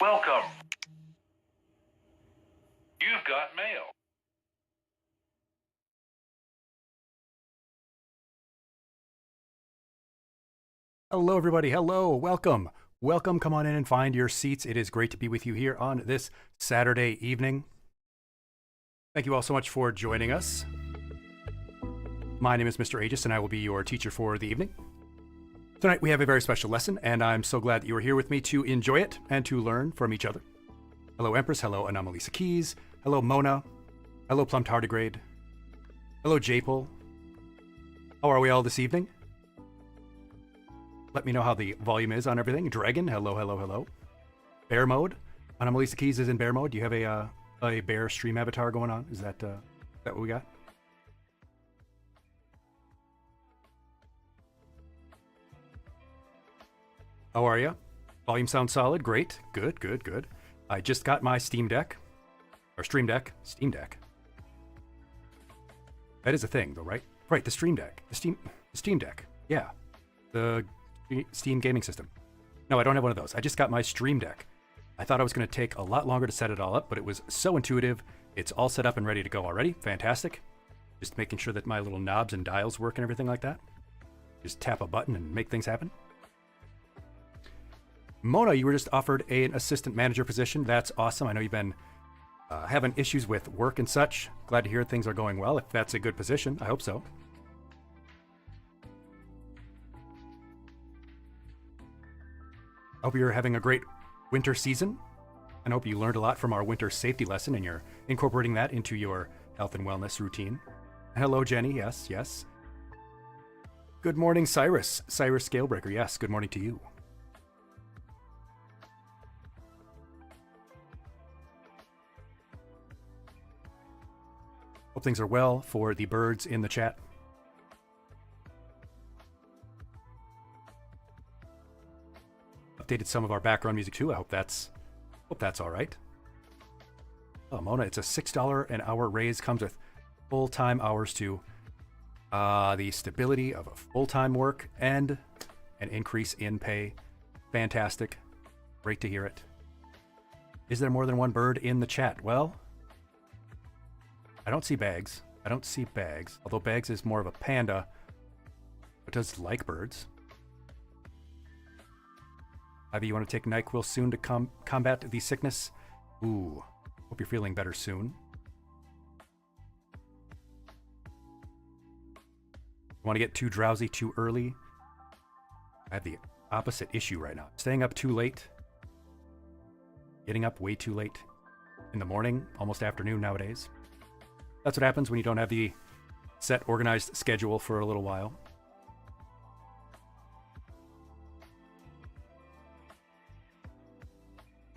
Welcome. You've got mail. Hello, everybody. Hello. Welcome. Welcome. Come on in and find your seats. It is great to be with you here on this Saturday evening. Thank you all so much for joining us. My name is Mr. Aegis, and I will be your teacher for the evening. Tonight, we have a very special lesson, and I'm so glad that you are here with me to enjoy it and to learn from each other. Hello, Empress. Hello, Anomalisa Keys. Hello, Mona. Hello, Plum Tardigrade. Hello, Japel. How are we all this evening? Let me know how the volume is on everything. Dragon, hello, hello, hello. Bear mode. Anomalisa Keys is in bear mode. Do you have a bear stream avatar going on? Is that what we got? How are you? Volume sounds solid. Great. Good, good, good. I just got my Steam Deck. Or Stream Deck. Steam Deck. That is a thing, though, right? Right, the Stream Deck. The Steam Deck. Yeah. The Steam gaming system. No, I don't have one of those. I just got my Stream Deck. I thought it was going to take a lot longer to set it all up, but it was so intuitive. It's all set up and ready to go already. Fantastic. Just making sure that my little knobs and dials work and everything like that. Just tap a button and make things happen. Mona, you were just offered an assistant manager position. That's awesome. I know you've been having issues with work and such. Glad to hear things are going well. If that's a good position, I hope so. I hope you're having a great winter season. And I hope you learned a lot from our winter safety lesson and you're incorporating that into your health and wellness routine. Hello, Jenny. Yes, yes. Good morning, Cyrus. Cyrus Scalebreaker. Yes, good morning to you. Hope things are well for the birds in the chat. Updated some of our background music too. I hope that's all right. Oh, Mona, it's a $6 an hour raise. Comes with full-time hours too. The stability of a full-time work and an increase in pay. Fantastic. Great to hear it. Is there more than one bird in the chat? Well, I don't see Bags. I don't see Bags. Although Bags is more of a panda, but does like birds. Ivy, you want to take NyQuil soon to combat the sickness? Ooh, hope you're feeling better soon. Want to get too drowsy too early? I have the opposite issue right now. Staying up too late. Getting up way too late. In the morning, almost afternoon nowadays. That's what happens when you don't have the set organized schedule for a little while.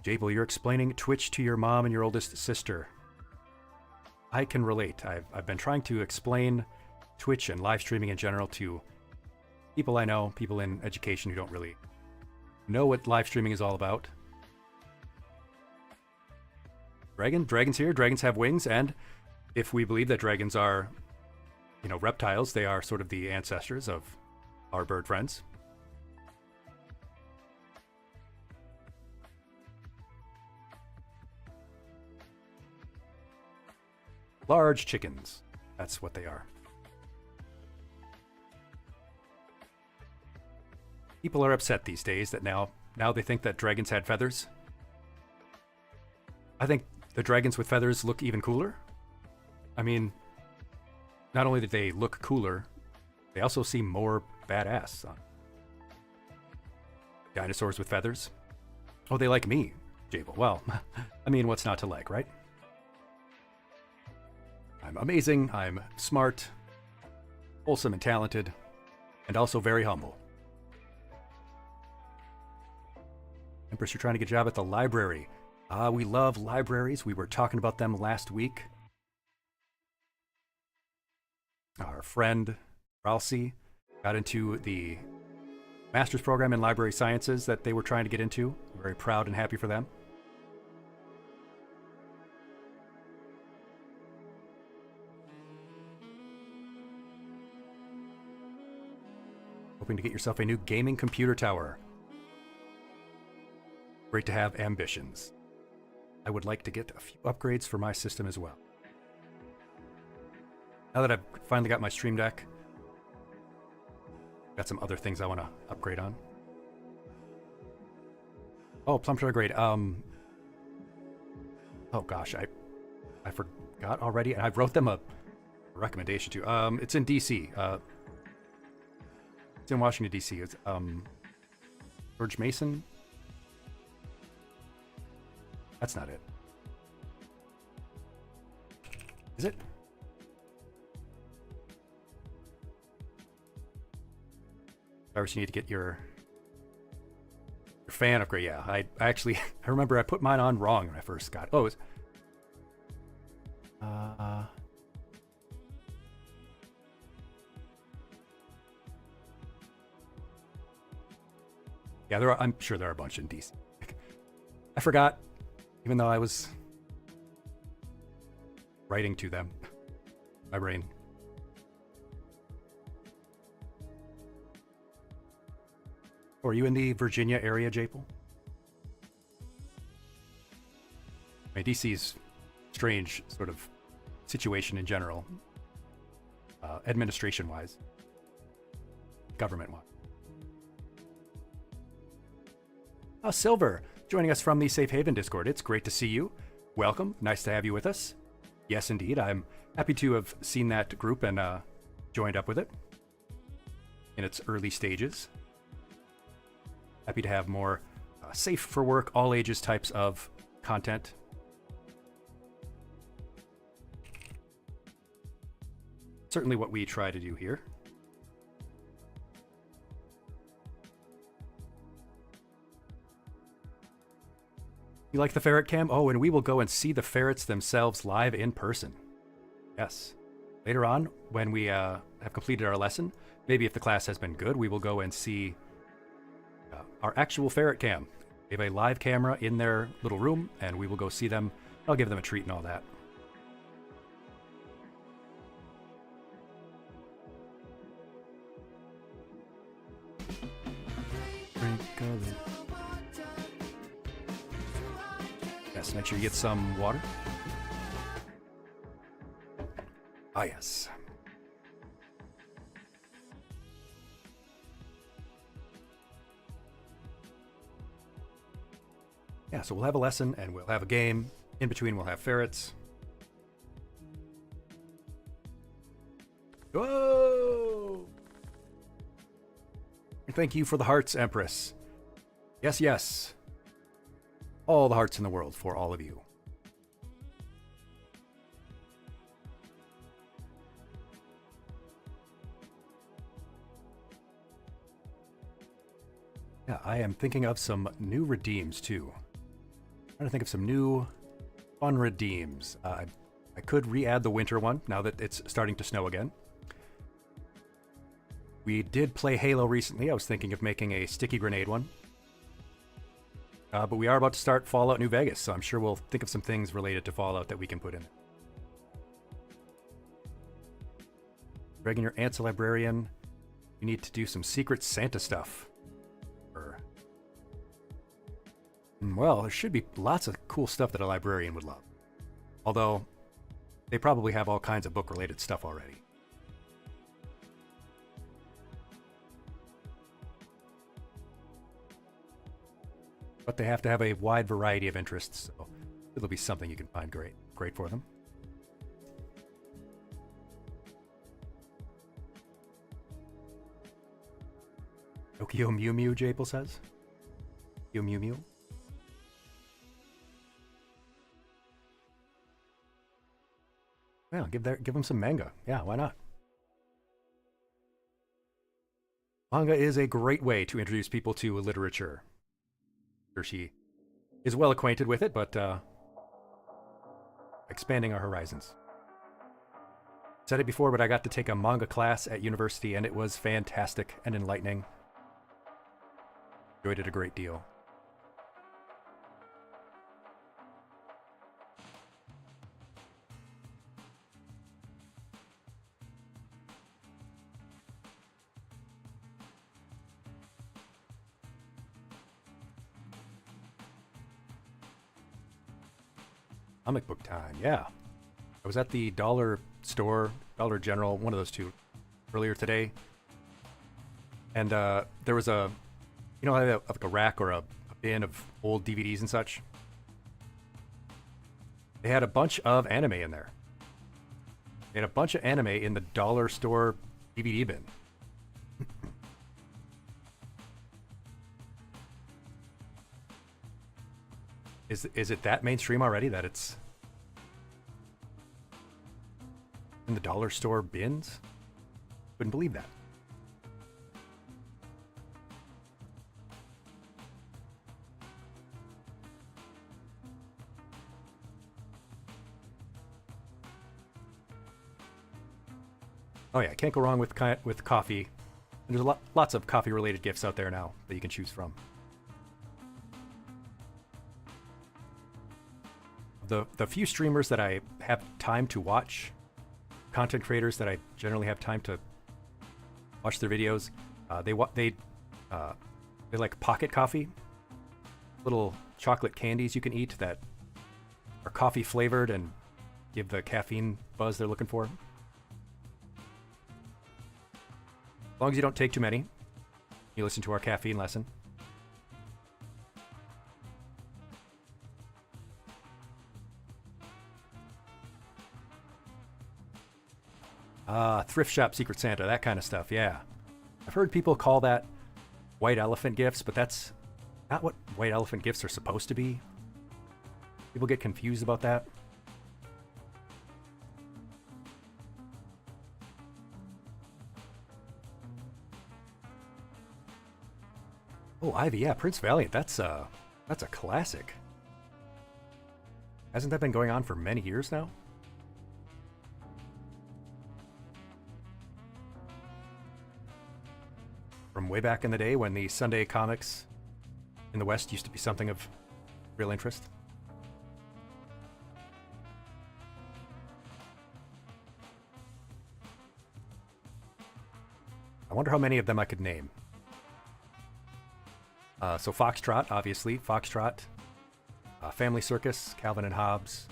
Jabel, you're explaining Twitch to your mom and your oldest sister. I can relate. I've been trying to explain Twitch and live streaming in general to people I know, people in education who don't really know what live streaming is all about. Dragon's here. Dragons have wings, and if we believe that dragons are, reptiles, they are sort of the ancestors of our bird friends. Large chickens. That's what they are. People are upset these days that now they think that dragons had feathers. I think the dragons with feathers look even cooler. I mean, not only did they look cooler, they also seem more badass. Dinosaurs with feathers? Oh, they like me, Jabel. Well, I mean, what's not to like, right? I'm amazing, I'm smart, wholesome and talented, and also very humble. Empress, you're trying to get a job at the library. We love libraries. We were talking about them last week. Our friend Ralsei got into the master's program in library sciences that they were trying to get into. I'm very proud and happy for them. Hoping to get yourself a new gaming computer tower. Great to have ambitions. I would like to get a few upgrades for my system as well. Now that I've finally got my Stream Deck, got some other things I want to upgrade on. Oh, Plumshire grade. Oh gosh, I forgot already. I wrote them a recommendation too. It's in DC. It's in Washington DC. It's George Mason. That's not it. Is it? First, you need to get your fan upgrade. Yeah, I actually I remember I put mine on wrong when I first got it. Oh, it was, yeah, I'm sure there are a bunch in DC. I forgot, even though I was writing to them. My brain. Oh, are you in the Virginia area, Japel? I mean, DC's strange sort of situation in general, administration-wise, government-wise. Silver, joining us from the Safe Haven Discord. It's great to see you. Welcome. Nice to have you with us. Yes, indeed. I'm happy to have seen that group and joined up with it in its early stages. Happy to have more safe for work, all ages types of content. Certainly what we try to do here. You like the ferret cam? Oh, and we will go and see the ferrets themselves live in person. Yes. Later on, when we have completed our lesson, maybe if the class has been good, we will go and see our actual ferret cam. They have a live camera in their little room, and we will go see them. I'll give them a treat and all that. Yes, make sure you get some water. Ah, yes. Yeah, so we'll have a lesson and we'll have a game. In between, we'll have ferrets. Whoa! And thank you for the hearts, Empress. Yes, yes. All the hearts in the world for all of you. Yeah, I am thinking of some new redeems too. I'm trying to think of some new fun redeems. I could re-add the winter one now that it's starting to snow again. We did play Halo recently. I was thinking of making a sticky grenade one. But we are about to start Fallout New Vegas, so I'm sure we'll think of some things related to Fallout that we can put in. Regan, your aunt's a librarian. You need to do some secret Santa stuff. Well, there should be lots of cool stuff that a librarian would love. Although, they probably have all kinds of book-related stuff already. But they have to have a wide variety of interests, so it'll be something you can find great for them. Tokyo Mew Mew, Japel says. Tokyo Mew Mew. Yeah, give them some manga. Yeah, why not? Manga is a great way to introduce people to literature. She is well acquainted with it, but expanding our horizons. Said it before, but I got to take a manga class at university, and it was fantastic and enlightening. Enjoyed it a great deal. Comic book time, yeah. I was at the dollar store, Dollar General, one of those two, earlier today. And there was a, you know, like a rack or a bin of old DVDs and such. They had a bunch of anime in there. They had a bunch of anime in the dollar store DVD bin. Is it that mainstream already that it's in the dollar store bins? Couldn't believe that. Oh yeah, can't go wrong with coffee. And there's lots of coffee-related gifts out there now that you can choose from. The few streamers that I have time to watch, content creators that I generally have time to watch their videos, they like pocket coffee, little chocolate candies you can eat that are coffee flavored and give the caffeine buzz they're looking for. As long as you don't take too many, you listen to our caffeine lesson. Thrift shop Secret Santa, that kind of stuff, yeah. I've heard people call that white elephant gifts, but that's not what white elephant gifts are supposed to be. People get confused about that. Oh, Ivy, yeah, Prince Valiant, that's a classic. Hasn't that been going on for many years now? From way back in the day when the Sunday comics in the West used to be something of real interest. I wonder how many of them I could name. So Foxtrot, obviously. Foxtrot. Family Circus, Calvin and Hobbes.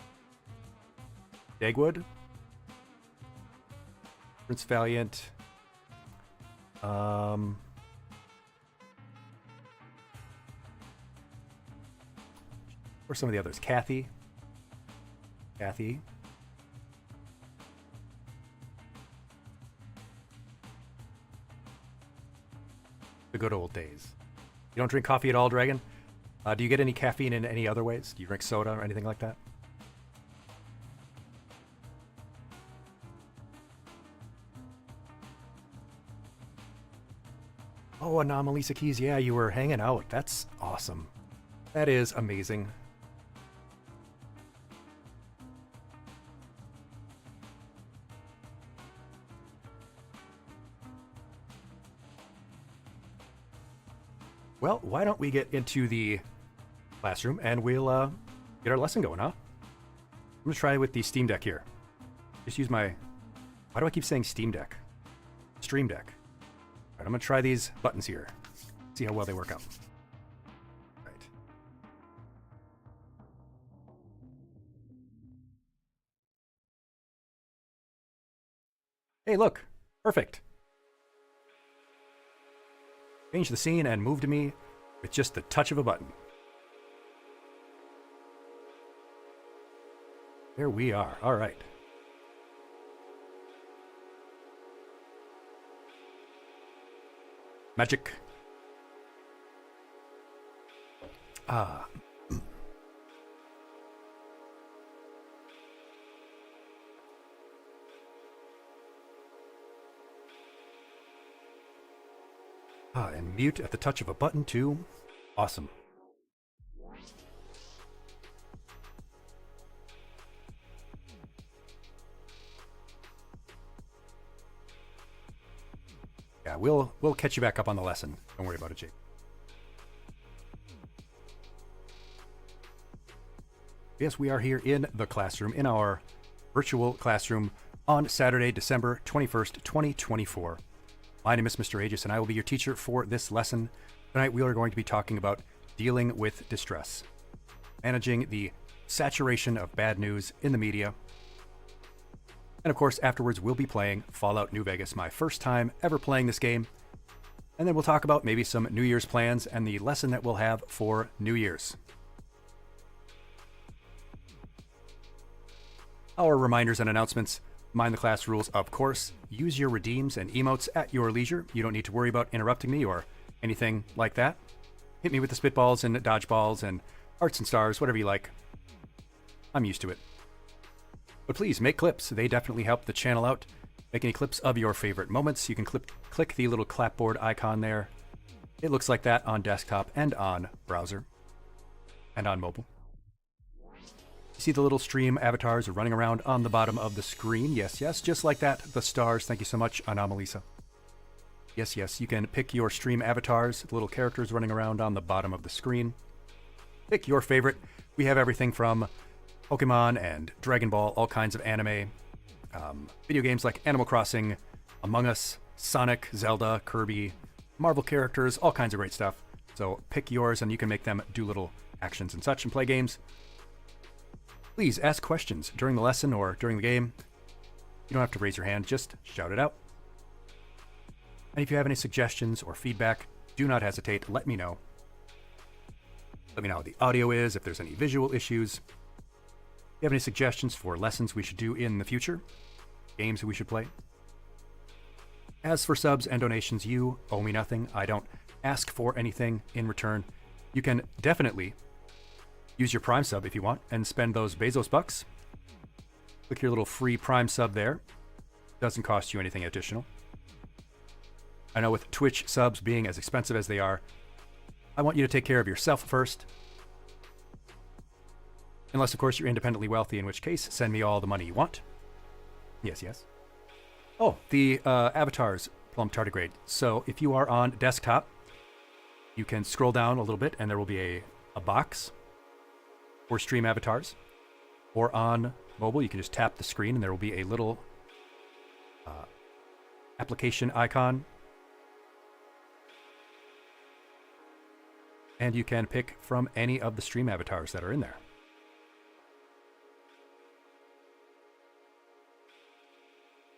Dagwood. Prince Valiant. Or some of the others. Kathy. The good old days. You don't drink coffee at all, Dragon? Do you get any caffeine in any other ways? Do you drink soda or anything like that? Oh, Anomalisa Keys, yeah, you were hanging out. That's awesome. That is amazing. Well, why don't we get into the classroom and we'll get our lesson going, huh? I'm going to try with the Steam Deck here. Just use my... Why do I keep saying Steam Deck? Stream Deck. All right, I'm going to try these buttons here. See how well they work out. Right. Hey, look. Perfect. Change the scene and move to me with just the touch of a button. There we are. All right. Magic. Ah. And mute at the touch of a button too. Awesome. Yeah, we'll catch you back up on the lesson. Don't worry about it, Jake. Yes, we are here in the classroom, in our virtual classroom on Saturday, December 21st, 2024. My name is Mr. Aegis, and I will be your teacher for this lesson. Tonight, we are going to be talking about dealing with distress, managing the saturation of bad news in the media. And of course, afterwards, we'll be playing Fallout New Vegas, my first time ever playing this game. And then we'll talk about maybe some New Year's plans and the lesson that we'll have for New Year's. Our reminders and announcements. Mind the class rules, of course. Use your redeems and emotes at your leisure. You don't need to worry about interrupting me or anything like that. Hit me with the spitballs and dodgeballs and hearts and stars, whatever you like. I'm used to it. But please, make clips. They definitely help the channel out. Make any clips of your favorite moments. You can click the little clapboard icon there. It looks like that on desktop and on browser and on mobile. You see the little stream avatars running around on the bottom of the screen. Yes, just like that. The stars. Thank you so much, Anomalisa. Yes, you can pick your stream avatars, the little characters running around on the bottom of the screen. Pick your favorite. We have everything from Pokemon and Dragon Ball, all kinds of anime, video games like Animal Crossing, Among Us, Sonic, Zelda, Kirby, Marvel characters, all kinds of great stuff. So pick yours and you can make them do little actions and such and play games. Please ask questions during the lesson or during the game. You don't have to raise your hand, just shout it out. And if you have any suggestions or feedback, do not hesitate, let me know. Let me know how the audio is, if there's any visual issues. If you have any suggestions for lessons we should do in the future, games we should play. As for subs and donations, you owe me nothing. I don't ask for anything in return. You can definitely use your Prime sub if you want and spend those Bezos bucks. Click your little free Prime sub there. Doesn't cost you anything additional. I know with Twitch subs being as expensive as they are, I want you to take care of yourself first. Unless, of course, you're independently wealthy, in which case, send me all the money you want. Yes. Oh, the avatars, Plum Tardigrade. So if you are on desktop, you can scroll down a little bit and there will be a box for stream avatars. Or on mobile, you can just tap the screen and there will be a little application icon. And you can pick from any of the stream avatars that are in there.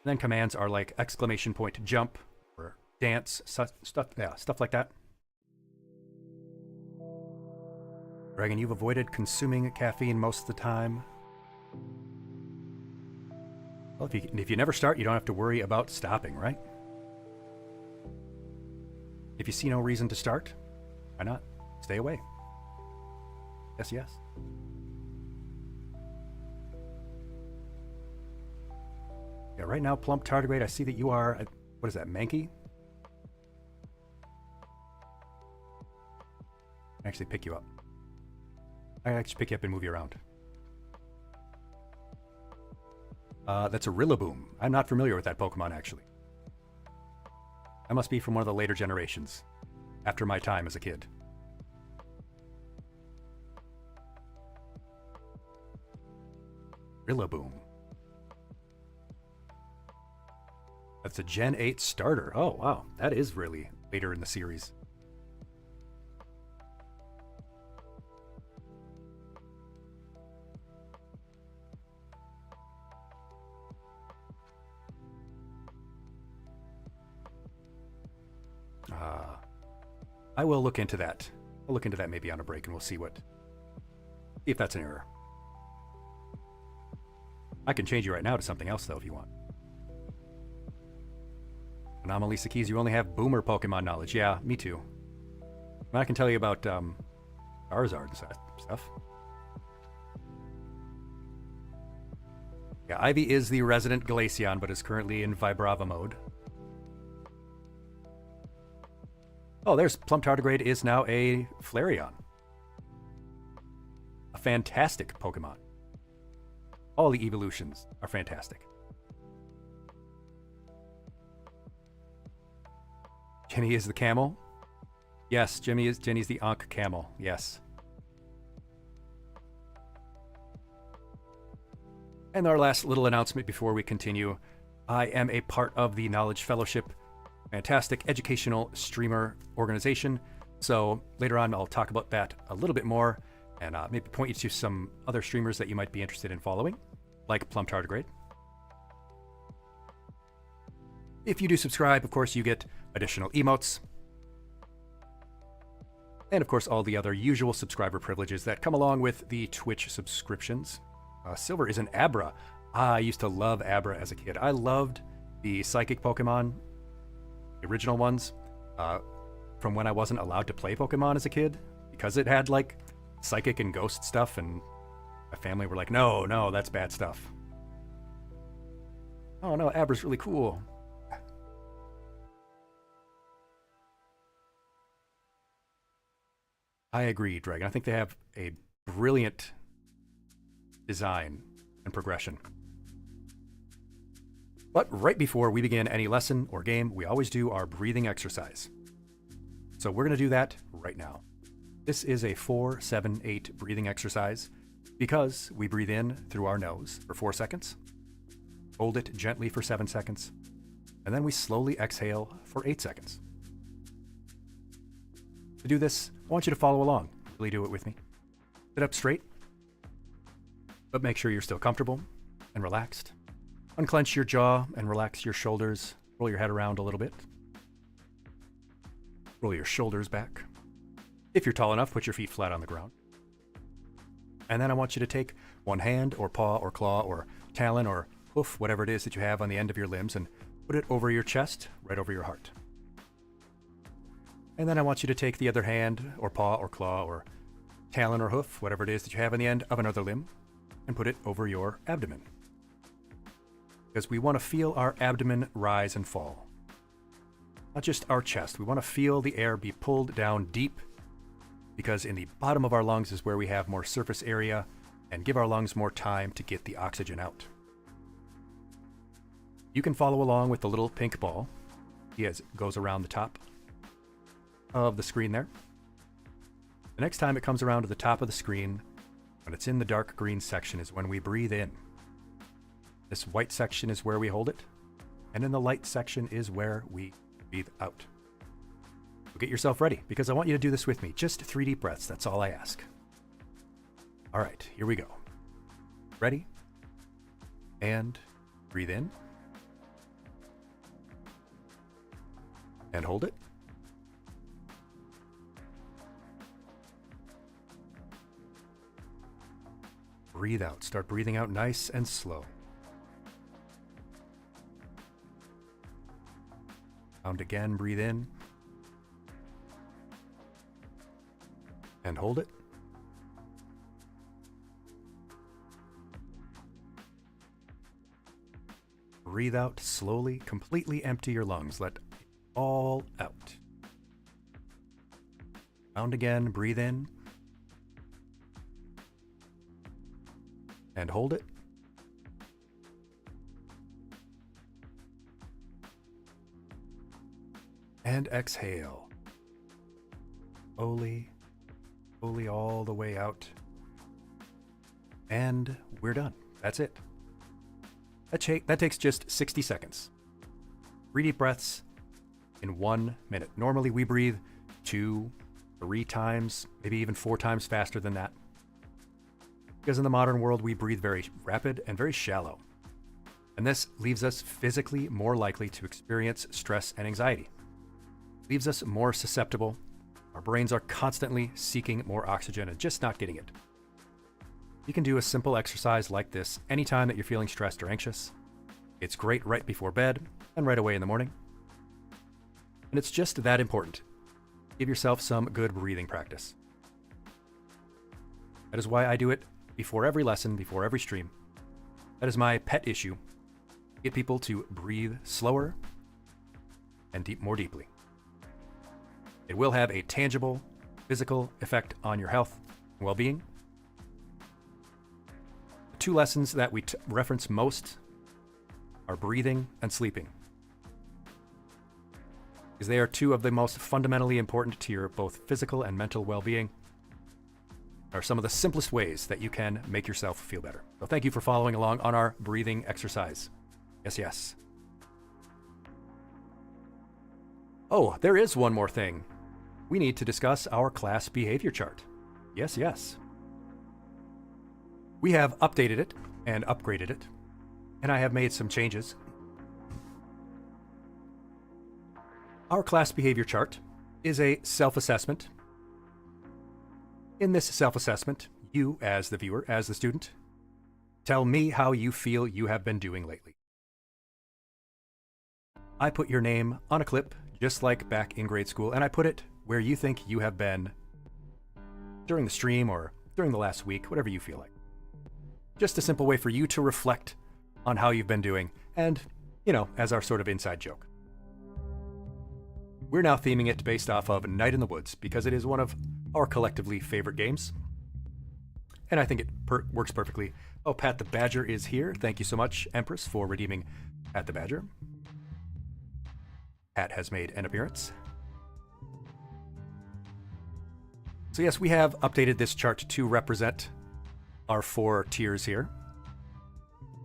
And then commands are like exclamation point jump or dance, stuff like that. Dragon, you've avoided consuming caffeine most of the time. Well, if you never start, you don't have to worry about stopping, right? If you see no reason to start, why not? Stay away. Yes. Yeah, right now, Plump Tardigrade, I see that you are, what is that, Mankey? I actually pick you up. I actually pick you up and move you around. That's a Rillaboom. I'm not familiar with that Pokemon, actually. I must be from one of the later generations, after my time as a kid. Rillaboom. That's a Gen 8 starter. Oh, wow. That is really later in the series. I will look into that. I'll look into that maybe on a break and we'll see if that's an error. I can change you right now to something else, though, if you want. Anomalisa Keys, you only have boomer Pokemon knowledge. Yeah, me too. And I can tell you about Charizard and stuff. Yeah, Ivy is the resident Glaceon, but is currently in Vibrava mode. Oh, there's Plum Tardigrade is now a Flareon. A fantastic Pokemon. All the evolutions are fantastic. Jenny is the camel. Yes, Jenny's the Ankh camel. Yes. And our last little announcement before we continue. I am a part of the Knowledge Fellowship, fantastic educational streamer organization. So later on, I'll talk about that a little bit more and maybe point you to some other streamers that you might be interested in following, like Plum Tardigrade. If you do subscribe, of course, you get additional emotes. And of course, all the other usual subscriber privileges that come along with the Twitch subscriptions. Silver is an Abra. I used to love Abra as a kid. I loved the psychic Pokemon, the original ones, from when I wasn't allowed to play Pokemon as a kid, because it had like psychic and ghost stuff, and my family were like, no, that's bad stuff. Oh no, Abra's really cool. I agree, Dragon. I think they have a brilliant design and progression. But right before we begin any lesson or game, we always do our breathing exercise. So we're going to do that right now. This is a 4-7-8 breathing exercise because we breathe in through our nose for 4 seconds, hold it gently for 7 seconds, and then we slowly exhale for 8 seconds. To do this, I want you to follow along. Really do it with me. Sit up straight, but make sure you're still comfortable and relaxed. Unclench your jaw and relax your shoulders. Roll your head around a little bit. Roll your shoulders back. If you're tall enough, put your feet flat on the ground. And then I want you to take one hand or paw or claw or talon or hoof, whatever it is that you have on the end of your limbs, and put it over your chest, right over your heart. And then I want you to take the other hand or paw or claw or talon or hoof, whatever it is that you have on the end of another limb, and put it over your abdomen. Because we want to feel our abdomen rise and fall. Not just our chest. We want to feel the air be pulled down deep, because in the bottom of our lungs is where we have more surface area and give our lungs more time to get the oxygen out. You can follow along with the little pink ball. It goes around the top of the screen there. The next time it comes around to the top of the screen, when it's in the dark green section, is when we breathe in. This white section is where we hold it, and in the light section is where we breathe out. So get yourself ready, because I want you to do this with me. Just 3 deep breaths, that's all I ask. All right, here we go. Ready? And breathe in. And hold it. Breathe out. Start breathing out nice and slow. Count again, breathe in. And hold it. Breathe out slowly, completely empty your lungs. Let it all out. Count again, breathe in. And hold it. And exhale. Slowly, slowly all the way out. And we're done. That's it. That takes just 60 seconds. 3 deep breaths in 1 minute. Normally we breathe 2, 3 times, maybe even 4 times faster than that. Because in the modern world, we breathe very rapid and very shallow. And this leaves us physically more likely to experience stress and anxiety. Leaves us more susceptible. Our brains are constantly seeking more oxygen and just not getting it. You can do a simple exercise like this anytime that you're feeling stressed or anxious. It's great right before bed and right away in the morning. And it's just that important. Give yourself some good breathing practice. That is why I do it before every lesson, before every stream. That is my pet issue. Get people to breathe slower and more deeply. It will have a tangible, physical effect on your health and well-being. The 2 lessons that we reference most are breathing and sleeping. because they are two of the most fundamentally important to your both physical and mental well-being. Are some of the simplest ways that you can make yourself feel better. So thank you for following along on our breathing exercise. Yes, yes. Oh, there is one more thing. We need to discuss our class behavior chart. Yes, yes. We have updated it and upgraded it, and I have made some changes. Our class behavior chart is a self-assessment. In this self-assessment, you, as the viewer, as the student, tell me how you feel you have been doing lately. I put your name on a clip, just like back in grade school, and I put it where you think you have been during the stream or during the last week, whatever you feel like. Just a simple way for you to reflect on how you've been doing, and, as our sort of inside joke. We're now theming it based off of Night in the Woods, because it is one of our collectively favorite games. And I think it works perfectly. Oh, Pat the Badger is here. Thank you so much, Empress, for redeeming Pat the Badger. Pat has made an appearance. So yes, we have updated this chart to represent our 4 tiers here.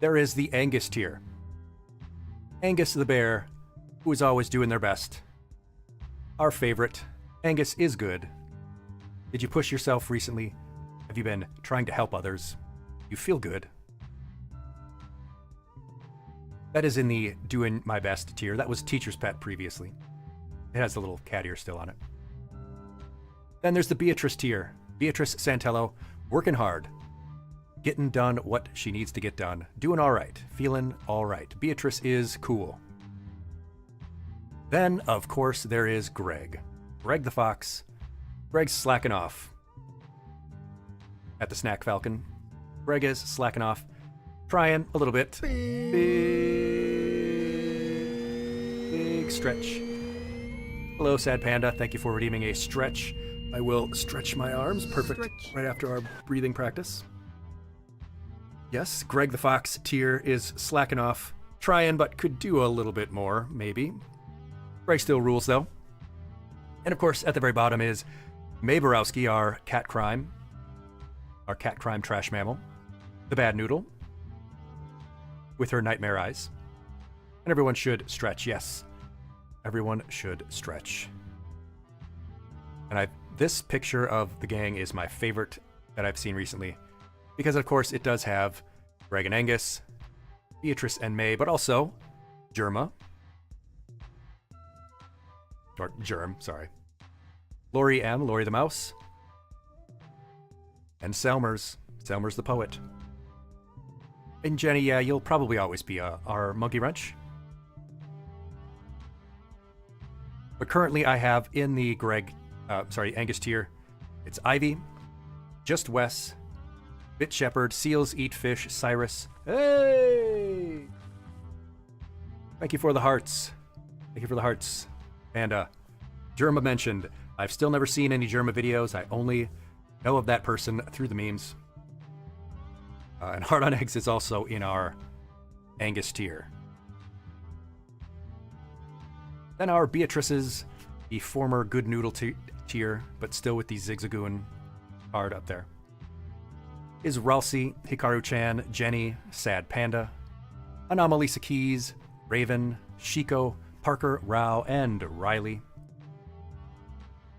There is the Angus tier. Angus the bear, who is always doing their best. Our favorite. Angus is good. Did you push yourself recently? Have you been trying to help others? You feel good. That is in the doing my best tier. That was teacher's pet previously. It has a little cat ear still on it. Then there's the Beatrice tier. Beatrice Santello, working hard. Getting done what she needs to get done. Doing all right. Feeling all right. Beatrice is cool. Then, of course, there is Greg. Greg the Fox. Greg's slacking off. At the Snack Falcon. Greg is slacking off. Trying a little bit. Big stretch. Hello, Sad Panda. Thank you for redeeming a stretch. I will stretch my arms. Perfect. Stretch. Right after our breathing practice. Yes, Greg the Fox tier is slacking off. Trying, but could do a little bit more, maybe. Greg still rules, though. And of course, at the very bottom is May Borowski, our cat crime trash mammal. The Bad Noodle. With her nightmare eyes. And everyone should stretch, yes. Everyone should stretch. And this picture of the gang is my favorite that I've seen recently. Because, of course, it does have Greg and Angus, Beatrice and May, but also Germa. Or Germ, sorry. Lori M, Lori the Mouse. And Selmers the Poet. And Jenny, yeah, you'll probably always be our monkey wrench. But currently I have in the Angus tier, it's Ivy, Just Wes, Bit Shepherd, Seals Eat Fish, Cyrus. Hey! Thank you for the hearts. Thank you for the hearts. And Germa mentioned, I've still never seen any Germa videos. I only know of that person through the memes. And Heart on Eggs is also in our Angus tier. Then our Beatrice's, the former Good Noodle tier, but still with the Zigzagoon card up there, is Ralsei, Hikaru-chan, Jenny, Sad Panda, Anomalisa Keys, Raven, Shiko, Parker, Rao, and Riley.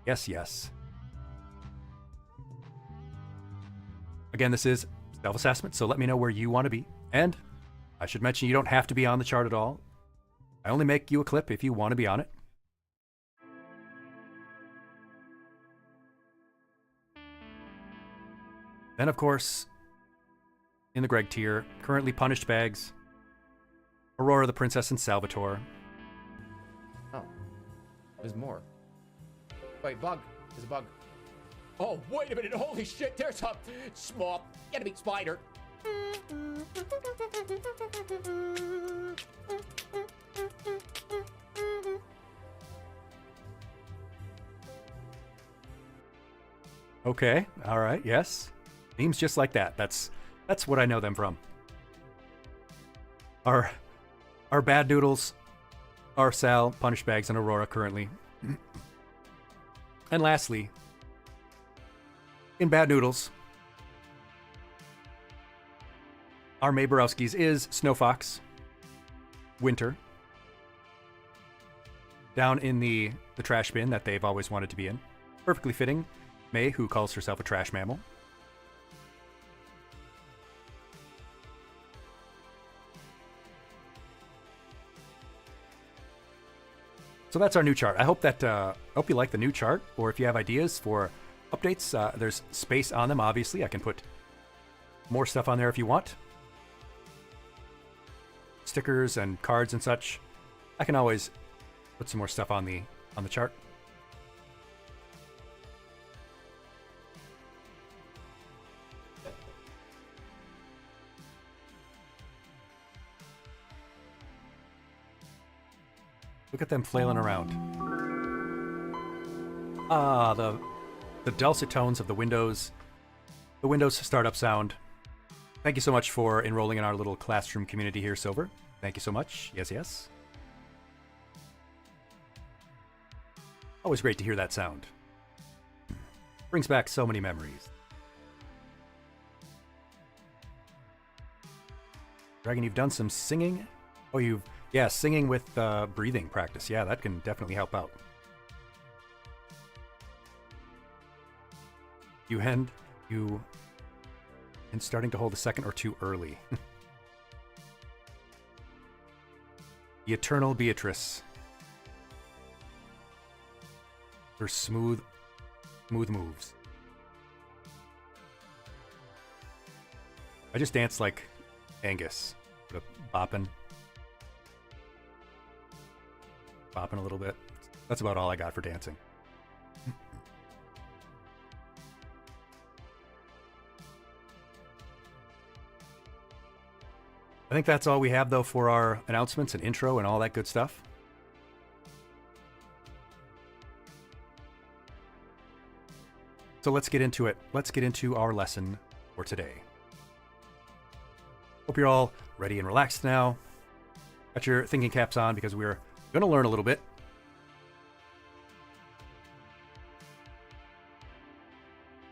Yes, yes. Again, this is self-assessment, so let me know where you want to be. And I should mention you don't have to be on the chart at all. I only make you a clip if you want to be on it. Then, of course, in the Greg tier, currently Punished Bags, Aurora the Princess and Salvatore. Oh, there's more. Wait, bug. There's a bug. Oh, wait a minute. Holy shit, there's a small enemy spider. Okay, all right, yes. Themes just like that. That's what I know them from. Our bad noodles are Sal, Punish Bags, and Aurora currently. And lastly, in Bad Noodles, our May Borowskis is Snow Fox, Winter, down in the trash bin that they've always wanted to be in. Perfectly fitting, May, who calls herself a trash mammal. So that's our new chart. I hope that hope you like the new chart, or if you have ideas for updates, there's space on them. Obviously, I can put more stuff on there if you want. Stickers and cards and such. I can always put some more stuff on the chart. Look at them flailing around. Ah, the dulcet tones of the Windows startup sound. Thank you so much for enrolling in our little classroom community here, Silver. Thank you so much. Yes, yes. Always great to hear that sound. Brings back so many memories. Dragon, you've done some singing? Oh, yeah, singing with breathing practice. Yeah, that can definitely help out. And starting to hold a second or two early. The eternal Beatrice. Her smooth moves. I just dance like Angus. Sort of bopping a little bit. That's about all I got for dancing. I think that's all we have, though, for our announcements and intro and all that good stuff. So let's get into it. Let's get into our lesson for today. Hope you're all ready and relaxed now. Got your thinking caps on because we're going to learn a little bit.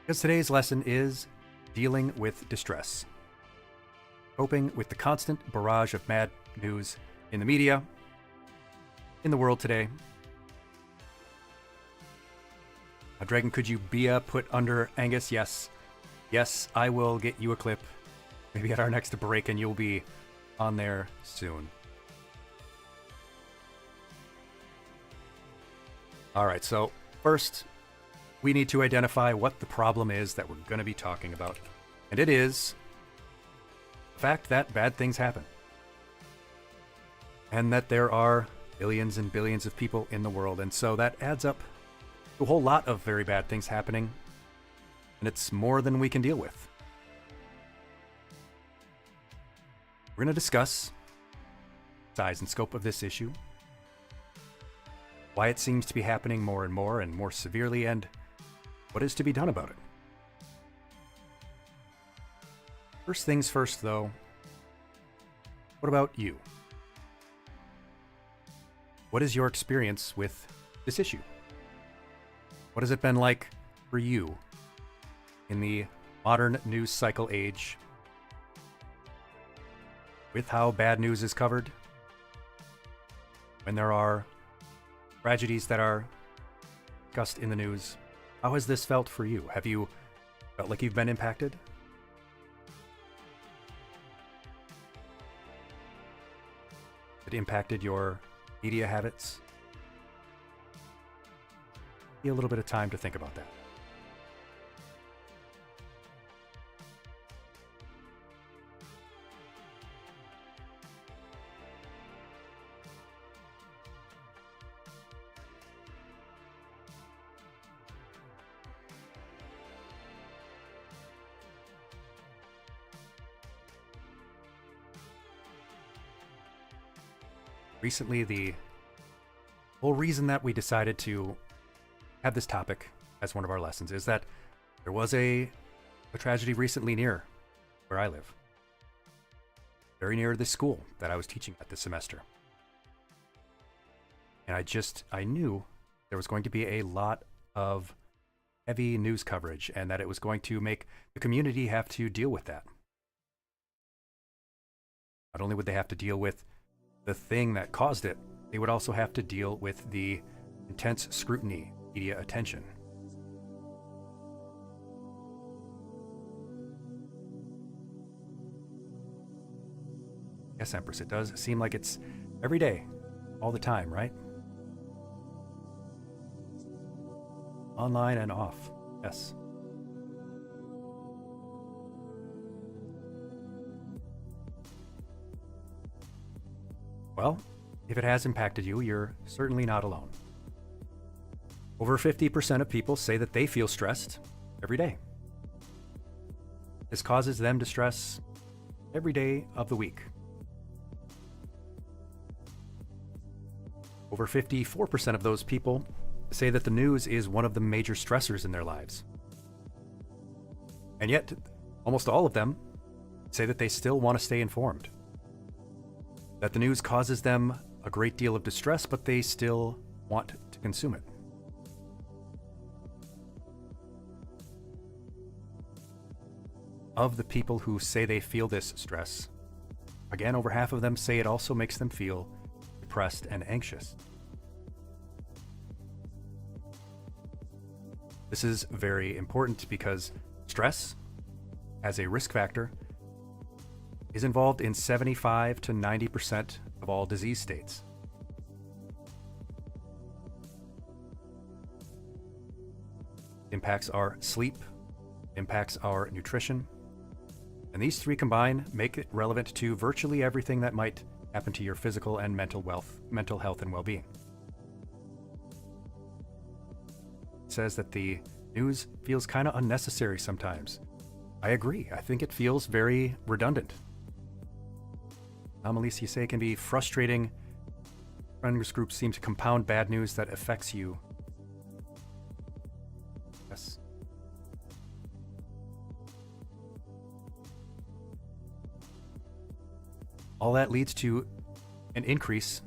Because today's lesson is dealing with distress. Coping with the constant barrage of mad news in the media, in the world today. Dragon, could you be put under Angus? Yes. Yes, I will get you a clip. Maybe at our next break, and you'll be on there soon. Alright, so first, we need to identify what the problem is that we're going to be talking about. And it is the fact that bad things happen. And that there are billions and billions of people in the world. And so that adds up to a whole lot of very bad things happening. And it's more than we can deal with. We're going to discuss the size and scope of this issue, why it seems to be happening more and more severely, and what is to be done about it. First things first, though, what about you? What is your experience with this issue? What has it been like for you in the modern news cycle age with how bad news is covered? When there are tragedies that are discussed in the news, how has this felt for you? Have you felt like you've been impacted? It impacted your media habits? Give you a little bit of time to think about that. Recently, the whole reason that we decided to have this topic as one of our lessons is that there was a tragedy recently near where I live. Very near this school that I was teaching at this semester. And I knew there was going to be a lot of heavy news coverage and that it was going to make the community have to deal with that. Not only would they have to deal with the thing that caused it, they would also have to deal with the intense scrutiny, media attention. Yes, Empress, it does seem like it's every day, all the time, right? Online and off, yes. Well, if it has impacted you, you're certainly not alone. Over 50% of people say that they feel stressed every day. This causes them to stress every day of the week. Over 54% of those people say that the news is one of the major stressors in their lives. And yet, almost all of them say that they still want to stay informed. That the news causes them a great deal of distress, but they still want to consume it. Of the people who say they feel this stress, again, over half of them say it also makes them feel depressed and anxious. This is very important because stress, as a risk factor, is involved in 75 to 90% of all disease states. Impacts our sleep, impacts our nutrition, and these three combined make it relevant to virtually everything that might happen to your physical and mental health and well-being. It says that the news feels kind of unnecessary sometimes. I agree. I think it feels very redundant. Melissa, you say it can be frustrating. Friends groups seem to compound bad news that affects you. Yes. All that leads to an increase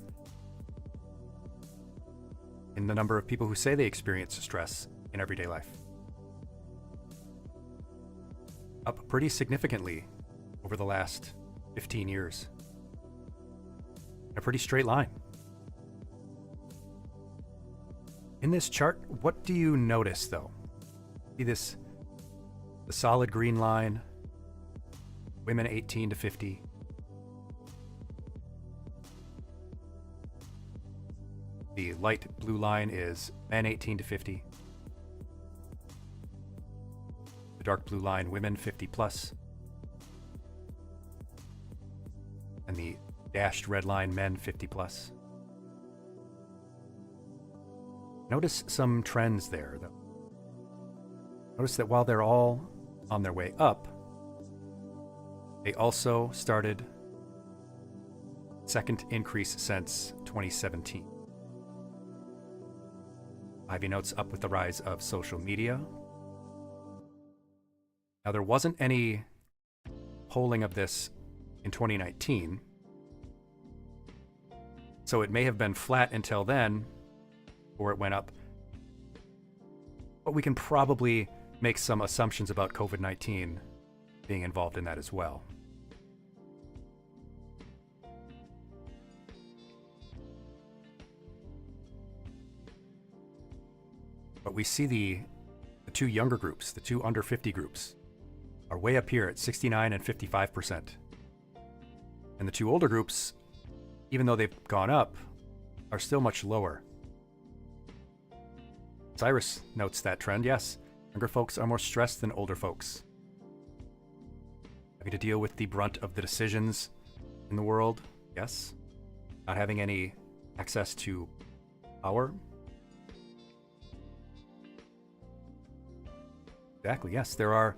in the number of people who say they experience stress in everyday life. Up pretty significantly over the last 15 years. In a pretty straight line. In this chart, what do you notice though? See this, the solid green line, women 18 to 50. The light blue line is men 18 to 50. The dark blue line, women 50 plus. And the dashed red line, men 50 plus. Notice some trends there, though. Notice that while they're all on their way up, they also started second increase since 2017. Ivy notes up with the rise of social media. Now, there wasn't any polling of this in 2019, so it may have been flat until then, or it went up. But we can probably make some assumptions about COVID-19 being involved in that as well. But we see the two younger groups, the two under 50 groups, are way up here at 69 and 55%. And the two older groups, even though they've gone up, are still much lower. Cyrus notes that trend. Yes, younger folks are more stressed than older folks. Having to deal with the brunt of the decisions in the world. Yes. Not having any access to power. Exactly, yes. There are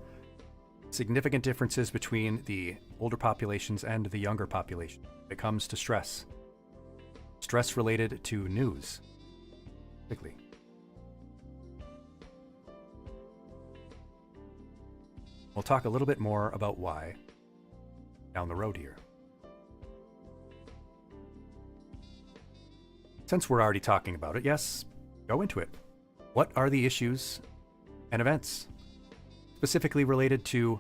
significant differences between the older populations and the younger population when it comes to stress. Stress related to news, particularly. We'll talk a little bit more about why down the road here. since we're already talking about it, yes, go into it. What are the issues and events specifically related to,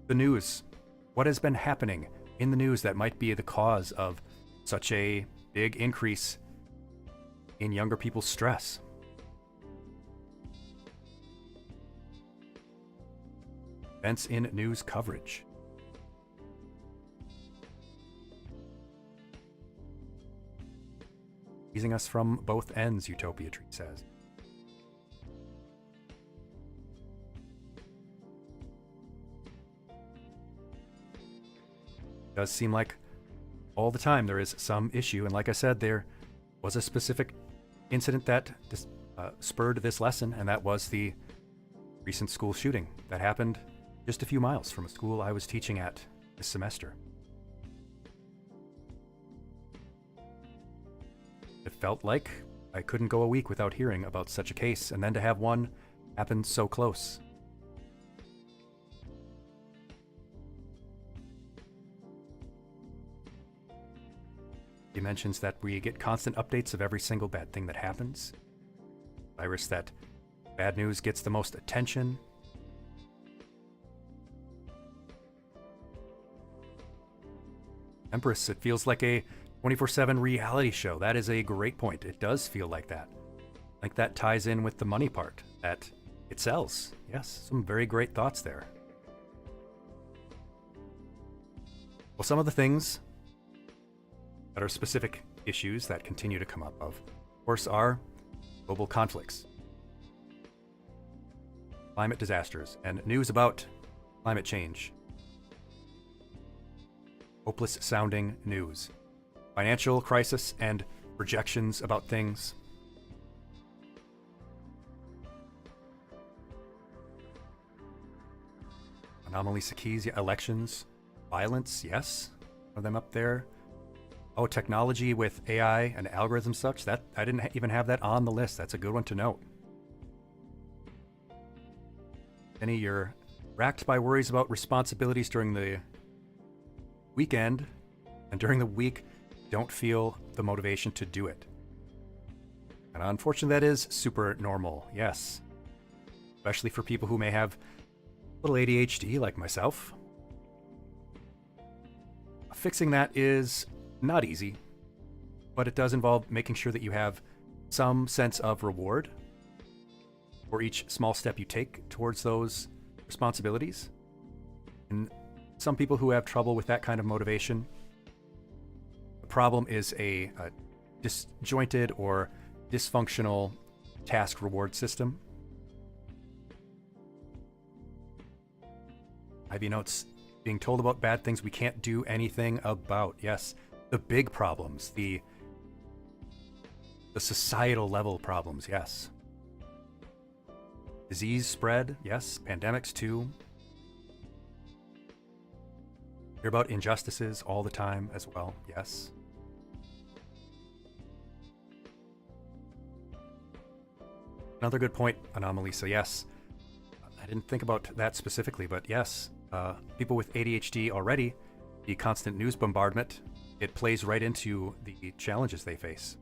the news? What has been happening in the news that might be the cause of such a big increase in younger people's stress? Events in news coverage. Teasing us from both ends, Utopia Tree says. Does seem like all the time there is some issue, and like I said, there was a specific incident that spurred this lesson, and that was the recent school shooting that happened just a few miles from a school I was teaching at this semester. It felt like I couldn't go a week without hearing about such a case, and then to have one happen so close. He mentions that we get constant updates of every single bad thing that happens. Virus that bad news gets the most attention. Empress, it feels like a 24/7 reality show. That is a great point. It does feel like that. I think that ties in with the money part, that it sells. Yes, some very great thoughts there. Well, some of the things that are specific issues that continue to come up, of course, are global conflicts, climate disasters, and news about climate change. Hopeless sounding news, financial crisis, and projections about things. Anomaly Sakis, elections, violence, yes, are them up there. Oh, technology with AI and algorithms such, that I didn't even have that on the list. That's a good one to note. Penny, you're racked by worries about responsibilities during the weekend, and during the week, don't feel the motivation to do it. And unfortunately, that is super normal, yes. Especially for people who may have a little ADHD like myself. Fixing that is not easy, but it does involve making sure that you have some sense of reward for each small step you take towards those responsibilities. And some people who have trouble with that kind of motivation, the problem is a disjointed or dysfunctional task reward system. Ivy notes, being told about bad things we can't do anything about. Yes, the big problems, the societal level problems, yes. Disease spread, yes. Pandemics too. Hear about injustices all the time as well, yes. Another good point, Anomalisa, yes. I didn't think about that specifically, but yes, people with ADHD already, the constant news bombardment, it plays right into the challenges they face.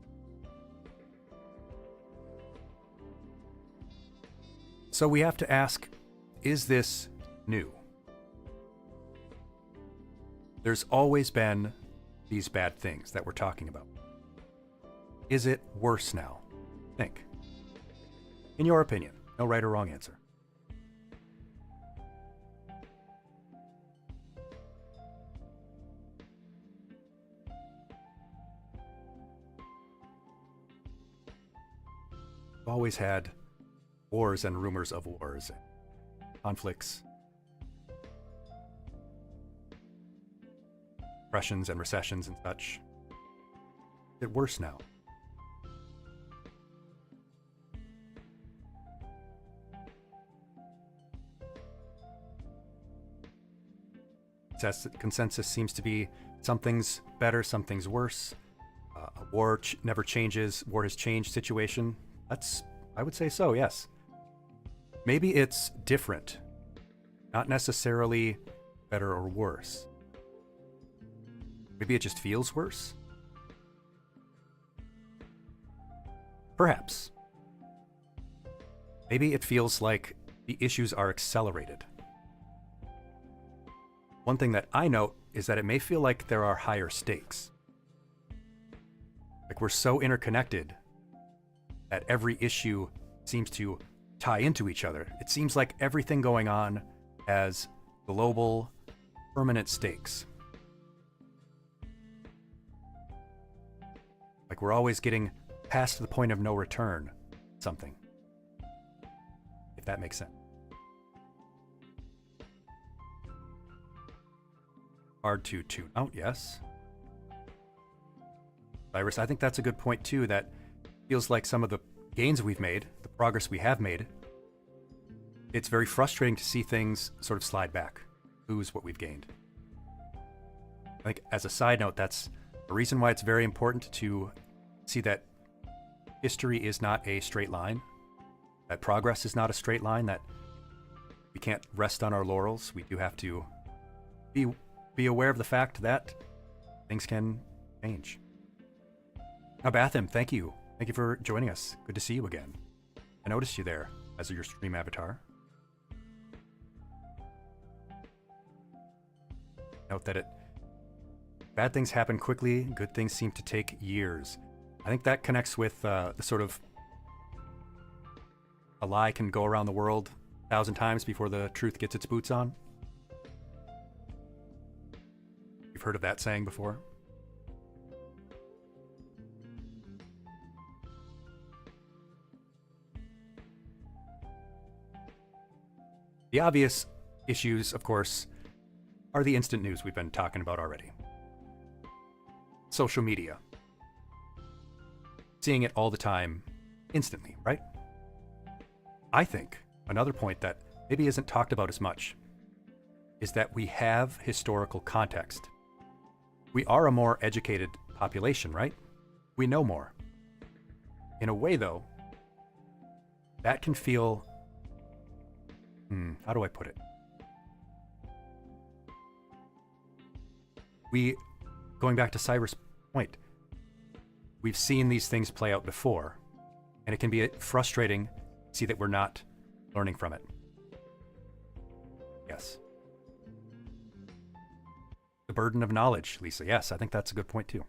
So we have to ask, is this new? There's always been these bad things that we're talking about. Is it worse now? Think. In your opinion, no right or wrong answer. We've always had wars and rumors of wars, conflicts, depressions and recessions and such. Is it worse now? Consensus seems to be something's better, something's worse. A war never changes. War has changed situation. I would say so, yes. Maybe it's different, not necessarily better or worse. Maybe it just feels worse. Perhaps. Maybe it feels like the issues are accelerated. One thing that I note is that it may feel like there are higher stakes. Like we're so interconnected that every issue seems to tie into each other. It seems like everything going on has global, permanent stakes. Like we're always getting past the point of no return, something. If that makes sense. Hard to tune out, yes. Cyrus, I think that's a good point too, that feels like some of the gains we've made, the progress we have made, it's very frustrating to see things sort of slide back, lose what we've gained. I think as a side note, that's a reason why it's very important to see that history is not a straight line, that progress is not a straight line, that we can't rest on our laurels. We do have to be aware of the fact that things can change. Now, Batham, thank you. Thank you for joining us. Good to see you again. I noticed you there as your stream avatar. Note that bad things happen quickly, good things seem to take years. I think that connects with the sort of a lie can go around the world 1,000 times before the truth gets its boots on. You've heard of that saying before? The obvious issues, of course, are the instant news we've been talking about already. Social media. Seeing it all the time, instantly, right? I think another point that maybe isn't talked about as much is that we have historical context. We are a more educated population, right? We know more. In a way, though, that can feel... how do I put it? Going back to Cyrus' point, we've seen these things play out before, and it can be frustrating to see that we're not learning from it. Yes. The burden of knowledge, Lisa. Yes, I think that's a good point too.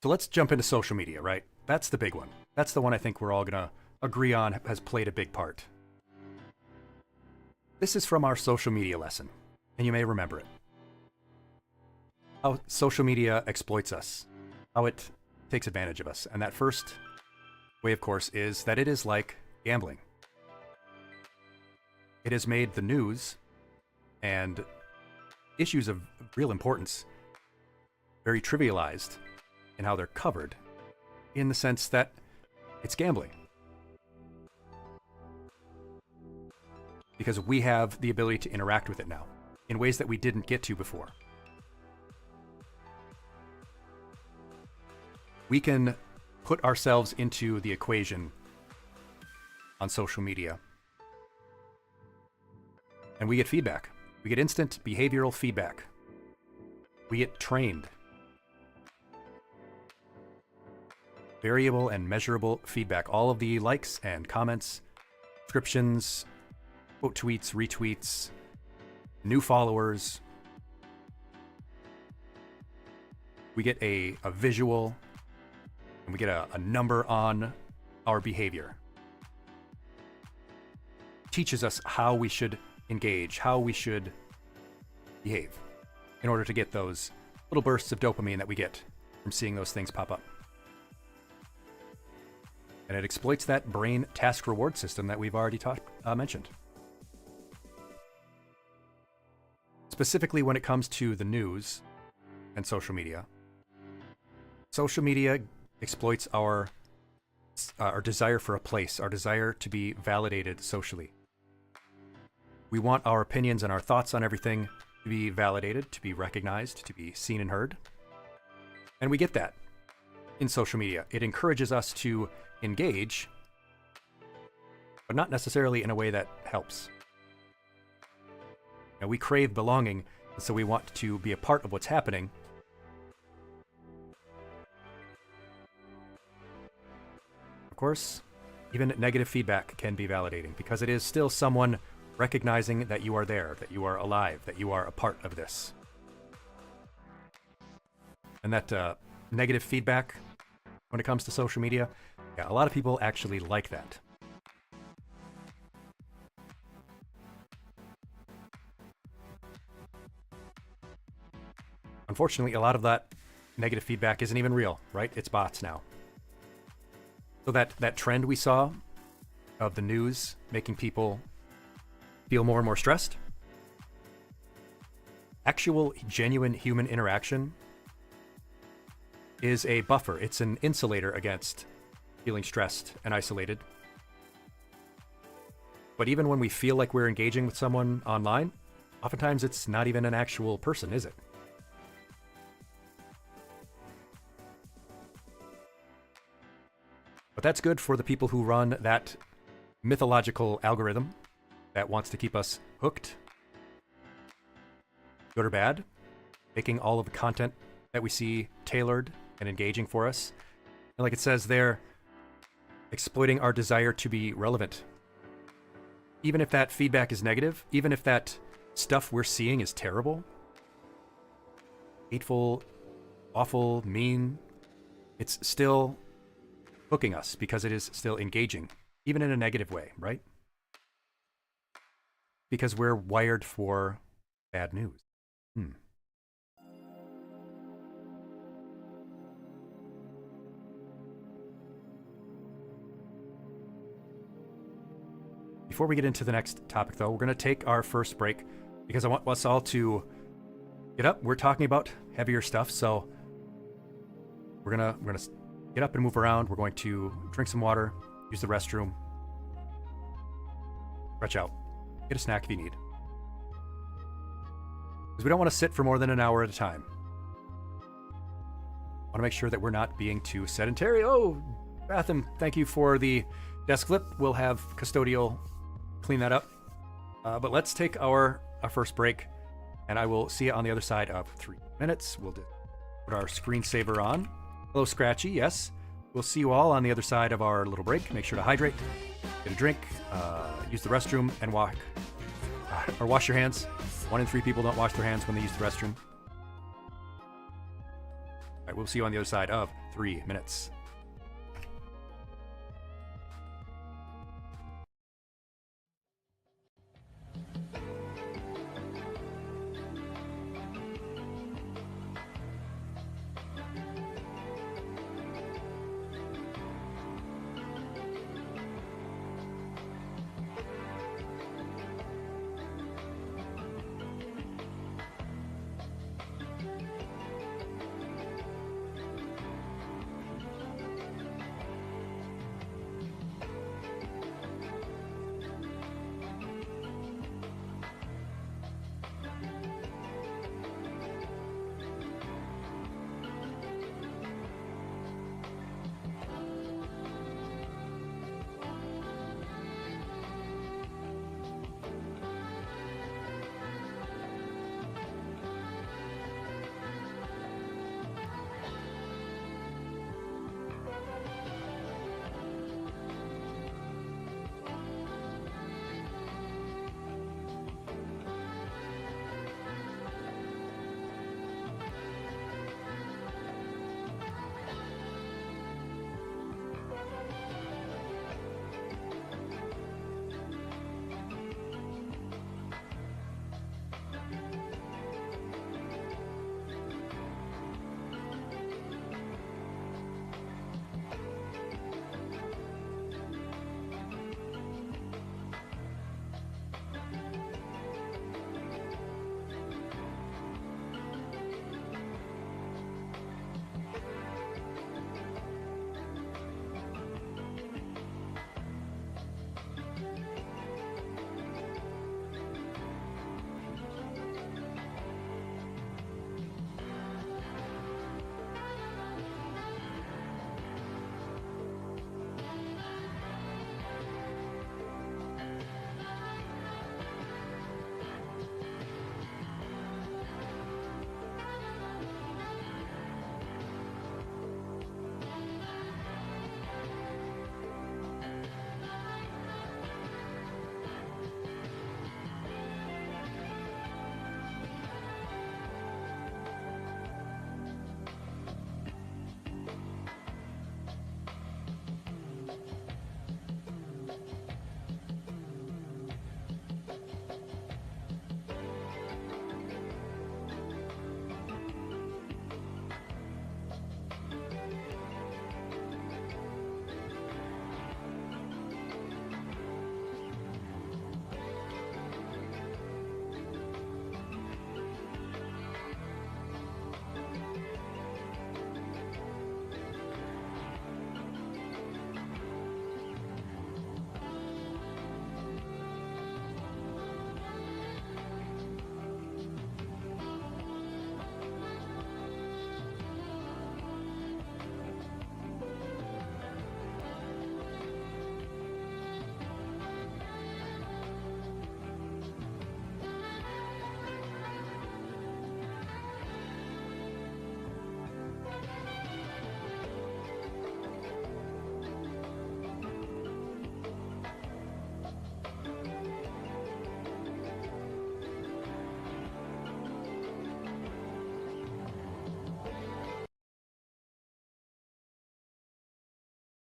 So let's jump into social media, right? That's the big one. That's the one I think we're all gonna agree on has played a big part. This is from our social media lesson, and you may remember it. How social media exploits us, how it takes advantage of us. And that first way, of course, is that it is like gambling. It has made the news and issues of real importance very trivialized in how they're covered, in the sense that it's gambling. Because we have the ability to interact with it now in ways that we didn't get to before. We can put ourselves into the equation on social media, and we get feedback. We get instant behavioral feedback. We get trained. Variable and measurable feedback. All of the likes and comments, descriptions, quote tweets, retweets, new followers. We get a visual, and we get a number on our behavior. Teaches us how we should engage, how we should behave in order to get those little bursts of dopamine that we get from seeing those things pop up. And it exploits that brain task reward system that we've already mentioned. Specifically when it comes to the news and social media exploits our desire for a place, our desire to be validated socially. We want our opinions and our thoughts on everything to be validated, to be recognized, to be seen and heard. And we get that in social media. It encourages us to engage, but not necessarily in a way that helps. Now, we crave belonging, and so we want to be a part of what's happening. Of course, even negative feedback can be validating because it is still someone recognizing that you are there, that you are alive, that you are a part of this. And that negative feedback when it comes to social media, yeah, a lot of people actually like that. Unfortunately, a lot of that negative feedback isn't even real, right? It's bots now. So that trend we saw of the news making people feel more and more stressed, actual genuine human interaction is a buffer. It's an insulator against feeling stressed and isolated. But even when we feel like we're engaging with someone online, oftentimes it's not even an actual person, is it? But that's good for the people who run that mythological algorithm that wants to keep us hooked. Good or bad, making all of the content that we see tailored and engaging for us. And like it says there, exploiting our desire to be relevant. Even if that feedback is negative, even if that stuff we're seeing is terrible, hateful, awful, mean, it's still hooking us because it is still engaging, even in a negative way, right? Because we're wired for bad news. Before we get into the next topic, though, we're going to take our first break because I want us all to get up. We're talking about heavier stuff, so we're gonna get up and move around. We're going to drink some water, use the restroom, stretch out, get a snack if you need. Because we don't want to sit for more than an hour at a time. I want to make sure that we're not being too sedentary. Oh, Batham, thank you for the desk flip. We'll have custodial clean that up. But let's take our first break, and I will see you on the other side of 3 minutes. We'll put our screensaver on. Hello, Scratchy. Yes. We'll see you all on the other side of our little break. Make sure to hydrate, get a drink, use the restroom, and wash your hands. 1 in 3 people don't wash their hands when they use the restroom. All right, we'll see you on the other side of 3 minutes.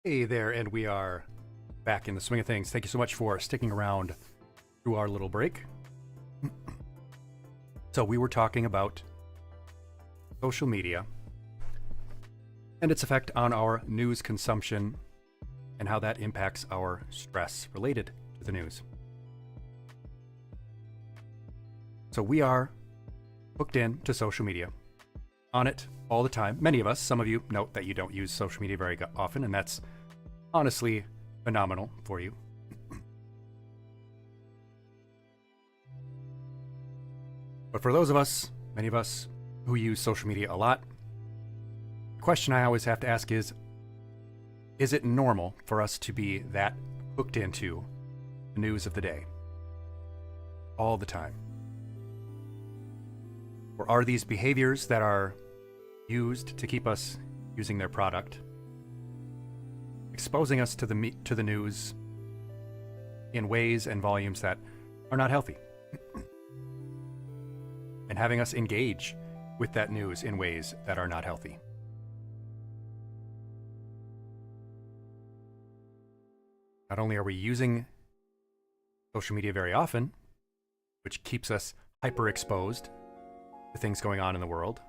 Hey there, and we are back in the swing of things. Thank you so much for sticking around through our little break. So we were talking about social media and its effect on our news consumption and how that impacts our stress related to the news. So we are hooked in to social media, on it all the time. Many of us, some of you note that you don't use social media very often, and that's honestly phenomenal for you. But for those of us, many of us who use social media a lot, the question I always have to ask is it normal for us to be that hooked into the news of the day all the time? Or are these behaviors that are used to keep us using their product exposing us to the news in ways and volumes that are not healthy, and having us engage with that news in ways that are not healthy? Not only are we using social media very often, which keeps us hyper exposed to things going on in the world,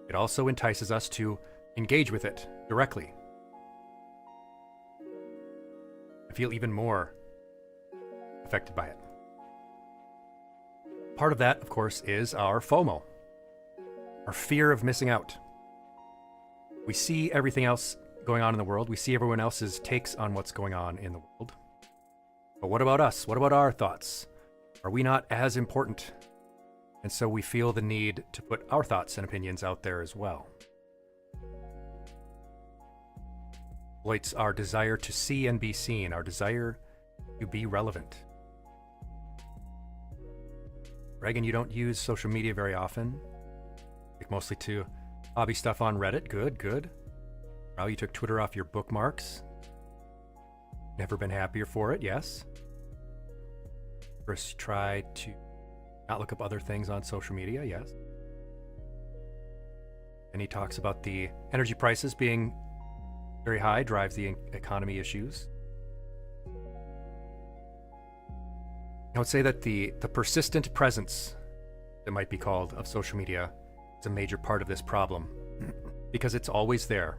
it also entices us to engage with it directly. I feel even more affected by it. Part of that, of course, is our FOMO, our fear of missing out. We see everything else going on in the world. We see everyone else's takes on what's going on in the world. But what about us? What about our thoughts? Are we not as important? And so we feel the need to put our thoughts and opinions out there as well. Exploits our desire to see and be seen, our desire to be relevant. Reagan, you don't use social media very often. Like mostly to hobby stuff on Reddit. Good. Well, you took Twitter off your bookmarks. Never been happier for it, yes. First, try to not look up other things on social media, yes. And he talks about the energy prices being very high, drives the economy issues. I would say that the persistent presence, that might be called, of social media is a major part of this problem, because it's always there.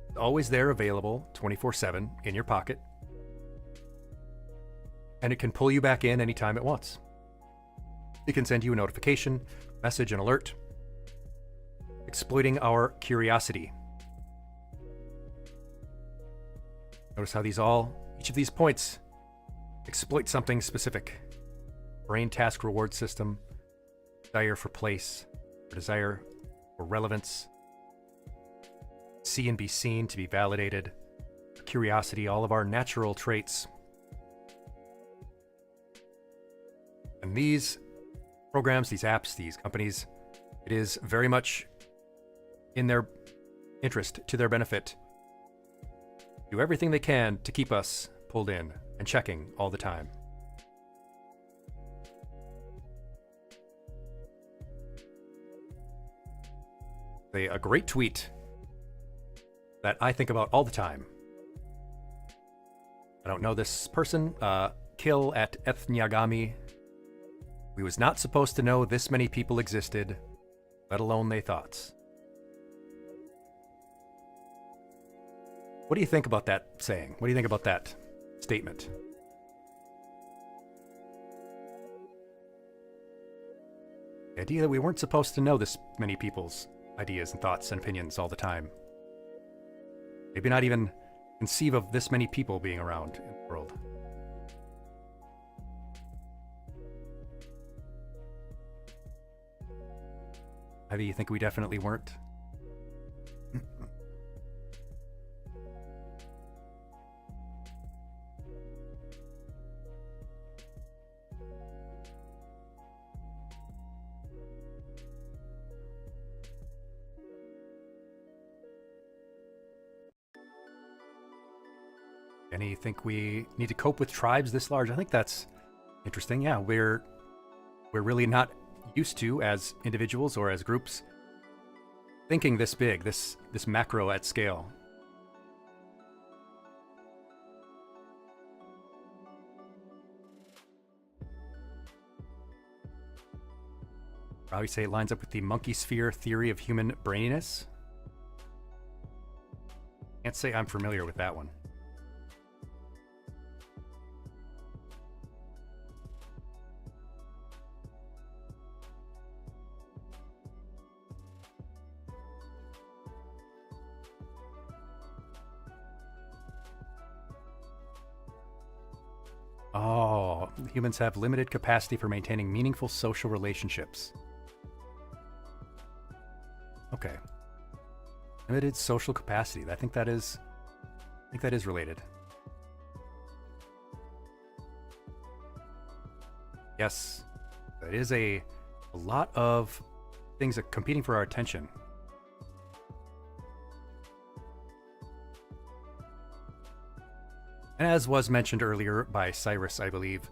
It's always there, available 24/7 in your pocket. And it can pull you back in anytime it wants. It can send you a notification, message, an alert, exploiting our curiosity. Notice how each of these points exploit something specific. Brain task reward system, desire for place, or desire for relevance, see and be seen, to be validated, curiosity, all of our natural traits. And these programs, these apps, these companies, it is very much in their interest, to their benefit, do everything they can to keep us pulled in and checking all the time. A great tweet that I think about all the time. I don't know this person. Kill at Ethniagami. We was not supposed to know this many people existed, let alone they thoughts. What do you think about that saying? What do you think about that statement? The idea that we weren't supposed to know this many people's ideas and thoughts and opinions all the time. Maybe not even conceive of this many people being around in the world. Maybe you think we definitely weren't. And you think we need to cope with tribes this large? I think that's interesting. Yeah, we're really not used to, as individuals or as groups, thinking this big, this macro at scale. How you say it lines up with the monkey sphere theory of human braininess. Can't say I'm familiar with that one. Oh, humans have limited capacity for maintaining meaningful social relationships. Okay. Limited social capacity. I think that is related. Yes. It is a lot of things that competing for our attention. And as was mentioned earlier by Cyrus, I believe,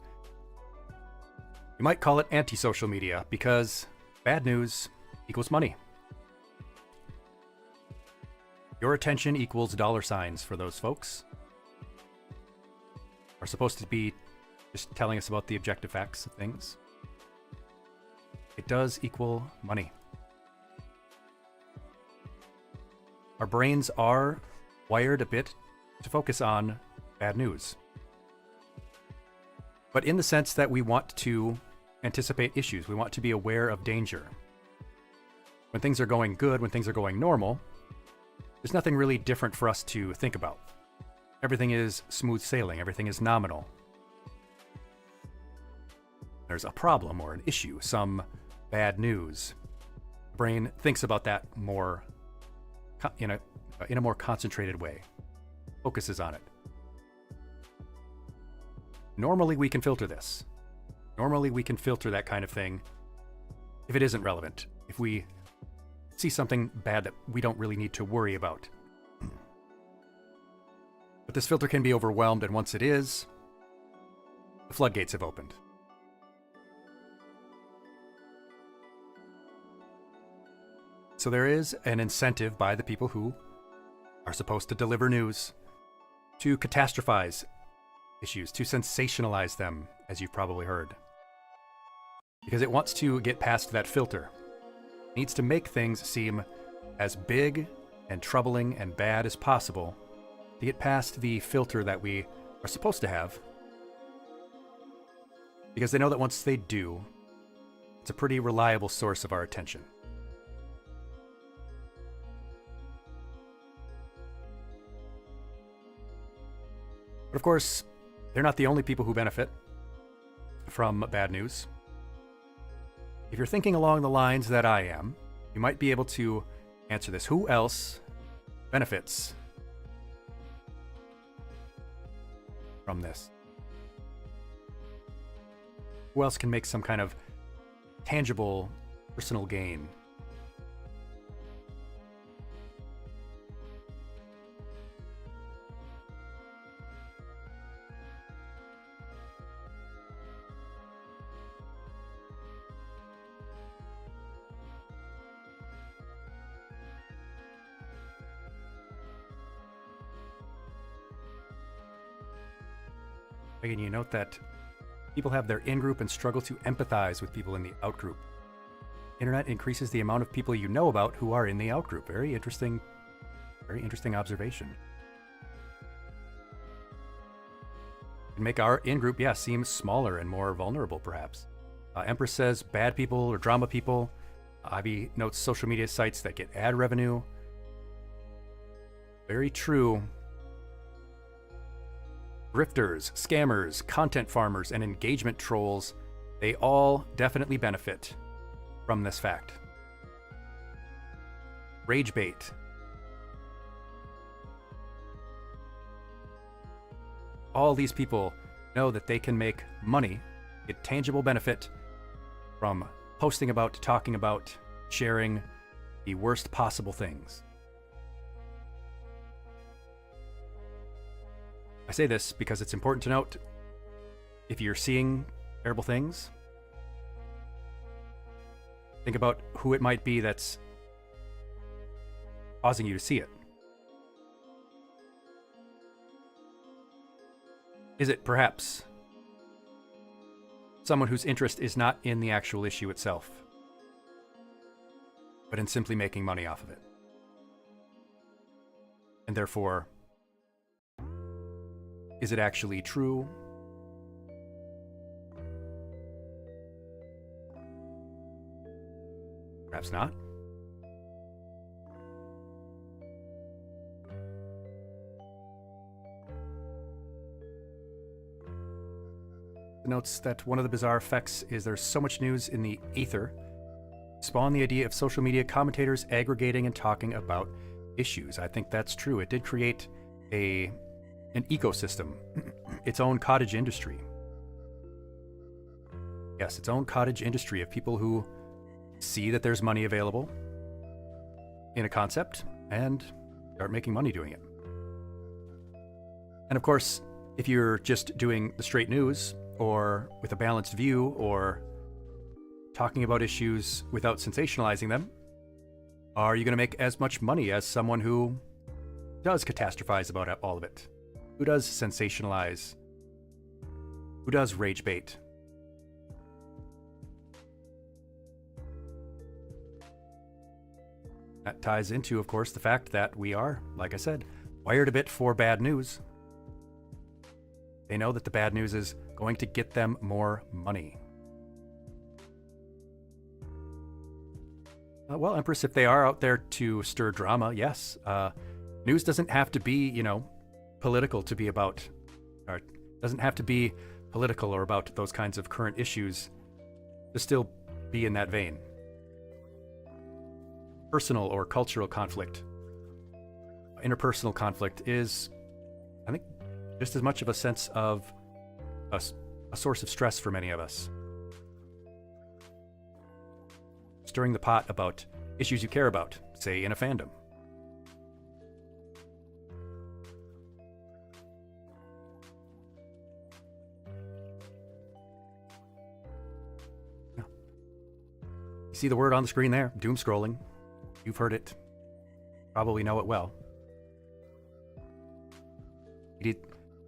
you might call it anti-social media because bad news equals money. Your attention equals dollar signs for those folks. Are supposed to be just telling us about the objective facts of things. It does equal money. Our brains are wired a bit to focus on bad news. But in the sense that we want to anticipate issues, we want to be aware of danger. When things are going good, when things are going normal, there's nothing really different for us to think about. Everything is smooth sailing, everything is nominal. There's a problem or an issue, some bad news. The brain thinks about that more in a more concentrated way, focuses on it. Normally we can filter this. Normally we can filter that kind of thing if it isn't relevant, if we see something bad that we don't really need to worry about. But this filter can be overwhelmed, and once it is, the floodgates have opened. So there is an incentive by the people who are supposed to deliver news to catastrophize issues, to sensationalize them, as you've probably heard. Because it wants to get past that filter. It needs to make things seem as big and troubling and bad as possible to get past the filter that we are supposed to have. Because they know that once they do, it's a pretty reliable source of our attention. But of course, they're not the only people who benefit from bad news. If you're thinking along the lines that I am, you might be able to answer this. Who else benefits from this? Who else can make some kind of tangible personal gain? Again, you note that people have their in-group and struggle to empathize with people in the out-group. Internet increases the amount of people you know about who are in the out-group. Very interesting observation. Can make our in-group, seem smaller and more vulnerable, perhaps. Empress says bad people or drama people. Ivy notes social media sites that get ad revenue. Very true. Grifters, scammers, content farmers, and engagement trolls, they all definitely benefit from this fact. Rage bait. All these people know that they can make money, get tangible benefit from posting about, talking about, sharing the worst possible things. I say this because it's important to note, if you're seeing terrible things, think about who it might be that's causing you to see it. Is it perhaps someone whose interest is not in the actual issue itself? but in simply making money off of it. And therefore, is it actually true? Perhaps not. It notes that one of the bizarre effects is there's so much news in the ether, spawn the idea of social media commentators aggregating and talking about issues. I think that's true. It did create an ecosystem, its own cottage industry. Yes, its own cottage industry of people who see that there's money available in a concept and start making money doing it. And of course, if you're just doing the straight news or with a balanced view or talking about issues without sensationalizing them, are you going to make as much money as someone who does catastrophize about all of it? Who does sensationalize? Who does rage bait? That ties into, of course, the fact that we are, like I said, wired a bit for bad news. They know that the bad news is going to get them more money. Well, Empress, if they are out there to stir drama, yes. News doesn't have to be, political to be about, or doesn't have to be political or about those kinds of current issues to still be in that vein. Personal or cultural conflict, interpersonal conflict is, I think, just as much of a sense of a source of stress for many of us. Stirring the pot about issues you care about, say in a fandom. You see the word on the screen there, doom scrolling. You've heard it. Probably know it well.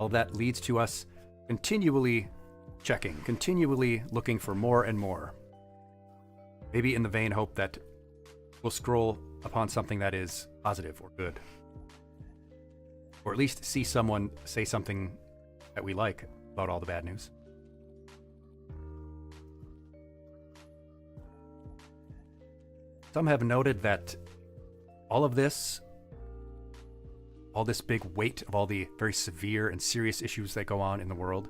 All that leads to us continually checking, continually looking for more and more. Maybe in the vain hope that we'll scroll upon something that is positive or good. Or at least see someone say something that we like about all the bad news. Some have noted that all this big weight of all the very severe and serious issues that go on in the world,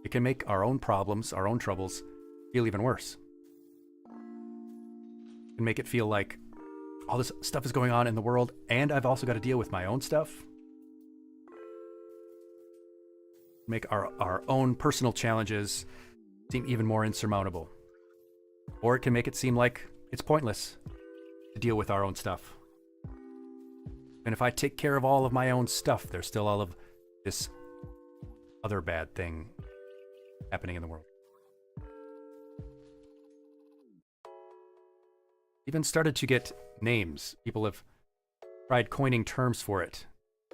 it can make our own problems, our own troubles, feel even worse. It can make it feel like all this stuff is going on in the world, and I've also got to deal with my own stuff. Make our own personal challenges seem even more insurmountable. Or it can make it seem like it's pointless to deal with our own stuff. And if I take care of all of my own stuff, there's still all of this other bad thing happening in the world. Even started to get names. People have tried coining terms for it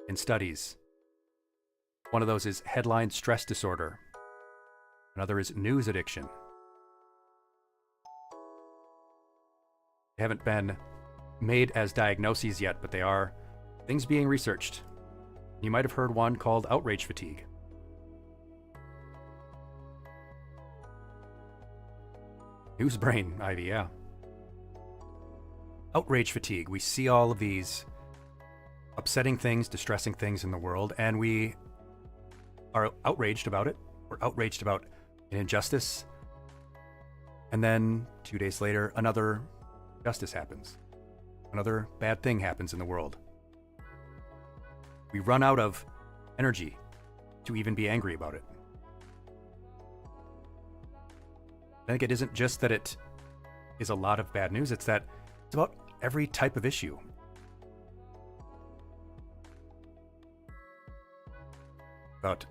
in studies. One of those is headline stress disorder. Another is news addiction. They haven't been made as diagnoses yet, but they are things being researched. You might have heard one called outrage fatigue. News brain, Ivy, yeah. Outrage fatigue. We see all of these upsetting things, distressing things in the world, and we are outraged about it. We're outraged about an injustice. And then 2 days later, another justice happens. Another bad thing happens in the world. We run out of energy to even be angry about it. I think it isn't just that it is a lot of bad news, it's that it's about every type of issue. About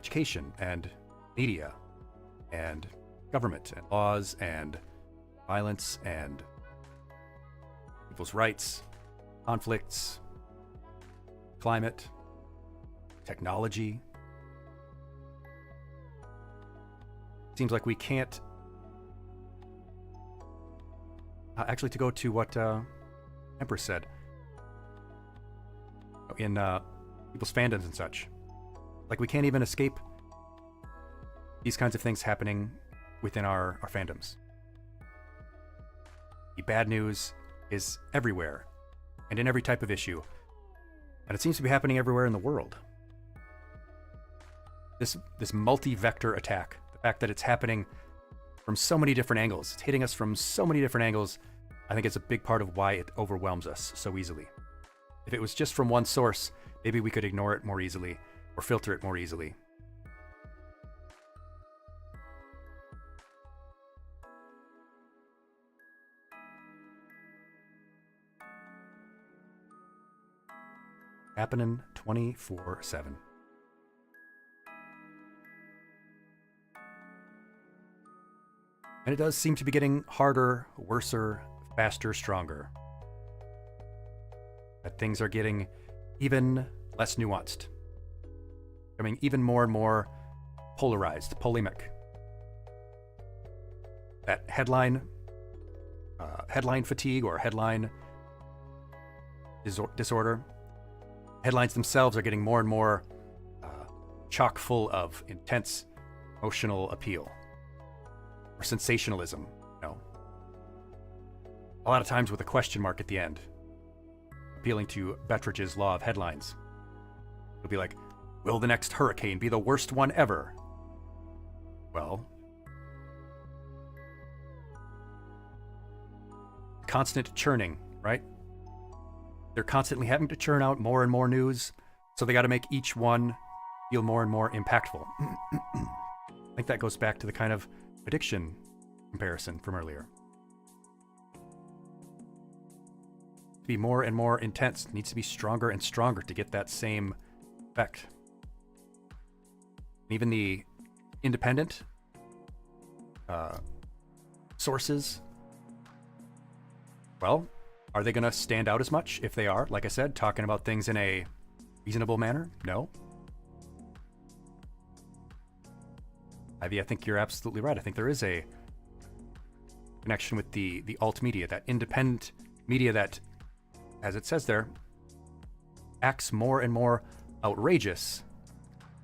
education and media and government and laws and violence and people's rights, conflicts, climate, technology. Seems like we can't actually, to go to what Empress said in people's fandoms and such. Like, we can't even escape these kinds of things happening within our fandoms. The bad news is everywhere and in every type of issue. And it seems to be happening everywhere in the world. This multi-vector attack, the fact that it's happening from so many different angles, it's hitting us from so many different angles, I think it's a big part of why it overwhelms us so easily. If it was just from one source, maybe we could ignore it more easily or filter it more easily. Happening 24/7. And it does seem to be getting harder, worser, faster, stronger. That things are getting even less nuanced. Becoming even more and more polarized, polemic. That headline fatigue or headline disorder. Headlines themselves are getting more and more chock full of intense emotional appeal or sensationalism. A lot of times with a question mark at the end, appealing to Bettridge's law of headlines. It'll be like, will the next hurricane be the worst one ever? Well, constant churning, right? They're constantly having to churn out more and more news, so they got to make each one feel more and more impactful. I think that goes back to the kind of addiction comparison from earlier. To be more and more intense, needs to be stronger and stronger to get that same effect. Even the independent sources, well, are they going to stand out as much if they are, like I said, talking about things in a reasonable manner? No. Ivy, I think you're absolutely right. I think there is a connection with the alt media, that independent media that, as it says there, acts more and more outrageous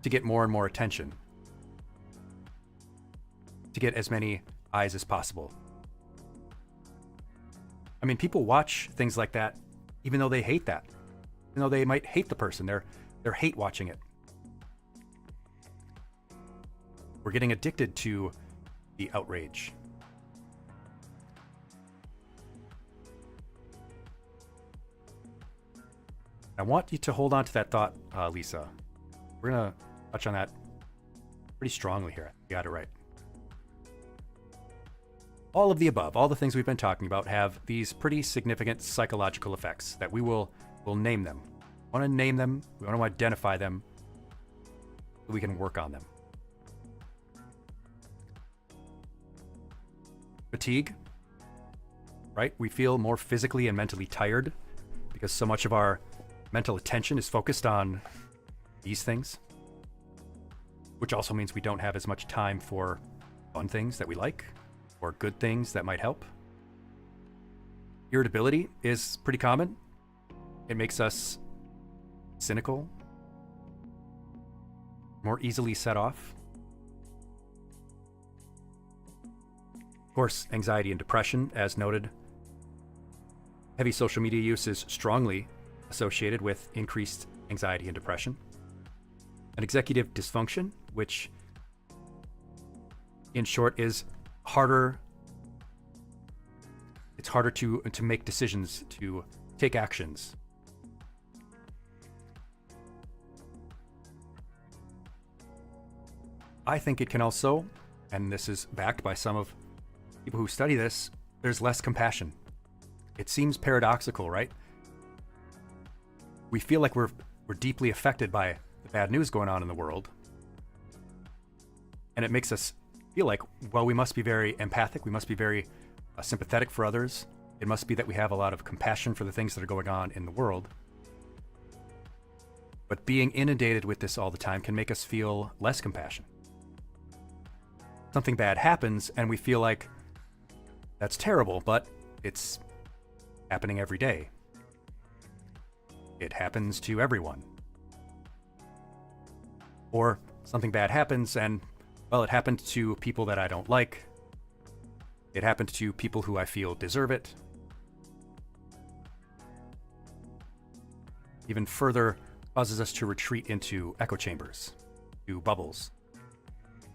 to get more and more attention, to get as many eyes as possible. I mean, people watch things like that even though they hate that. Even though they might hate the person, they're hate watching it. We're getting addicted to the outrage. I want you to hold on to that thought, Lisa. We're going to touch on that pretty strongly here. You got it right. All of the above, all the things we've been talking about, have these pretty significant psychological effects that we'll name them. We want to name them, we want to identify them, so we can work on them. Fatigue, right? We feel more physically and mentally tired because so much of our mental attention is focused on these things, which also means we don't have as much time for fun things that we like or good things that might help. Irritability is pretty common. It makes us cynical, more easily set off. Of course, anxiety and depression, as noted. Heavy social media use is strongly associated with increased anxiety and depression. An executive dysfunction, which in short is it's harder to make decisions, to take actions. I think it can also, and this is backed by some of people who study this, there's less compassion. It seems paradoxical, right? We feel like we're deeply affected by the bad news going on in the world. And it makes us feel like, well, we must be very empathic. We must be very sympathetic for others. It must be that we have a lot of compassion for the things that are going on in the world. But being inundated with this all the time can make us feel less compassion. Something bad happens and we feel like that's terrible, but it's happening every day. It happens to everyone. Or something bad happens and, well, it happened to people that I don't like. It happened to people who I feel deserve it. Even further causes us to retreat into echo chambers, to bubbles,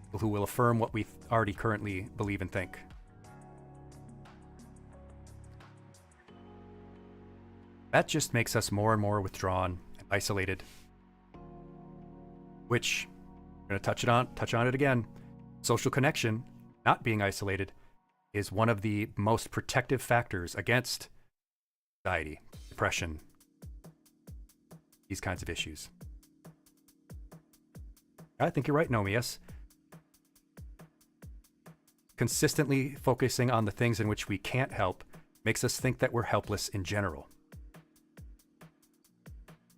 people who will affirm what we already currently believe and think. That just makes us more and more withdrawn and isolated, which, I'm going to touch on it again. Social connection, not being isolated, is one of the most protective factors against anxiety, depression, these kinds of issues. I think you're right, Nomi, yes. Consistently focusing on the things in which we can't help makes us think that we're helpless in general.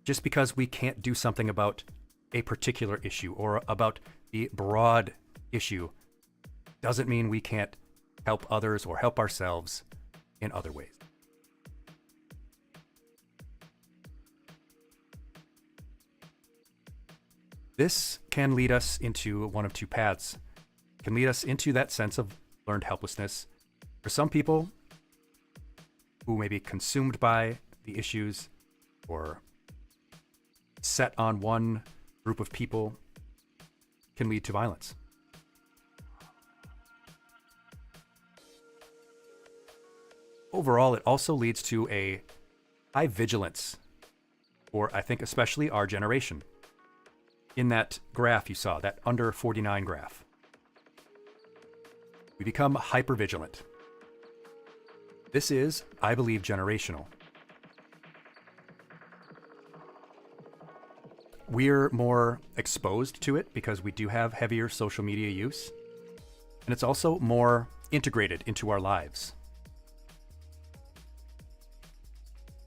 Just because we can't do something about a particular issue or about the broad issue doesn't mean we can't help others or help ourselves in other ways. This can lead us into one of two paths. It can lead us into that sense of learned helplessness. For some people who may be consumed by the issues or set on one group of people, can lead to violence. Overall, it also leads to a high vigilance for, I think, especially our generation. In that graph you saw, that under 49 graph, we become hypervigilant. This is, I believe, generational. We're more exposed to it because we do have heavier social media use, and it's also more integrated into our lives.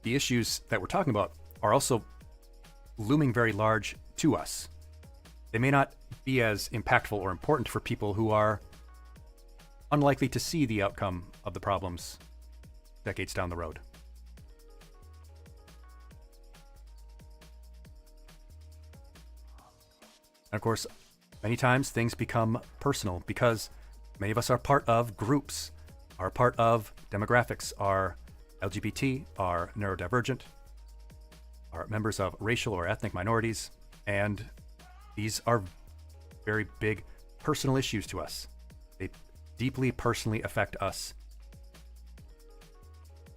The issues that we're talking about are also looming very large to us. They may not be as impactful or important for people who are unlikely to see the outcome of the problems decades down the road. And of course, many times things become personal because many of us are part of groups, are part of demographics, are LGBT, are neurodivergent, are members of racial or ethnic minorities, and these are very big personal issues to us. They deeply personally affect us.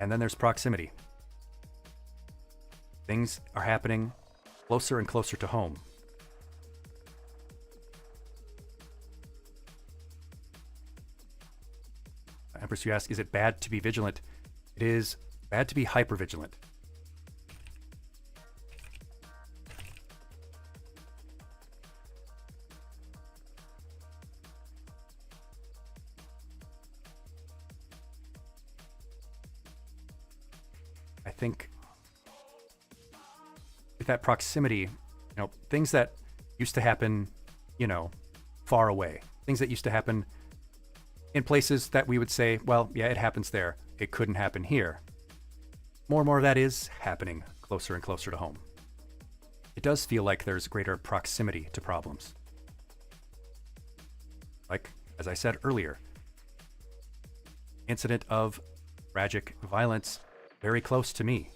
And then there's proximity. Things are happening closer and closer to home. Empress, you ask, is it bad to be vigilant? It is bad to be hypervigilant. I think with that proximity, things that used to happen, far away, things that used to happen in places that we would say, well, yeah, it happens there. It couldn't happen here. More and more of that is happening closer and closer to home. It does feel like there's greater proximity to problems. Like, as I said earlier, incident of tragic violence very close to me,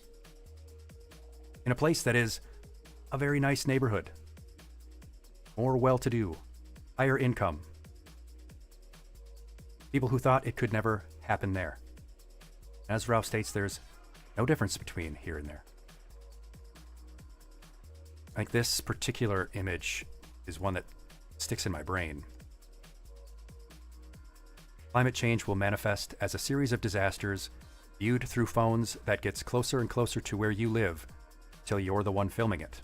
in a place that is a very nice neighborhood, more well-to-do, higher income, people who thought it could never happen there. As Ralph states, there's no difference between here and there. Like, this particular image is one that sticks in my brain. Climate change will manifest as a series of disasters viewed through phones that gets closer and closer to where you live till you're the one filming it.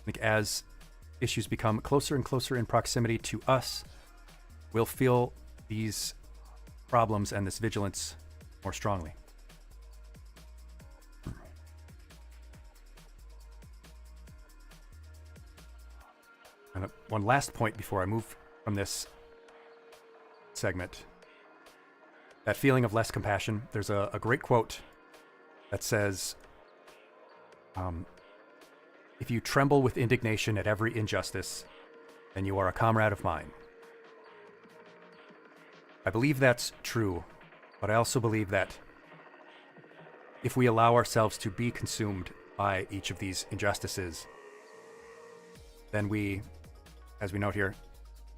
Like, as issues become closer and closer in proximity to us, we'll feel these problems and this vigilance more strongly. And one last point before I move from this. segment, that feeling of less compassion, there's a great quote that says, if you tremble with indignation at every injustice, then you are a comrade of mine. I believe that's true, but I also believe that if we allow ourselves to be consumed by each of these injustices, then we, as we note here,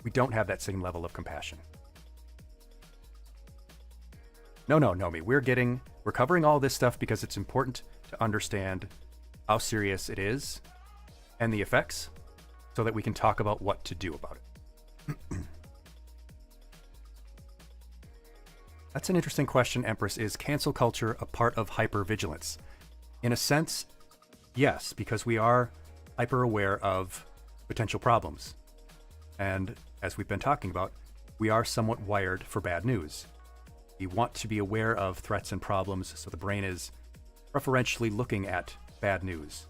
we don't have that same level of compassion. No, Nomi, we're covering all this stuff because it's important to understand how serious it is and the effects so that we can talk about what to do about it. That's an interesting question, Empress. Is cancel culture a part of hypervigilance? In a sense, yes, because we are hyper aware of potential problems. And as we've been talking about, we are somewhat wired for bad news. We want to be aware of threats and problems, so the brain is preferentially looking at bad news.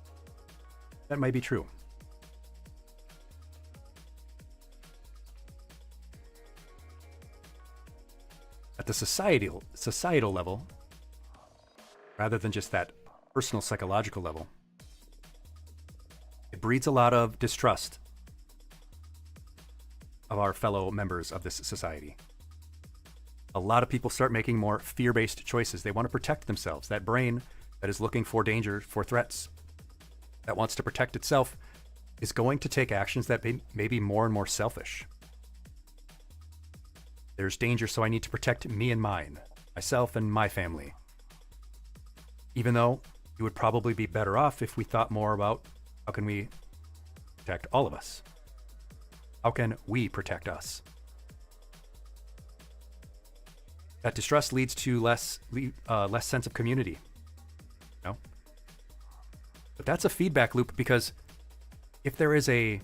That might be true. At the societal level, rather than just that personal psychological level, it breeds a lot of distrust of our fellow members of this society. A lot of people start making more fear-based choices. They want to protect themselves. That brain that is looking for danger, for threats, that wants to protect itself, is going to take actions that may be more and more selfish. There's danger, so I need to protect me and mine, myself and my family. Even though it would probably be better off if we thought more about how can we protect all of us? How can we protect us? That distrust leads to less sense of community. No? But that's a feedback loop, because if there is a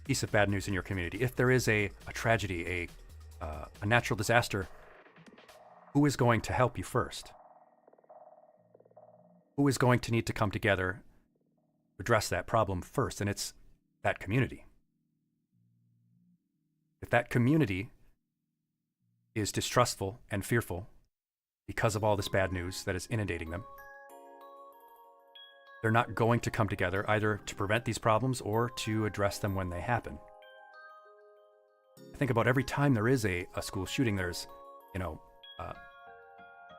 piece of bad news in your community, if there is a tragedy, a natural disaster, who is going to help you first? Who is going to need to come together to address that problem first? And it's that community. If that community is distrustful and fearful because of all this bad news that is inundating them, they're not going to come together either to prevent these problems or to address them when they happen. I think about every time there is a school shooting, there's,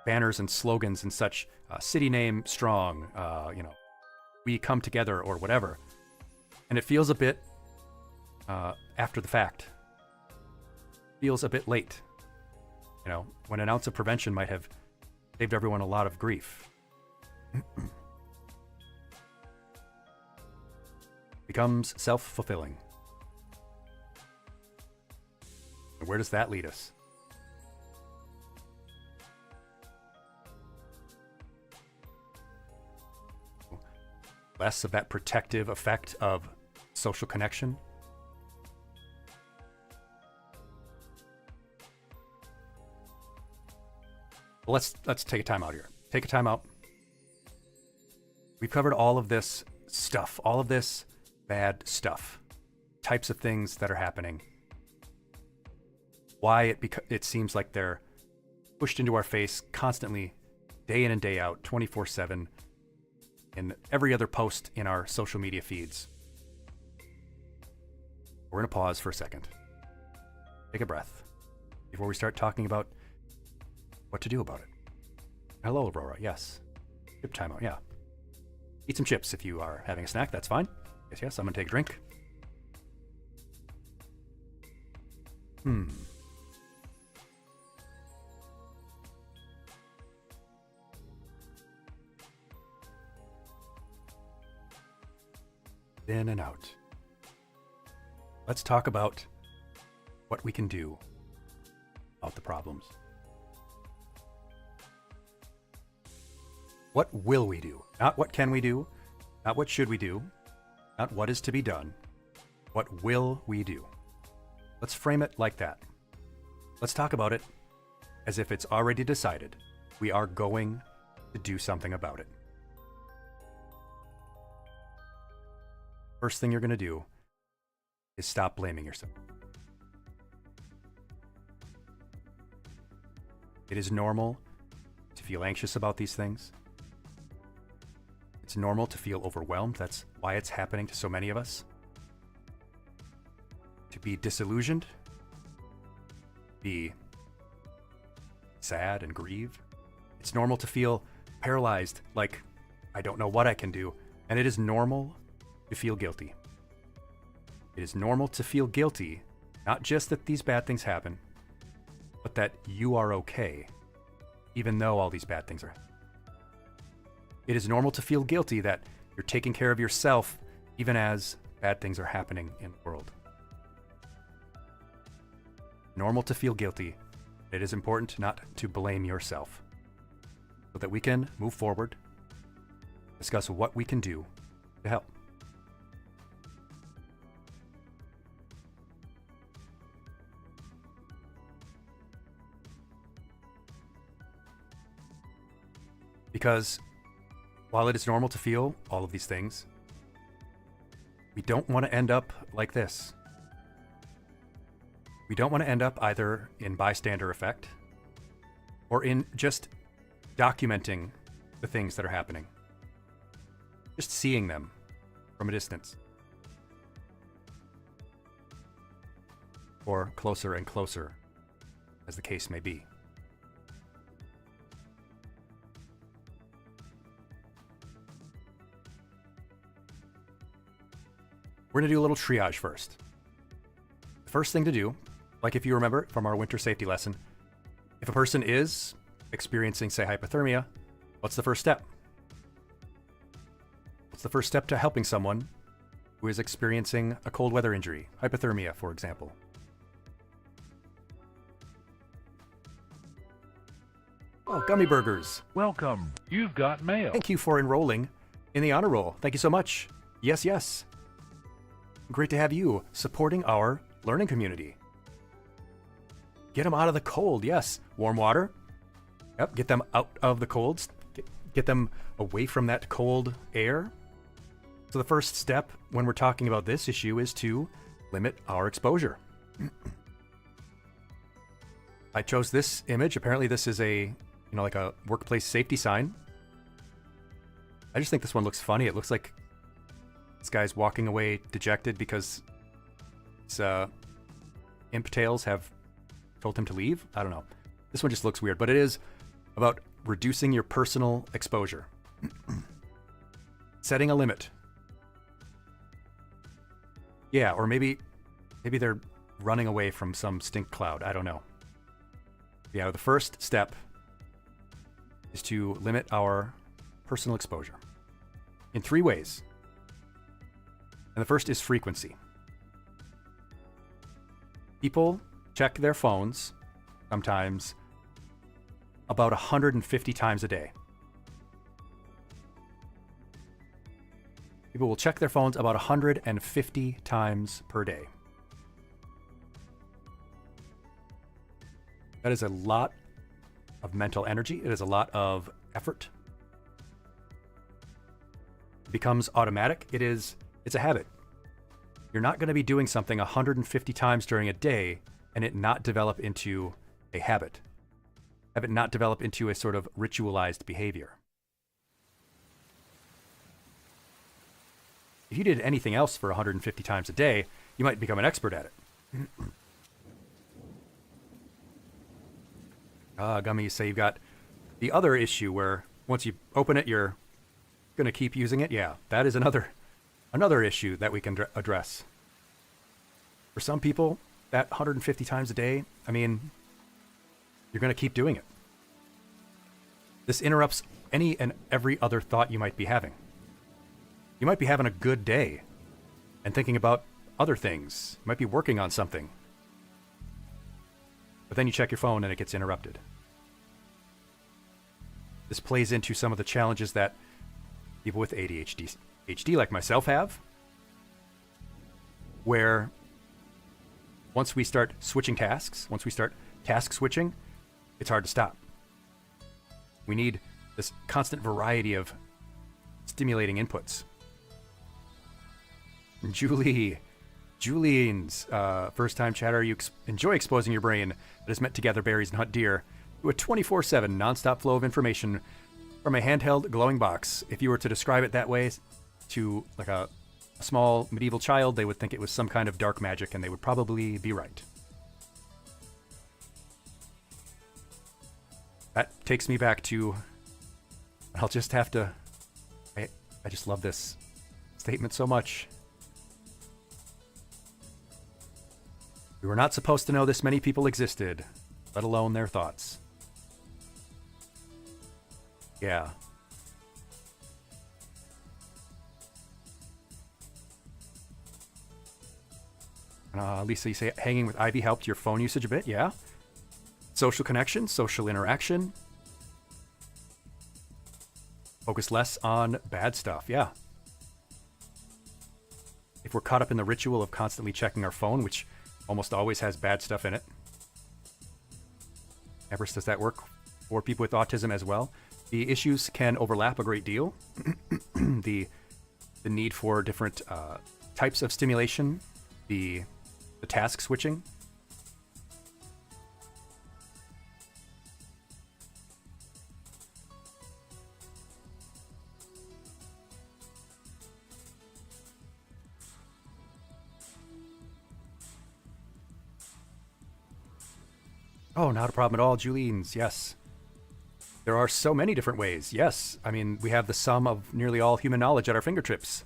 banners and slogans and such, city name strong, we come together or whatever. And it feels a bit after the fact. Feels a bit late. When an ounce of prevention might have saved everyone a lot of grief. Becomes self-fulfilling. And where does that lead us? Less of that protective effect of social connection. Well, let's take a time out here. Take a time out. We've covered all of this stuff, all of this bad stuff, types of things that are happening. Why it seems like they're pushed into our face constantly, day in and day out, 24/7, in every other post in our social media feeds. We're going to pause for a second. Take a breath before we start talking about what to do about it. Hello, Aurora. Yes. Chip timeout. Yeah. Eat some chips if you are having a snack. That's fine. Yes. I'm going to take a drink. In and out. Let's talk about what we can do about the problems. What will we do? Not what can we do, not what should we do, not what is to be done. What will we do? Let's frame it like that. Let's talk about it as if it's already decided. We are going to do something about it. First thing you're going to do is stop blaming yourself. It is normal to feel anxious about these things. It's normal to feel overwhelmed. That's why it's happening to so many of us. To be disillusioned, be sad and grieve. It's normal to feel paralyzed, like I don't know what I can do. And it is normal to feel guilty. It is normal to feel guilty, not just that these bad things happen, but that you are okay, even though all these bad things are. It is normal to feel guilty that you're taking care of yourself, even as bad things are happening in the world. Normal to feel guilty. It is important not to blame yourself, so that we can move forward, discuss what we can do to help. Because while it is normal to feel all of these things, we don't want to end up like this. We don't want to end up either in bystander effect or in just documenting the things that are happening. Just seeing them from a distance. Or closer and closer, as the case may be. We're going to do a little triage first. The first thing to do, like if you remember from our winter safety lesson, if a person is experiencing, say, hypothermia, what's the first step? What's the first step to helping someone who is experiencing a cold weather injury, hypothermia, for example? Oh, gummy burgers. Welcome. You've got mail. Thank you for enrolling in the honor roll. Thank you so much. Yes, yes. Great to have you supporting our learning community. Get them out of the cold. Yes. Warm water. Yep. Get them out of the colds. Get them away from that cold air. So the first step when we're talking about this issue is to limit our exposure. I chose this image. Apparently this is a, like a workplace safety sign. I just think this one looks funny. It looks like this guy's walking away dejected because his imp tails have told him to leave. I don't know. This one just looks weird, but it is about reducing your personal exposure. Setting a limit. Yeah, or maybe they're running away from some stink cloud. I don't know. Yeah, the first step is to limit our personal exposure in 3 ways. And the first is frequency. People check their phones sometimes about 150 times a day. People will check their phones about 150 times per day. That is a lot of mental energy. It is a lot of effort. It becomes automatic. It's a habit. You're not going to be doing something 150 times during a day and it not develop into a habit. Have it not develop into a sort of ritualized behavior. If you did anything else for 150 times a day, you might become an expert at it. Gummy, you say you've got the other issue where once you open it, you're going to keep using it. Yeah, that is another issue that we can address. For some people, that 150 times a day, I mean, you're going to keep doing it. This interrupts any and every other thought you might be having. You might be having a good day and thinking about other things. You might be working on something. But then you check your phone and it gets interrupted. This plays into some of the challenges that people with ADHD like myself have, where once we start switching tasks, once we start task switching, it's hard to stop. We need this constant variety of stimulating inputs. Julian's first-time chatter. You enjoy exposing your brain that is meant to gather berries and hunt deer. to a 24/7 nonstop flow of information from a handheld glowing box. If you were to describe it that way to like a small medieval child, they would think it was some kind of dark magic, and they would probably be right. That takes me back to, I'll just have to, I just love this statement so much. We were not supposed to know this many people existed, let alone their thoughts. Yeah. Lisa, you say hanging with Ivy helped your phone usage a bit? Yeah. Social connection, social interaction. Focus less on bad stuff. Yeah. If we're caught up in the ritual of constantly checking our phone, which almost always has bad stuff in it. Everest, does that work for people with autism as well? The issues can overlap a great deal. the need for different types of stimulation, the task switching. Oh, not a problem at all, Julien's. Yes. There are so many different ways. Yes. I mean, we have the sum of nearly all human knowledge at our fingertips.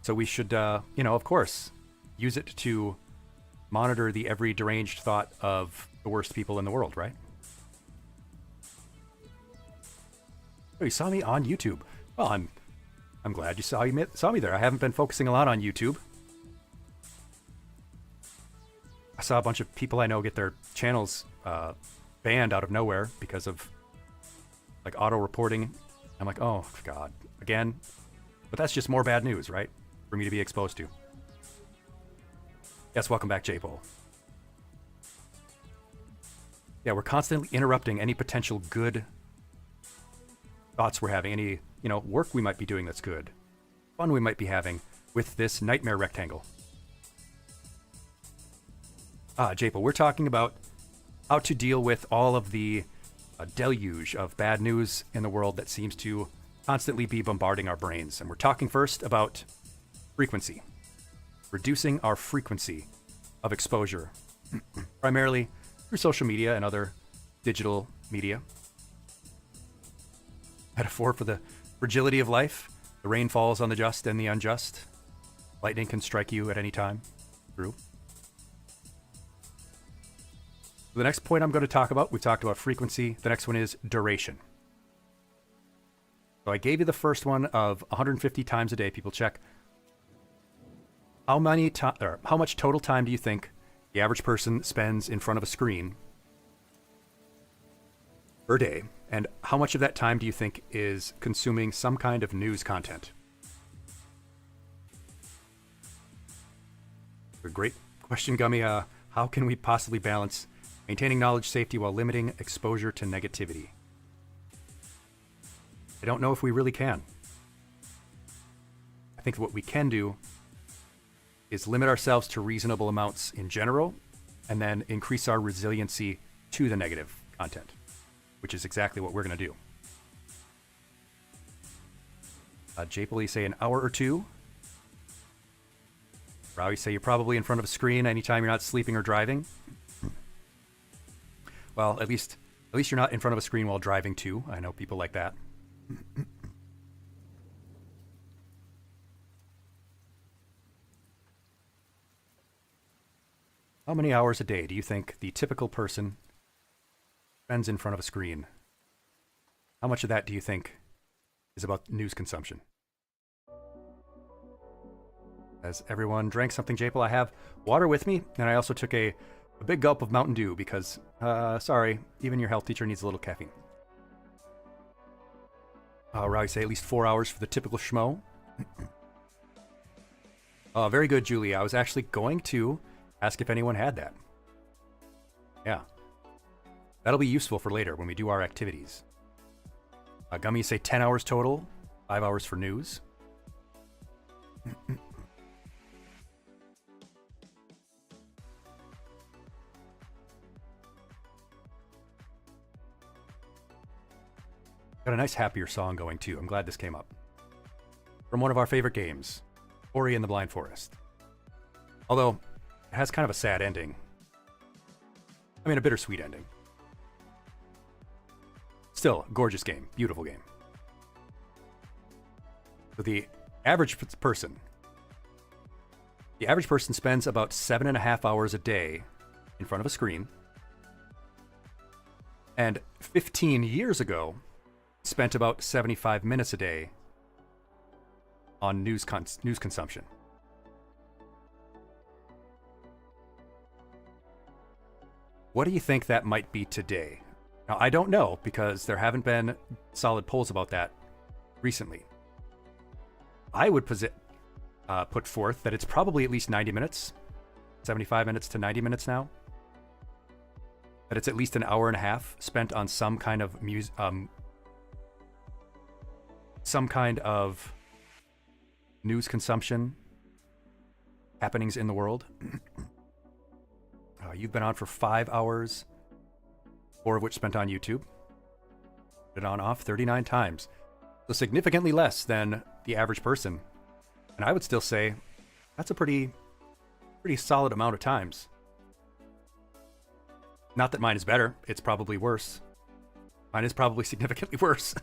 So we should, of course, use it to monitor the every deranged thought of the worst people in the world, right? Oh, you saw me on YouTube. Well, I'm glad you saw me there. I haven't been focusing a lot on YouTube. I saw a bunch of people I know get their channels banned out of nowhere because of like auto reporting. I'm like, oh God, again. But that's just more bad news, right? For me to be exposed to. Yes, welcome back, J-Pole. Yeah, we're constantly interrupting any potential good thoughts we're having, any, work we might be doing that's good, fun we might be having with this nightmare rectangle. J-Pole, we're talking about how to deal with all of the deluge of bad news in the world that seems to constantly be bombarding our brains. And we're talking first about frequency. Reducing our frequency of exposure, primarily through social media and other digital media. Metaphor for the fragility of life. The rain falls on the just and the unjust. Lightning can strike you at any time. True. The next point I'm going to talk about, we've talked about frequency. The next one is duration. So I gave you the first one of 150 times a day people check. How much total time do you think the average person spends in front of a screen per day? And how much of that time do you think is consuming some kind of news content? A great question, Gummy. How can we possibly balance maintaining knowledge safety while limiting exposure to negativity? I don't know if we really can. I think what we can do is limit ourselves to reasonable amounts in general, and then increase our resiliency to the negative content, which is exactly what we're going to do. J-Pole, say an hour or two. Rowie, say you're probably in front of a screen anytime you're not sleeping or driving. Well, at least you're not in front of a screen while driving too. I know people like that. How many hours a day do you think the typical person spends in front of a screen? How much of that do you think is about news consumption? Has everyone drank something, J-Pole? I have water with me, and I also took a big gulp of Mountain Dew because, sorry, even your health teacher needs a little caffeine. Rowie, say at least 4 hours for the typical schmo. Very good, Julie. I was actually going to ask if anyone had that. Yeah. That'll be useful for later when we do our activities. Gummy, say 10 hours total, 5 hours for news. Got a nice happier song going too. I'm glad this came up. From one of our favorite games, Ori and the Blind Forest. Although, it has kind of a sad ending. I mean, a bittersweet ending. Still, gorgeous game. Beautiful game. So the average person spends about 7.5 hours a day in front of a screen. And 15 years ago, spent about 75 minutes a day on news consumption. What do you think that might be today? Now, I don't know because there haven't been solid polls about that recently. I would put forth that it's probably at least 90 minutes, 75 minutes to 90 minutes now. That it's at least an hour and a half spent on some kind of news consumption, happenings in the world. You've been on for 5 hours, 4 of which spent on YouTube. Put it on off 39 times. So significantly less than the average person. And I would still say that's a pretty solid amount of times. Not that mine is better. It's probably worse. Mine is probably significantly worse.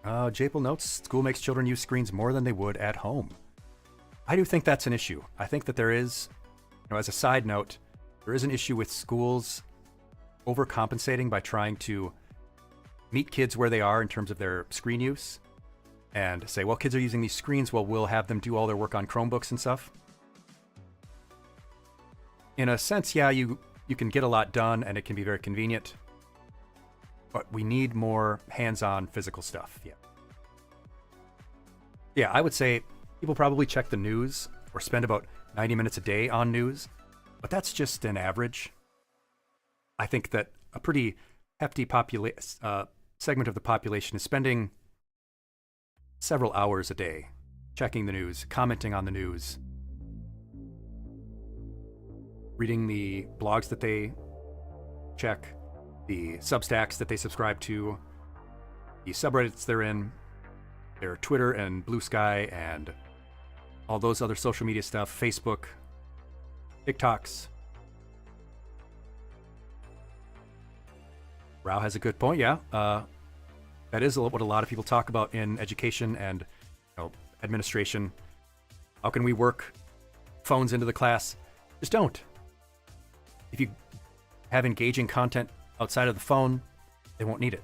Japel notes, school makes children use screens more than they would at home. I do think that's an issue. I think that there is, as a side note, there is an issue with schools overcompensating by trying to meet kids where they are in terms of their screen use and say, well, kids are using these screens, well, we'll have them do all their work on Chromebooks and stuff. In a sense, yeah, you can get a lot done and it can be very convenient, but we need more hands-on physical stuff. Yeah, I would say people probably check the news or spend about 90 minutes a day on news, but that's just an average. I think that a pretty hefty segment of the population is spending several hours a day checking the news, commenting on the news, reading the blogs that they check, the Substacks that they subscribe to, the subreddits they're in, their Twitter and Blue Sky and all those other social media stuff, Facebook, TikToks. Rao has a good point, yeah. That is what a lot of people talk about in education and administration. How can we work phones into the class? Just don't. If you have engaging content outside of the phone, they won't need it.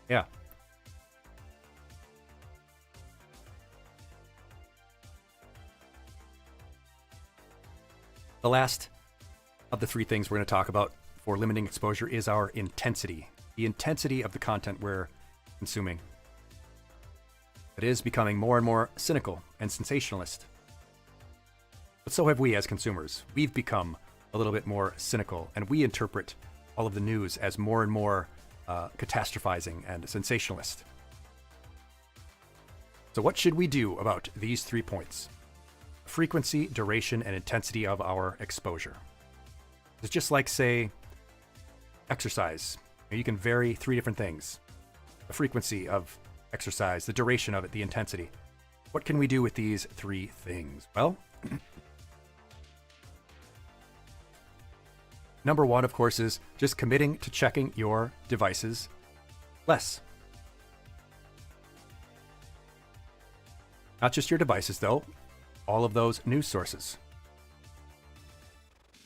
Yeah. The last of the 3 things we're going to talk about for limiting exposure is our intensity. The intensity of the content we're consuming. It is becoming more and more cynical and sensationalist. But so have we as consumers. We've become a little bit more cynical, and we interpret all of the news as more and more catastrophizing and sensationalist. So what should we do about these 3 points? Frequency, duration, and intensity of our exposure. It's just like, say, exercise. You can vary 3 different things. The frequency of exercise, the duration of it, the intensity. What can we do with these 3 things? Well, number 1, of course, is just committing to checking your devices less. Not just your devices, though. All of those news sources.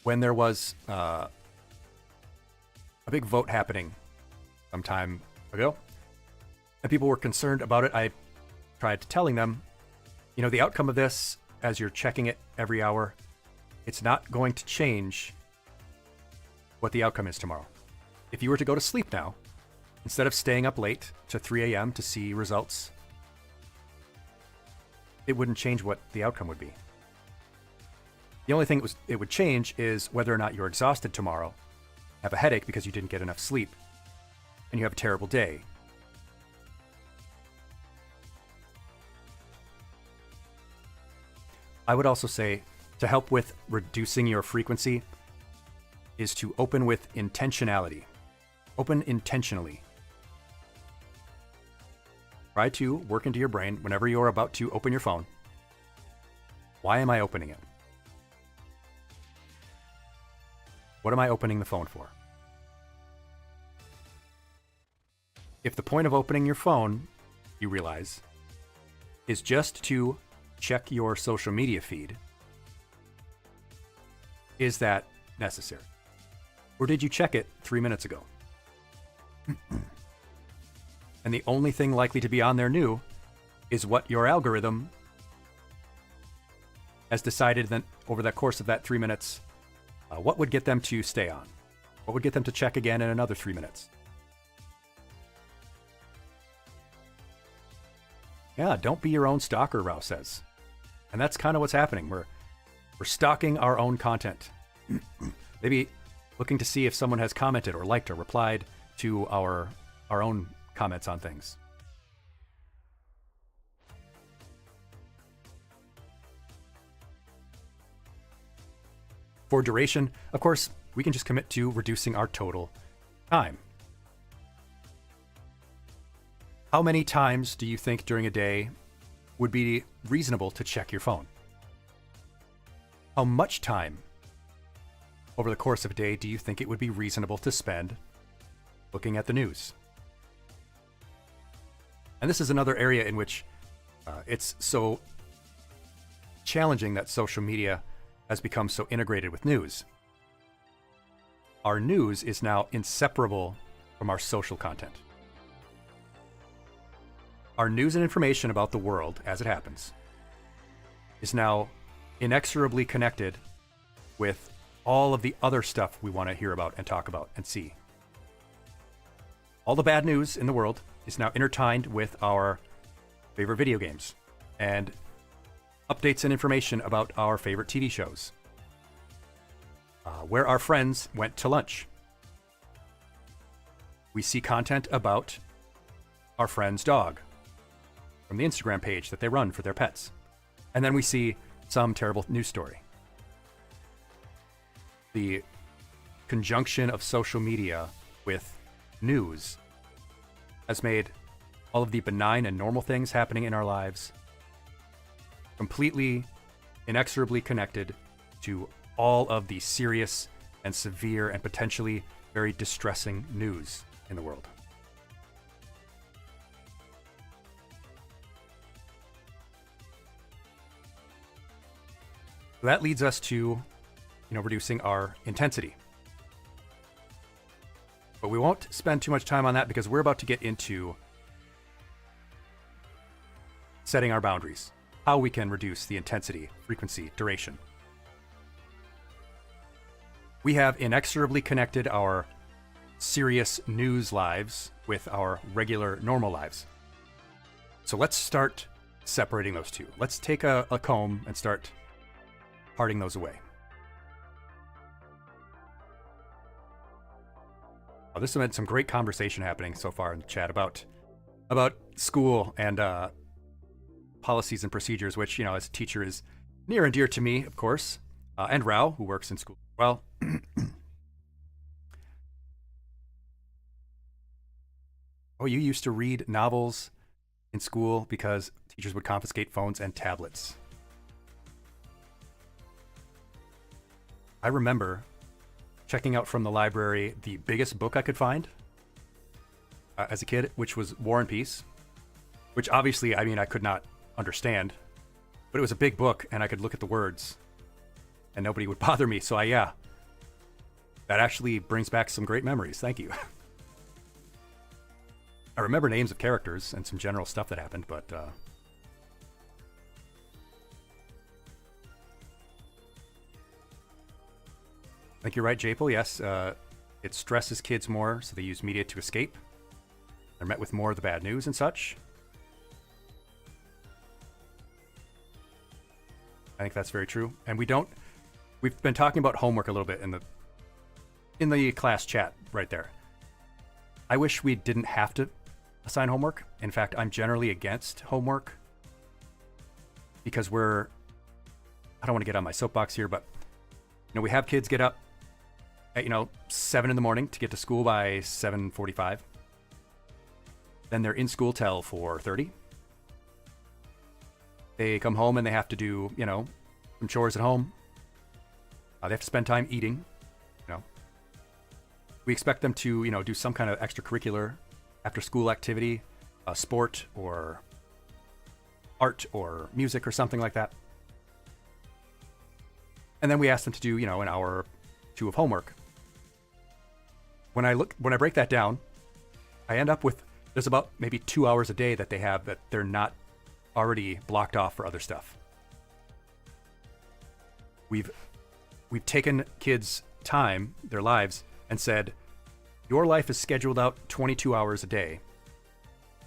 When there was a big vote happening some time ago, and people were concerned about it, I tried telling them, the outcome of this, as you're checking it every hour, it's not going to change what the outcome is tomorrow. If you were to go to sleep now, instead of staying up late to 3 a.m. to see results, it wouldn't change what the outcome would be. The only thing it would change is whether or not you're exhausted tomorrow, have a headache because you didn't get enough sleep, and you have a terrible day. I would also say, to help with reducing your frequency, is to open with intentionality. Open intentionally. Try to work into your brain whenever you're about to open your phone. Why am I opening it? What am I opening the phone for? If the point of opening your phone, you realize, is just to check your social media feed, is that necessary? Or did you check it 3 minutes ago? And the only thing likely to be on there new is what your algorithm has decided that over the course of that 3 minutes, what would get them to stay on? What would get them to check again in another 3 minutes? Yeah, don't be your own stalker, Rao says. And that's kind of what's happening. We're stalking our own content. Maybe looking to see if someone has commented or liked or replied to our own comments on things. For duration, of course, we can just commit to reducing our total time. How many times do you think during a day would be reasonable to check your phone? How much time over the course of a day do you think it would be reasonable to spend looking at the news? And this is another area in which it's so challenging that social media has become so integrated with news. Our news is now inseparable from our social content. Our news and information about the world as it happens is now inexorably connected with all of the other stuff we want to hear about and talk about and see. All the bad news in the world is now intertwined with our favorite video games and updates and information about our favorite TV shows, where our friends went to lunch. We see content about our friend's dog from the Instagram page that they run for their pets. And then we see some terrible news story. The conjunction of social media with news has made all of the benign and normal things happening in our lives completely, inexorably connected to all of the serious and severe and potentially very distressing news in the world. So that leads us to, reducing our intensity. But we won't spend too much time on that because we're about to get into setting our boundaries, how we can reduce the intensity, frequency, duration. We have inexorably connected our serious news lives with our regular normal lives. So let's start separating those two. Let's take a comb and start parting those away. Oh, this has been some great conversation happening so far in the chat about school and policies and procedures, which, as a teacher is near and dear to me, of course, and Rao, who works in school. Well, oh, you used to read novels in school because teachers would confiscate phones and tablets. I remember checking out from the library the biggest book I could find as a kid, which was War and Peace, which obviously, I could not understand, but it was a big book and I could look at the words and nobody would bother me. So that actually brings back some great memories. Thank you. I remember names of characters and some general stuff that happened, but I think you're right, Japel. Yes, it stresses kids more, so they use media to escape. They're met with more of the bad news and such. I think that's very true. And we've been talking about homework a little bit in the class chat right there. I wish we didn't have to assign homework. In fact, I'm generally against homework because I don't want to get on my soapbox here, but we have kids get up at 7 in the morning to get to school by 7:45. Then they're in school till 4:30. They come home and they have to do some chores at home. They have to spend time eating. We expect them to do some kind of extracurricular after school activity, sport or art or music or something like that. And then we ask them to do an hour or two of homework. When I break that down, I end up with there's about maybe 2 hours a day that they have that they're not already blocked off for other stuff. We've taken kids' time, their lives, and said, your life is scheduled out 22 hours a day.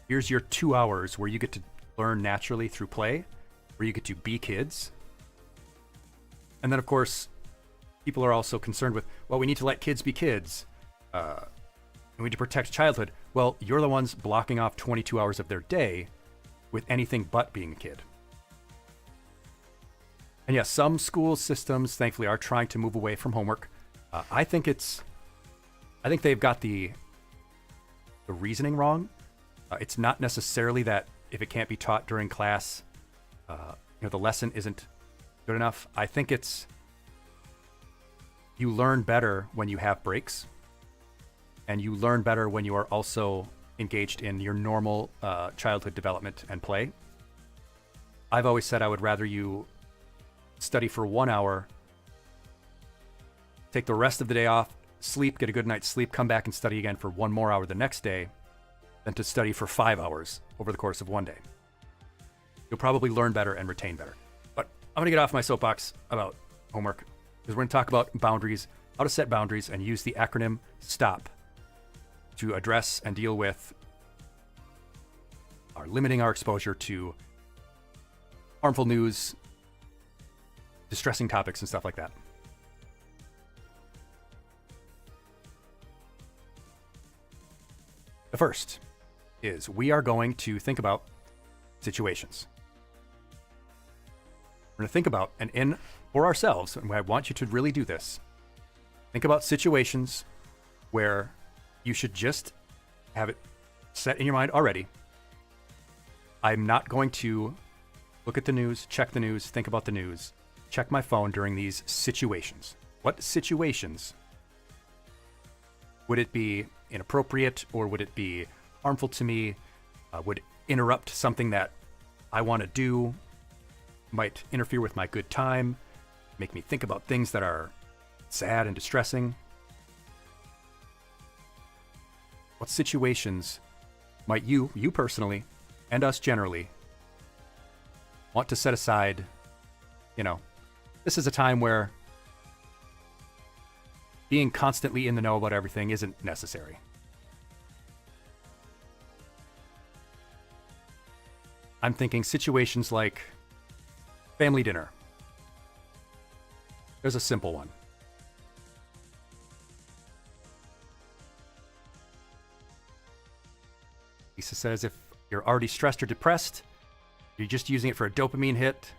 Here's your 2 hours where you get to learn naturally through play, where you get to be kids. And then, of course, people are also concerned with, well, we need to let kids be kids. We need to protect childhood. Well, you're the ones blocking off 22 hours of their day with anything but being a kid. And yes, some school systems, thankfully, are trying to move away from homework. I think they've got the reasoning wrong. It's not necessarily that if it can't be taught during class, the lesson isn't good enough. I think it's you learn better when you have breaks, and you learn better when you are also engaged in your normal childhood development and play. I've always said I would rather you study for 1 hour, take the rest of the day off, sleep, get a good night's sleep, come back and study again for 1 more hour the next day, than to study for 5 hours over the course of one day. You'll probably learn better and retain better. But I'm going to get off my soapbox about homework, because we're going to talk about boundaries, how to set boundaries, and use the acronym STOP to address and deal with limiting our exposure to harmful news, distressing topics, and stuff like that. The first is we are going to think about situations. We're going to think about, and for ourselves, and I want you to really do this, think about situations where you should just have it set in your mind already. I'm not going to look at the news, check the news, think about the news, check my phone during these situations. What situations would it be inappropriate, or would it be harmful to me, would interrupt something that I want to do, might interfere with my good time, make me think about things that are sad and distressing? What situations might you personally, and us generally, want to set aside? This is a time where being constantly in the know about everything isn't necessary. I'm thinking situations like family dinner. There's a simple one. Lisa says if you're already stressed or depressed, you're just using it for a dopamine hit,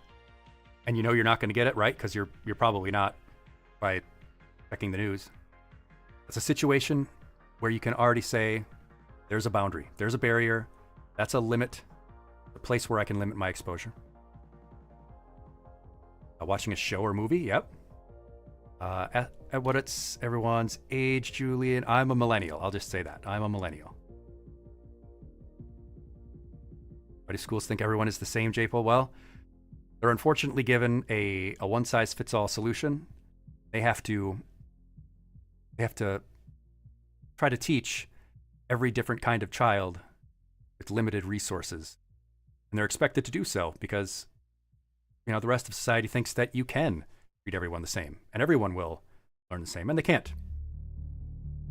and you're not going to get it, right? Because you're probably not, by checking the news. It's a situation where you can already say, there's a boundary, there's a barrier, that's a limit, a place where I can limit my exposure. Watching a show or movie, yep. At what it's everyone's age, Julian. I'm a millennial. I'll just say that. I'm a millennial. Why do schools think everyone is the same, J-Pol? Well, they're unfortunately given a one-size-fits-all solution. They have to try to teach every different kind of child with limited resources. And they're expected to do so because, the rest of society thinks that you can treat everyone the same, and everyone will learn the same, and they can't.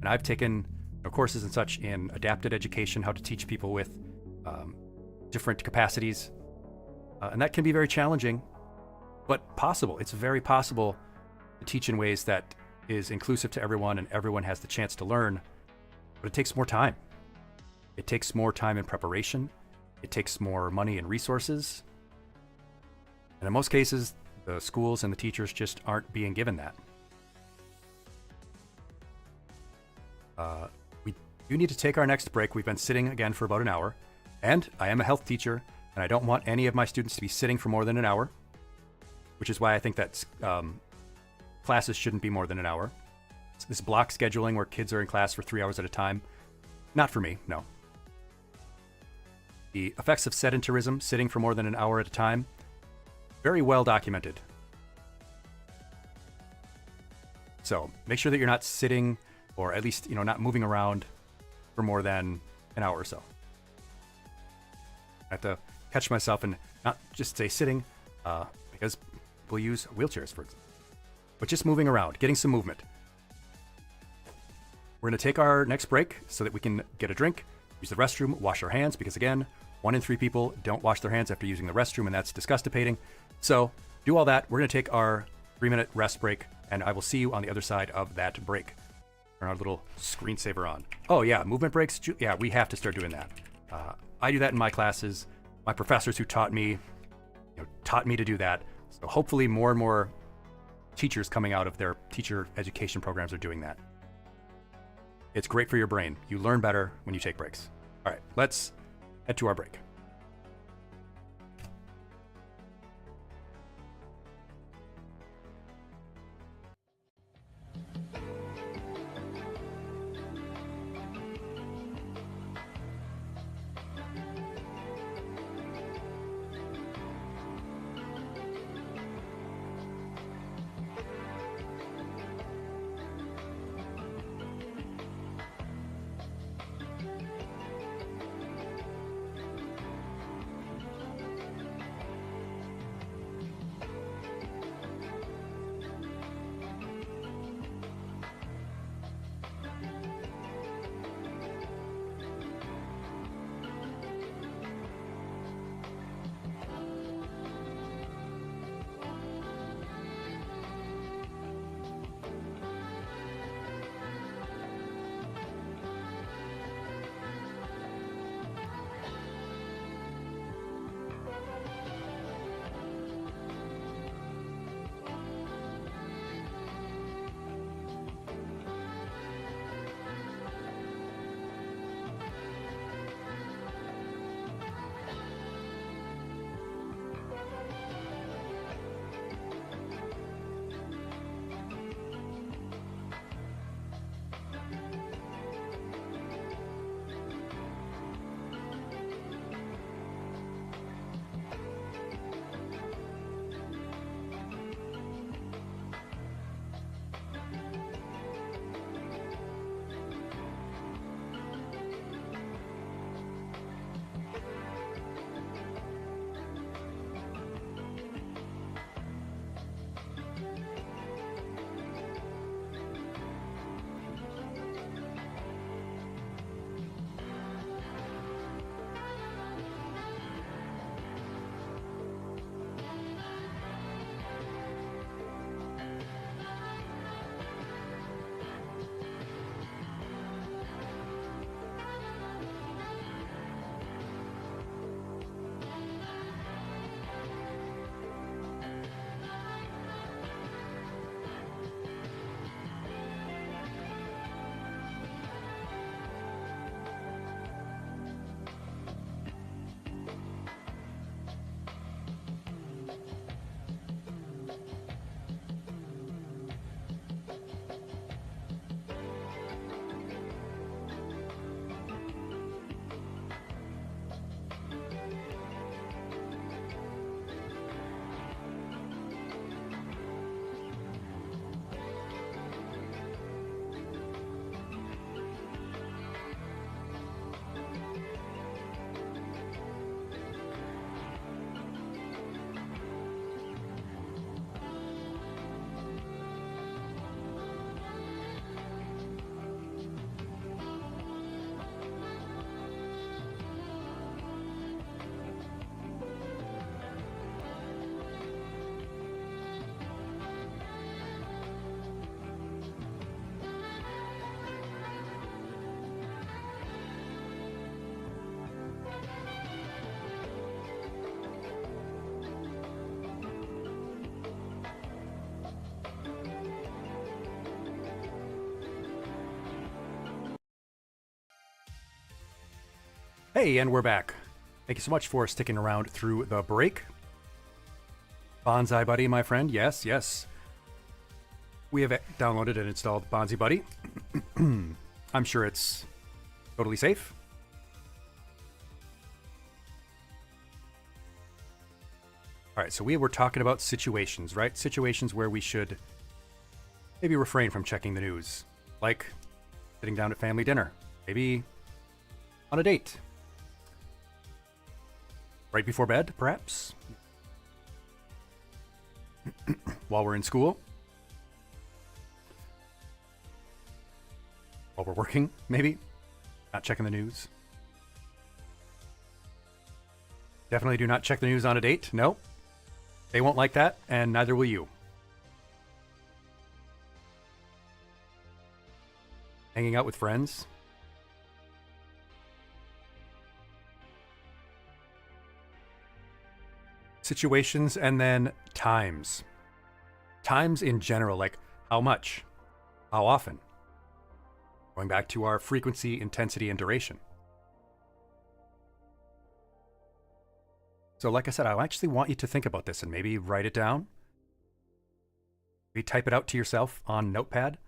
And I've taken courses and such in adapted education, how to teach people with different capacities. And that can be very challenging, but possible. It's very possible to teach in ways that is inclusive to everyone and everyone has the chance to learn, but it takes more time. It takes more time in preparation. It takes more money and resources. And in most cases, the schools and the teachers just aren't being given that. We do need to take our next break. We've been sitting again for about an hour, and I am a health teacher, and I don't want any of my students to be sitting for more than an hour, which is why I think that classes shouldn't be more than an hour. So this block scheduling where kids are in class for 3 hours at a time, not for me, no. The effects of sedentarism, sitting for more than an hour at a time, very well documented. So make sure that you're not sitting, or at least, not moving around for more than an hour or so. I have to catch myself and not just say sitting, because people use wheelchairs, for example. But just moving around, getting some movement. We're going to take our next break so that we can get a drink, use the restroom, wash our hands, because again, 1 in 3 people don't wash their hands after using the restroom, and that's disgustipating. So do all that. We're going to take our 3-minute rest break, and I will see you on the other side of that break. Turn our little screensaver on. Oh yeah, movement breaks. Yeah, we have to start doing that. I do that in my classes. My professors who taught me to do that. So hopefully more and more teachers coming out of their teacher education programs are doing that. It's great for your brain. You learn better when you take breaks. All right, let's head to our break. Hey, and we're back. Thank you so much for sticking around through the break. Bonsai Buddy, my friend. Yes, yes. We have downloaded and installed Bonsai Buddy. I'm sure it's totally safe. All right, so we were talking about situations, right? Situations where we should maybe refrain from checking the news, like sitting down at family dinner, maybe on a date, right before bed, perhaps, while we're in school, while we're working, maybe, not checking the news. Definitely do not check the news on a date. No. They won't like that, and neither will you. Hanging out with friends. Situations, and then times. Times in general, like how much, how often. Going back to our frequency, intensity, and duration. So like I said, I actually want you to think about this and maybe write it down. Maybe type it out to yourself on Notepad.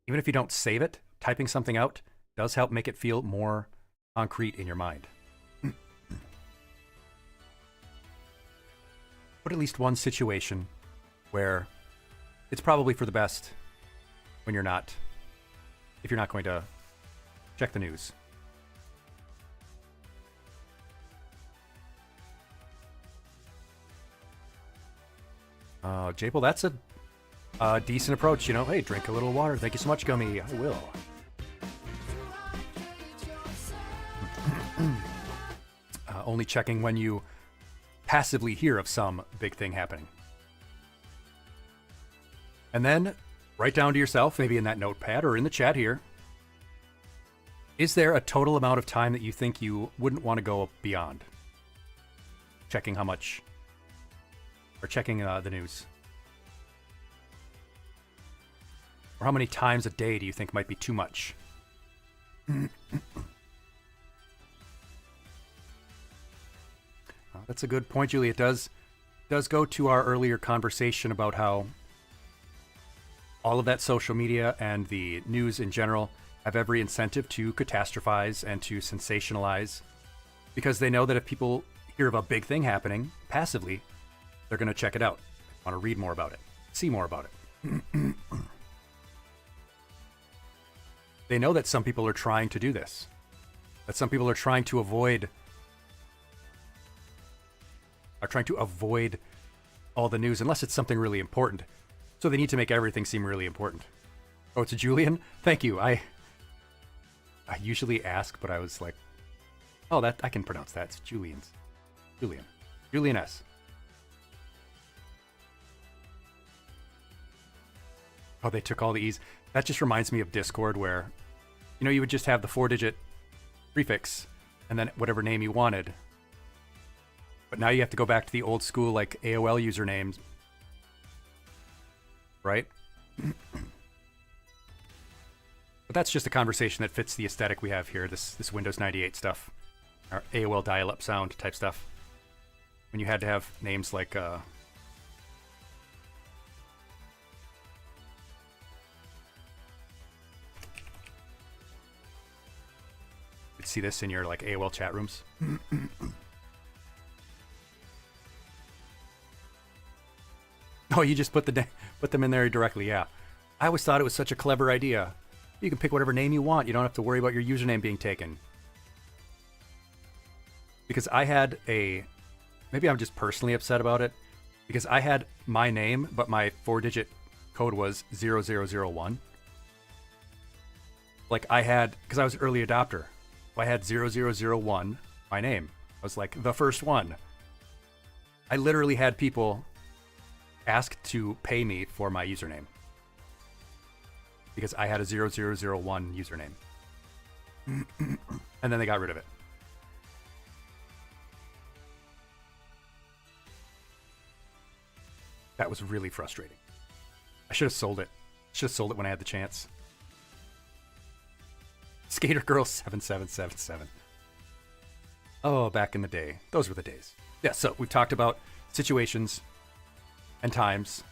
Even if you don't save it, typing something out does help make it feel more concrete in your mind. Put at least one situation where it's probably for the best when you're not, if you're not going to check the news. Japel, that's a decent approach, you know. Hey, drink a little water. Thank you so much, Gummy. I will. Only checking when you passively hear of some big thing happening. And then write down to yourself, maybe in that notepad or in the chat here, is there a total amount of time that you think you wouldn't want to go beyond? Checking how much, or checking the news. Or how many times a day do you think might be too much? That's a good point, Julie. It does go to our earlier conversation about how all of that social media and the news in general have every incentive to catastrophize and to sensationalize, because they know that if people hear of a big thing happening passively, they're going to check it out, want to read more about it, see more about it. They know that some people are trying to do this, that some people are trying to avoid all the news unless it's something really important. So they need to make everything seem really important. Oh, it's a Julian? Thank you. I usually ask, but I was like, oh, that I can pronounce that. It's Julian's. Julian. Julian S. Oh, they took all the E's. That just reminds me of Discord where, you know, you would just have the 4-digit prefix and then whatever name you wanted. But now you have to go back to the old school, like, AOL usernames. Right? But that's just a conversation that fits the aesthetic we have here, this Windows 98 stuff. Our AOL dial-up sound type stuff. When you had to have names like, you'd see this in your, like, AOL chat rooms. Oh, you just put them in there directly, yeah. I always thought it was such a clever idea. You can pick whatever name you want. You don't have to worry about your username being taken. Because I had maybe I'm just personally upset about it, because I had my name, but my 4-digit code was 0001. Like because I was an early adopter. I had 0001, my name. I was like the first one. I literally had people ask to pay me for my username because I had a 0001 username. And then they got rid of it. That was really frustrating. I should have sold it. Should have sold it when I had the chance. Skater Girl 7777. Oh, back in the day. Those were the days. Yeah, so we've talked about situations and times.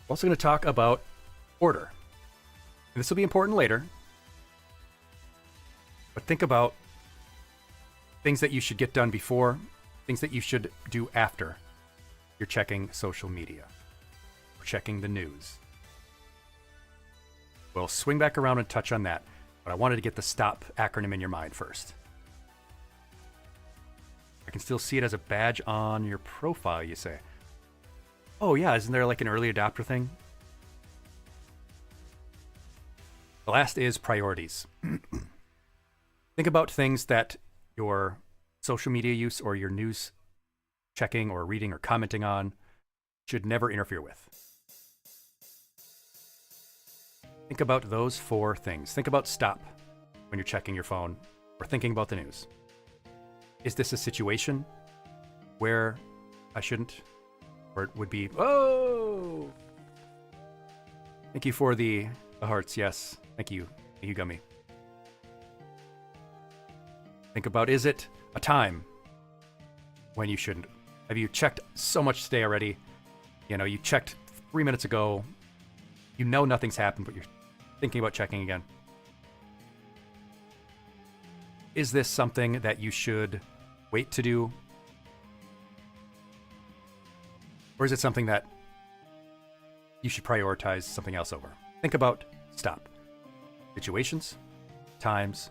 We're also going to talk about order. And this will be important later. But think about things that you should get done before, things that you should do after you're checking social media or checking the news. We'll swing back around and touch on that, but I wanted to get the STOP acronym in your mind first. I can still see it as a badge on your profile, you say. Oh yeah, isn't there like an early adopter thing? The last is priorities. Think about things that your social media use or your news checking or reading or commenting on should never interfere with. Think about those 4 things. Think about stop when you're checking your phone or thinking about the news. Is this a situation where I shouldn't? Or it would be, oh! Thank you for the hearts, yes. Thank you. Thank you, Gummy. Think about, is it a time when you shouldn't? Have you checked so much today already? You know, you checked 3 minutes ago. You know nothing's happened, but you're thinking about checking again. Is this something that you should wait to do? Or is it something that you should prioritize something else over? Think about stop. Situations, times,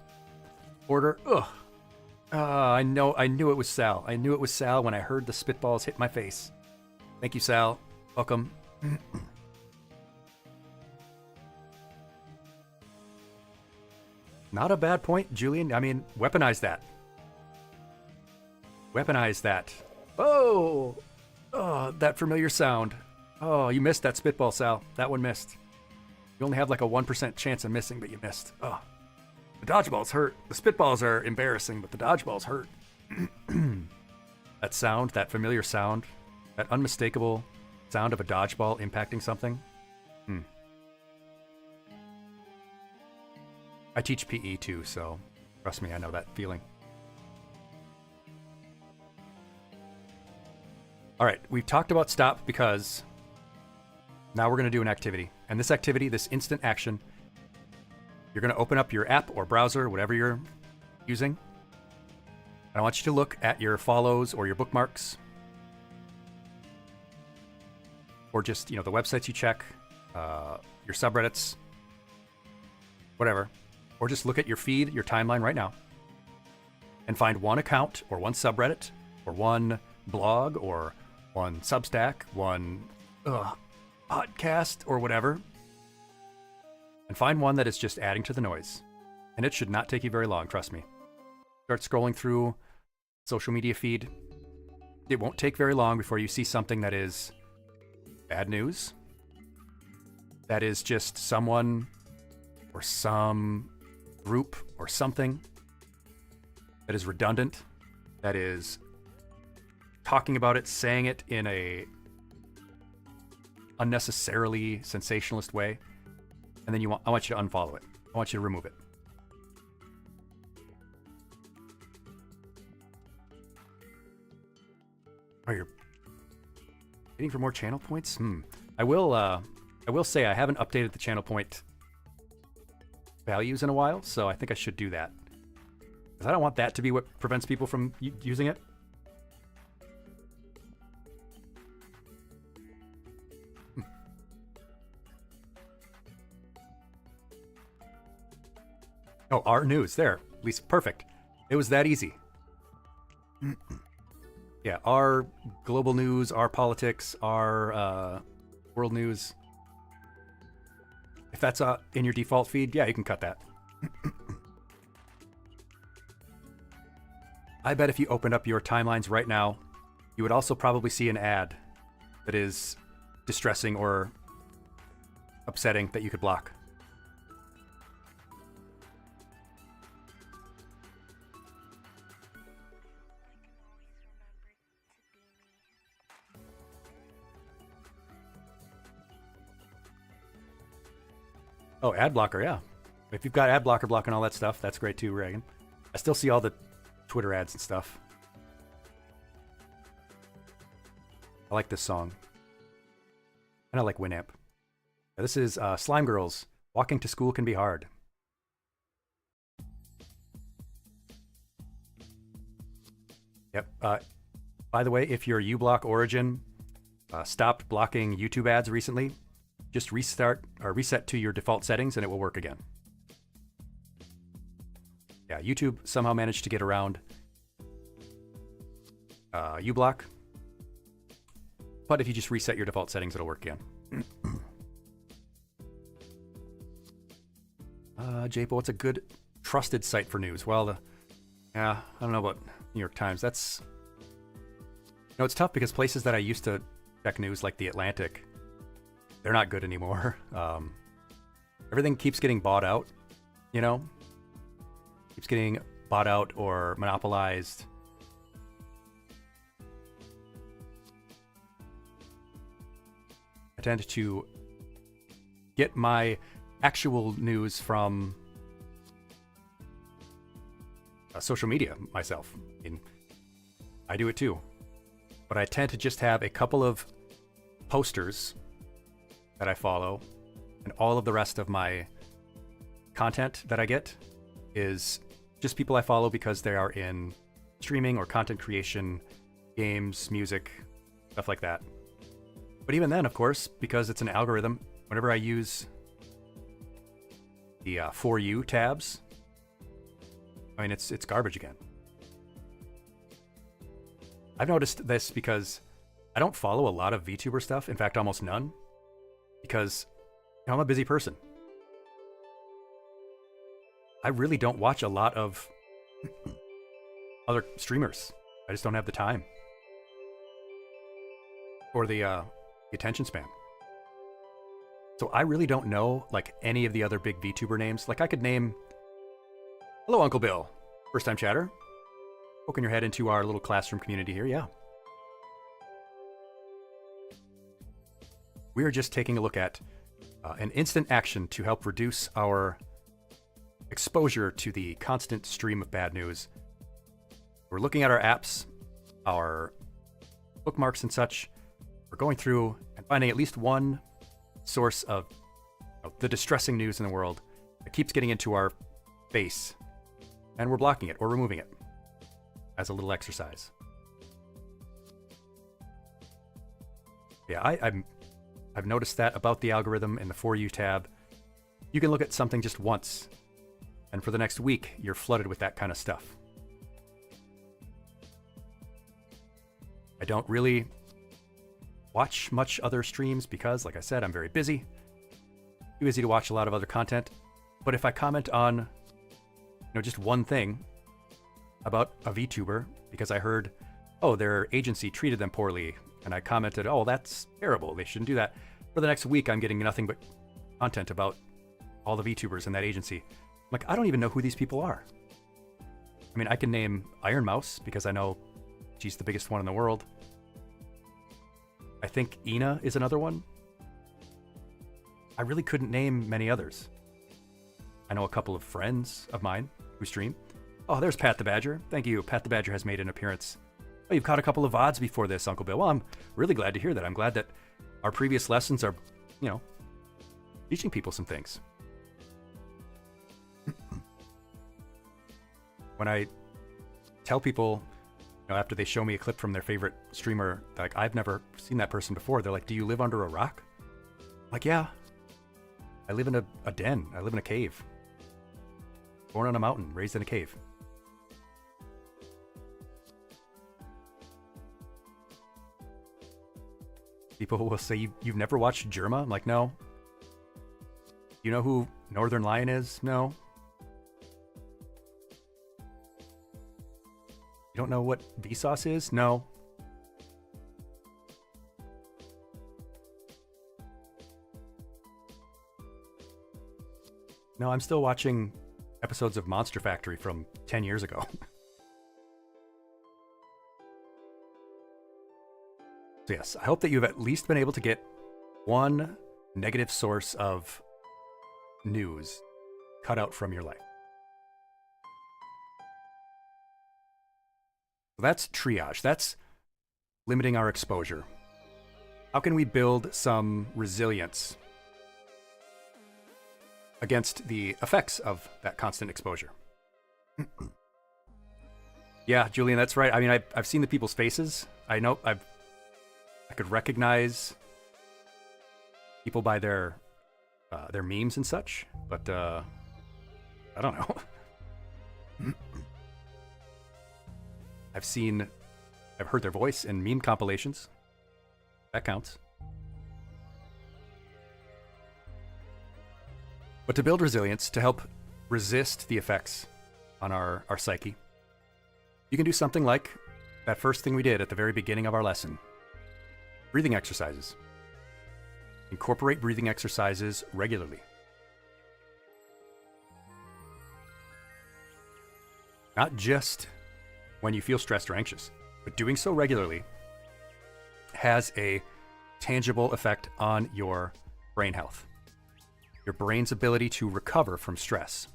order. Ugh. I knew it was Sal. I knew it was Sal when I heard the spitballs hit my face. Thank you, Sal. Welcome. Not a bad point, Julian. I mean, weaponize that. Weaponize that. Oh! Oh, that familiar sound. Oh, you missed that spitball, Sal. That one missed. You only have like a 1% chance of missing, but you missed. Oh. The dodgeballs hurt. The spitballs are embarrassing, but the dodgeballs hurt. That sound, that familiar sound, that unmistakable sound of a dodgeball impacting something. I teach PE too, so trust me, I know that feeling. All right, we've talked about stop because now we're going to do an activity. And this activity, this instant action, you're going to open up your app or browser, whatever you're using. And I want you to look at your follows or your bookmarks. Or just, the websites you check, your subreddits, whatever. Or just look at your feed, your timeline right now. And find one account or one subreddit or one blog or one Substack, one podcast or whatever. And find one that is just adding to the noise. And it should not take you very long, trust me. Start scrolling through social media feed. It won't take very long before you see something that is bad news. That is just someone or some group or something that is redundant, that is talking about it, saying it in a unnecessarily sensationalist way. And then I want you to unfollow it. I want you to remove it. Oh, you're waiting for more channel points? I will say I haven't updated the channel point values in a while, so I think I should do that. Because I don't want that to be what prevents people from using it. Oh, our news. There. At least perfect. It was that easy. Yeah, our global news, our politics, our world news. If that's in your default feed, yeah, you can cut that. I bet if you opened up your timelines right now, you would also probably see an ad that is distressing or upsetting that you could block. Oh, ad blocker, yeah. If you've got ad blocker blocking all that stuff, that's great too, Reagan. I still see all the Twitter ads and stuff. I like this song. And I like Winamp. This is Slime Girls. Walking to school can be hard. Yep. By the way, if your uBlock origin stopped blocking YouTube ads recently, just restart or reset to your default settings and it will work again. Yeah, YouTube somehow managed to get around uBlock. But if you just reset your default settings, it'll work again. Japo, what's a good trusted site for news? Well, yeah, I don't know about New York Times. That's... it's tough because places that I used to check news, like The Atlantic, they're not good anymore. Everything keeps getting bought out, Keeps getting bought out or monopolized. I tend to get my actual news from social media myself. I mean, I do it too. But I tend to just have a couple of posters that I follow, and all of the rest of my content that I get is just people I follow because they are in streaming or content creation, games, music, stuff like that. But even then, of course, because it's an algorithm, whenever I use the For You tabs, I mean, it's garbage again. I've noticed this because I don't follow a lot of VTuber stuff. In fact, almost none. Because I'm a busy person. I really don't watch a lot of other streamers. I just don't have the time. Or the attention span. So I really don't know like any of the other big VTuber names. Like I could name... Hello, Uncle Bill. First time chatter. Poking your head into our little classroom community here, yeah. We are just taking a look at an instant action to help reduce our exposure to the constant stream of bad news. We're looking at our apps, our bookmarks and such. We're going through and finding at least one source of the distressing news in the world that keeps getting into our face, and we're blocking it or removing it as a little exercise. Yeah, I've noticed that about the algorithm in the For You tab. You can look at something just once, and for the next week, you're flooded with that kind of stuff. I don't really watch much other streams because, like I said, I'm very busy. Too busy to watch a lot of other content. But if I comment on, just one thing about a VTuber because I heard, oh, their agency treated them poorly, and I commented, oh, that's terrible, they shouldn't do that. For the next week, I'm getting nothing but content about all the VTubers in that agency. I'm like, I don't even know who these people are. I mean, I can name Iron Mouse because I know she's the biggest one in the world. I think Ina is another one. I really couldn't name many others. I know a couple of friends of mine who stream. Oh, there's Pat the Badger. Thank you. Pat the Badger has made an appearance. Oh, you've caught a couple of VODs before this, Uncle Bill. Well, I'm really glad to hear that. I'm glad that our previous lessons are, teaching people some things. When I tell people, after they show me a clip from their favorite streamer, like, I've never seen that person before, they're like, do you live under a rock? I'm like, yeah. I live in a den. I live in a cave. Born on a mountain, raised in a cave. People will say, you've never watched Germa? I'm like, no. You know who Northern Lion is? No. You don't know what Vsauce is? No. No, I'm still watching episodes of Monster Factory from 10 years ago. So yes, I hope that you've at least been able to get one negative source of news cut out from your life. That's triage. That's limiting our exposure. How can we build some resilience against the effects of that constant exposure? Yeah, Julian, that's right. I mean, I've seen the people's faces. I know I could recognize people by their memes and such, but I don't know. I've heard their voice in meme compilations. That counts. But to build resilience, to help resist the effects on our psyche, you can do something like that first thing we did at the very beginning of our lesson. Breathing exercises. Incorporate breathing exercises regularly. Not just when you feel stressed or anxious, but doing so regularly has a tangible effect on your brain health, your brain's ability to recover from stress.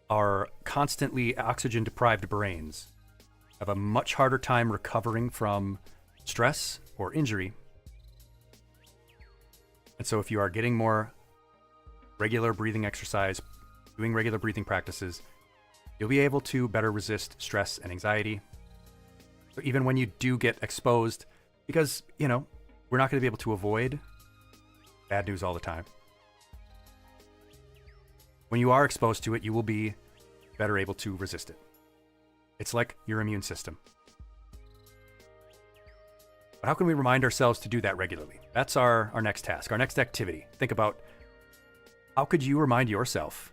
Our constantly oxygen-deprived brains have a much harder time recovering from stress or injury. And so if you are getting more regular breathing exercise, doing regular breathing practices, you'll be able to better resist stress and anxiety. So even when you do get exposed, because, we're not going to be able to avoid bad news all the time. When you are exposed to it, you will be better able to resist it. It's like your immune system. But how can we remind ourselves to do that regularly? That's our next task, our next activity. Think about, how could you remind yourself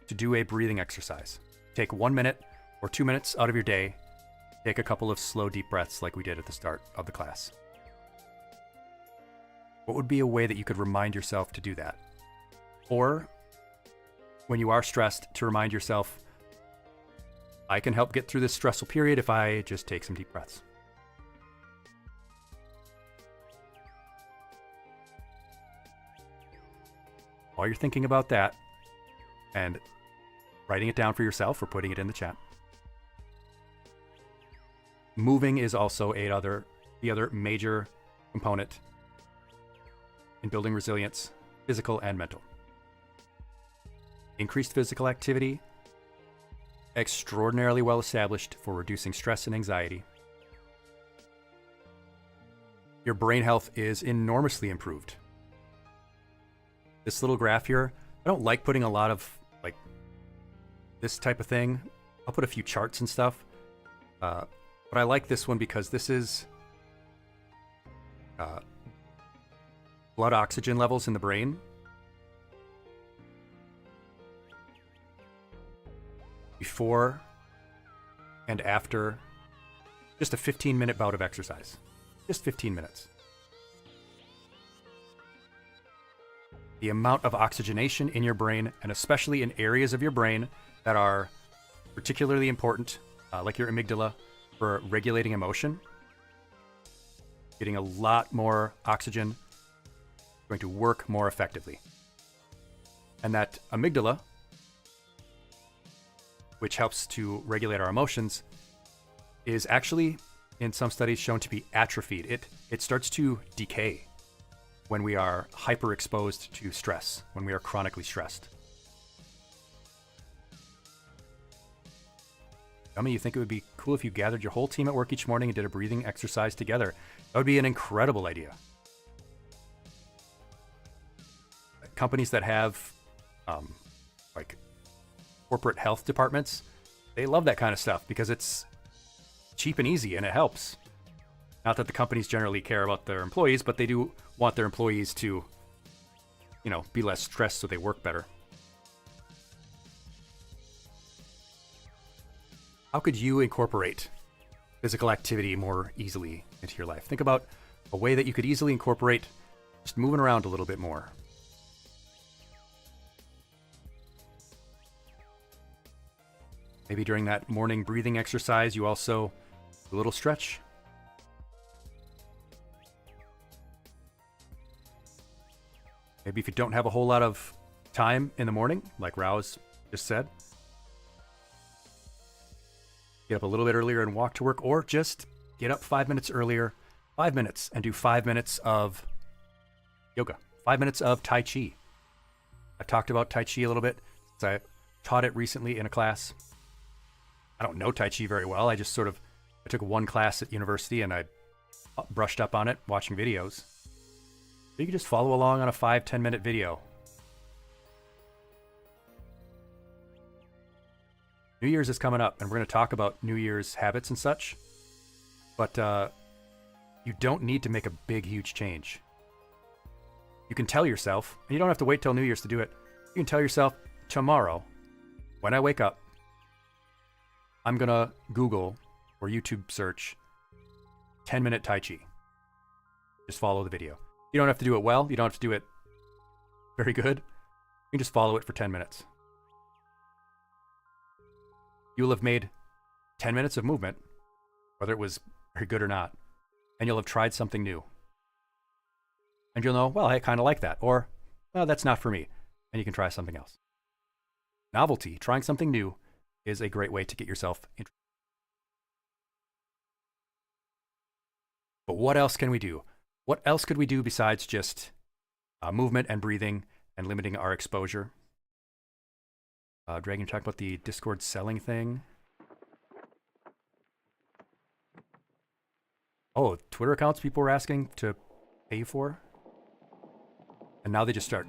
to do a breathing exercise? Take 1 minute or 2 minutes out of your day. Take a couple of slow, deep breaths like we did at the start of the class. What would be a way that you could remind yourself to do that? Or when you are stressed, to remind yourself, I can help get through this stressful period if I just take some deep breaths. While you're thinking about that and writing it down for yourself or putting it in the chat, moving is also the other major component in building resilience, physical and mental. Increased physical activity, extraordinarily well established for reducing stress and anxiety. Your brain health is enormously improved. This little graph here, I don't like putting a lot of this type of thing. I'll put a few charts and stuff. But I like this one because this is blood oxygen levels in the brain. Before and after just a 15-minute bout of exercise. Just 15 minutes. The amount of oxygenation in your brain, and especially in areas of your brain that are particularly important, like your amygdala, for regulating emotion. Getting a lot more oxygen, going to work more effectively. And that amygdala, which helps to regulate our emotions, is actually, in some studies, shown to be atrophied. It starts to decay when we are hyperexposed to stress, when we are chronically stressed. Dummy, you think it would be cool if you gathered your whole team at work each morning and did a breathing exercise together? That would be an incredible idea. Companies that have corporate health departments, they love that kind of stuff because it's cheap and easy and it helps. Not that the companies generally care about their employees, but they do want their employees to, be less stressed so they work better. How could you incorporate physical activity more easily into your life? Think about a way that you could easily incorporate just moving around a little bit more. Maybe during that morning breathing exercise, you also do a little stretch. Maybe if you don't have a whole lot of time in the morning, like Rouse just said, get up a little bit earlier and walk to work, or just get up 5 minutes earlier, 5 minutes, and do 5 minutes of yoga, 5 minutes of Tai Chi. I've talked about Tai Chi a little bit since I taught it recently in a class. I don't know Tai Chi very well. I took one class at university and I brushed up on it watching videos. You can just follow along on a 5-10 minute video. New Year's is coming up, and we're going to talk about New Year's habits and such. But you don't need to make a big, huge change. You can tell yourself, and you don't have to wait till New Year's to do it. You can tell yourself, tomorrow, when I wake up, I'm going to Google or YouTube search 10-minute Tai Chi. Just follow the video. You don't have to do it well. You don't have to do it very good. You can just follow it for 10 minutes. You will have made 10 minutes of movement, whether it was very good or not, and you'll have tried something new. And you'll know, well, I kind of like that, or, well, that's not for me, and you can try something else. Novelty, trying something new, is a great way to get yourself interested. But what else can we do? What else could we do besides just movement and breathing and limiting our exposure? Dragon, you talked about the Discord selling thing. Oh, Twitter accounts people were asking to pay you for? And now they just steal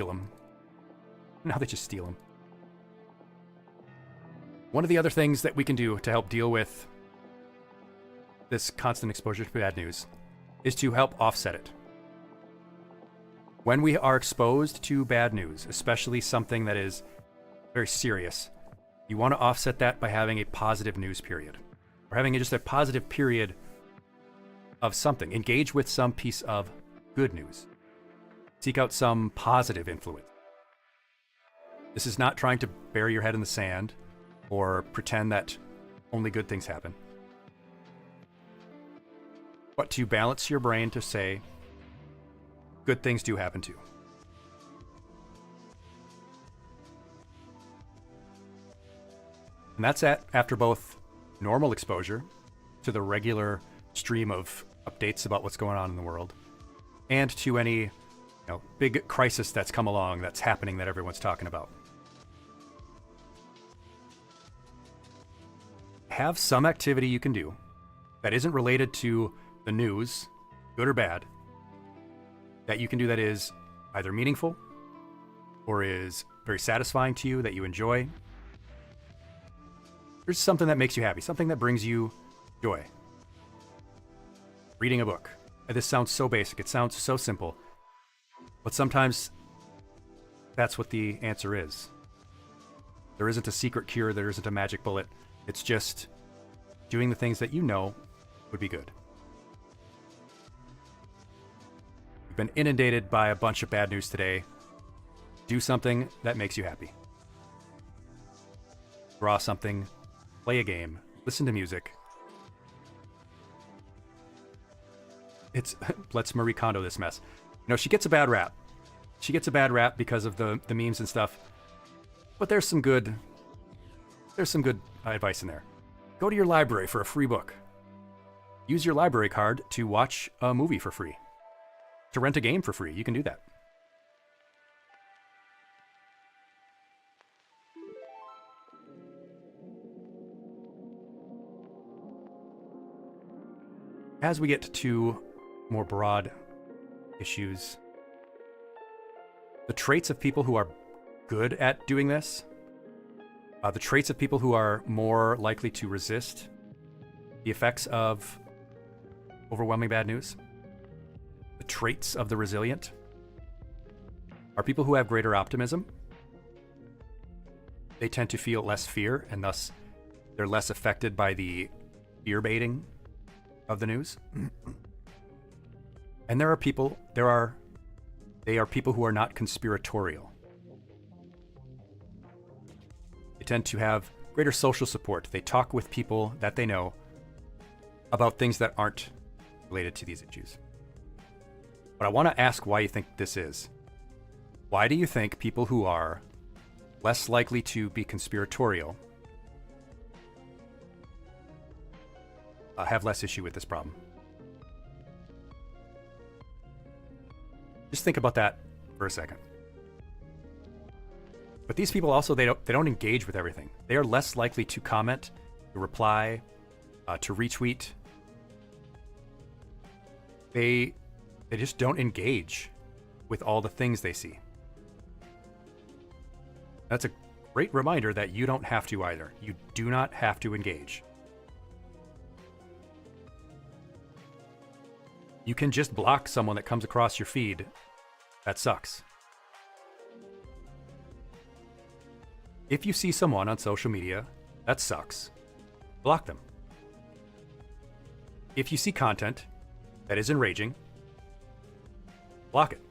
them. Now they just steal them. One of the other things that we can do to help deal with this constant exposure to bad news is to help offset it. When we are exposed to bad news, especially something that is very serious, you want to offset that by having a positive news period, or having just a positive period of something. Engage with some piece of good news. Seek out some positive influence. This is not trying to bury your head in the sand or pretend that only good things happen, but to balance your brain to say, good things do happen too. And that's after both normal exposure to the regular stream of updates about what's going on in the world, and to any big crisis that's come along, that's happening, that everyone's talking about. Have some activity you can do that isn't related to the news, good or bad, that you can do that is either meaningful or is very satisfying to you, that you enjoy. There's something that makes you happy, something that brings you joy. Reading a book. This sounds so basic, it sounds so simple, but sometimes that's what the answer is. There isn't a secret cure, there isn't a magic bullet. It's just doing the things that you know would be good. We've been inundated by a bunch of bad news today. Do something that makes you happy. Draw something, play a game, listen to music. Let's Marie Kondo this mess. She gets a bad rap. She gets a bad rap because of the memes and stuff. But there's some good advice in there. Go to your library for a free book. Use your library card to watch a movie for free. To rent a game for free. You can do that. As we get to more broad issues, the traits of people who are good at doing this, the traits of people who are more likely to resist the effects of overwhelming bad news, the traits of the resilient, are people who have greater optimism. They tend to feel less fear, and thus they're less affected by the fear baiting of the news. And they are people who are not conspiratorial. They tend to have greater social support. They talk with people that they know about things that aren't related to these issues. But I want to ask why you think this is. Why do you think people who are less likely to be conspiratorial have less issue with this problem. Just think about that for a second. But these people also, they don't engage with everything. They are less likely to comment, to reply, to retweet. They just don't engage with all the things they see. That's a great reminder that you don't have to either. You do not have to engage. You can just block someone that comes across your feed. That sucks. If you see someone on social media, that sucks. Block them. If you see content that is enraging, block it.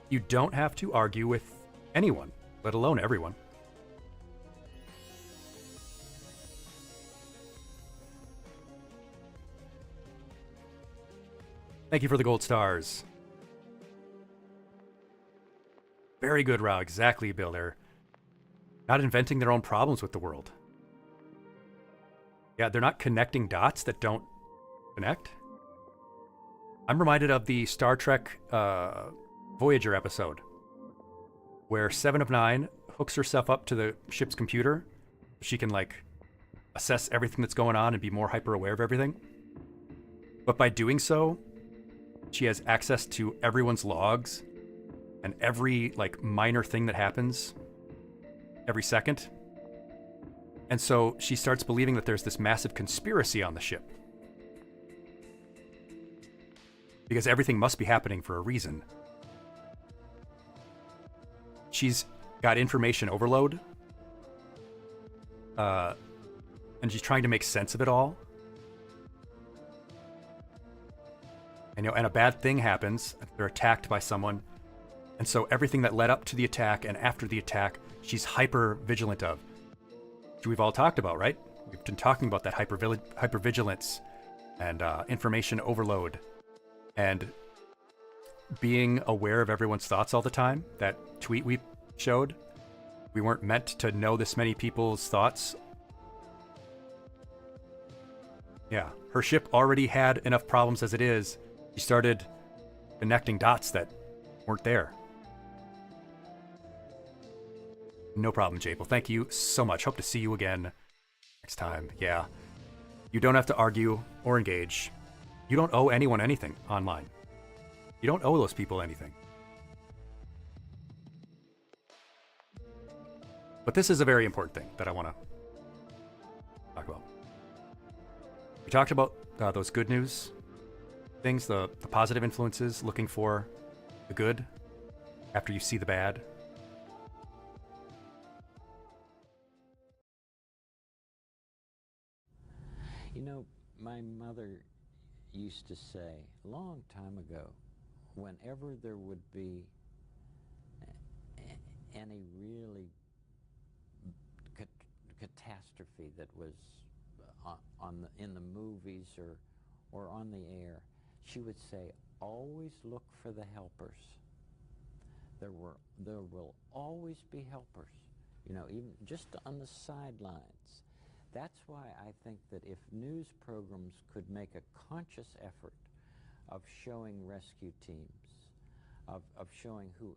You don't have to argue with anyone, let alone everyone. Thank you for the gold stars. Very good, Ra. Exactly, Bill. They're not inventing their own problems with the world. Yeah, they're not connecting dots that don't connect. I'm reminded of the Star Trek Voyager episode where 7 of 9 hooks herself up to the ship's computer. She can, like, assess everything that's going on and be more hyper aware of everything. But by doing so, she has access to everyone's logs and every, like, minor thing that happens every second. And so she starts believing that there's this massive conspiracy on the ship. Because everything must be happening for a reason. She's got information overload. And she's trying to make sense of it all. And, and a bad thing happens. They're attacked by someone. And so everything that led up to the attack and after the attack, she's hyper vigilant of. Which we've all talked about, right? We've been talking about that hypervigilance and information overload and being aware of everyone's thoughts all the time. That tweet we showed, we weren't meant to know this many people's thoughts. Yeah, her ship already had enough problems as it is. She started connecting dots that weren't there. No problem, Japel. Thank you so much. Hope to see you again next time. Yeah. You don't have to argue or engage. You don't owe anyone anything online. You don't owe those people anything. But this is a very important thing that I want to talk about. We talked about those good news things, the positive influences, looking for the good after you see the bad. You know, my mother used to say a long time ago, whenever there would be any really catastrophe that was in the movies or on the air, she would say, always look for the helpers. There will always be helpers, you know, even just on the sidelines. That's why I think that if news programs could make a conscious effort of showing rescue teams, of showing who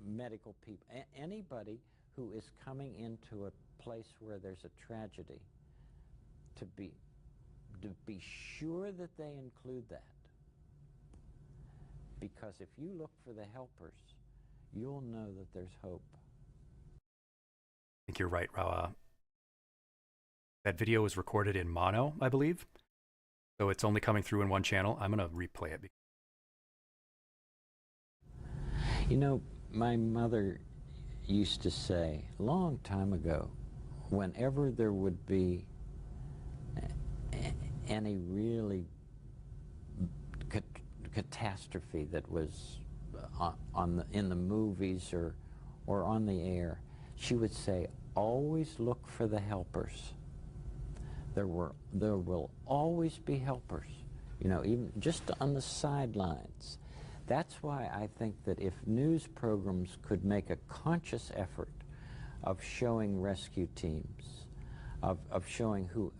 medical people, anybody who is coming into a place where there's a tragedy, to be sure that they include that. Because if you look for the helpers, you'll know that there's hope. I think you're right, Rawa. That video was recorded in mono, I believe. So it's only coming through in one channel. I'm going to replay it. You know, my mother used to say a long time ago, whenever there would be any really catastrophe that was in the movies or on the air, she would say, always look for the helpers. There will always be helpers, you know, even just on the sidelines. That's why I think that if news programs could make a conscious effort of showing rescue teams, of showing who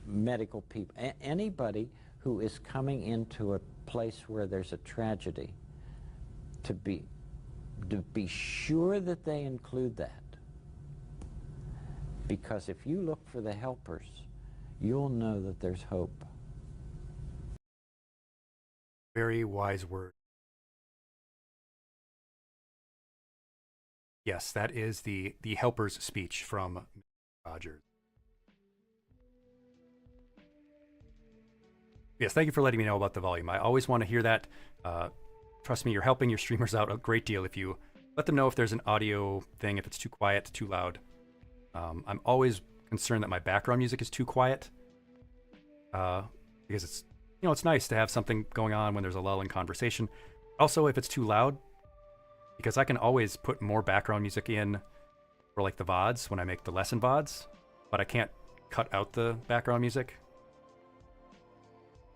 medical people, anybody who is coming into a place where there's a tragedy, to be sure that they include that. Because if you look for the helpers, you'll know that there's hope. Very wise word. Yes, that is the helper's speech from Rogers. Yes, thank you for letting me know about the volume. I always want to hear that. Trust me, you're helping your streamers out a great deal if you let them know if there's an audio thing, if it's too quiet, too loud. I'm always concerned that my background music is too quiet, because it's, you know, it's nice to have something going on when there's a lull in conversation. Also, if it's too loud, because I can always put more background music in for like the VODs when I make the lesson VODs, but I can't cut out the background music.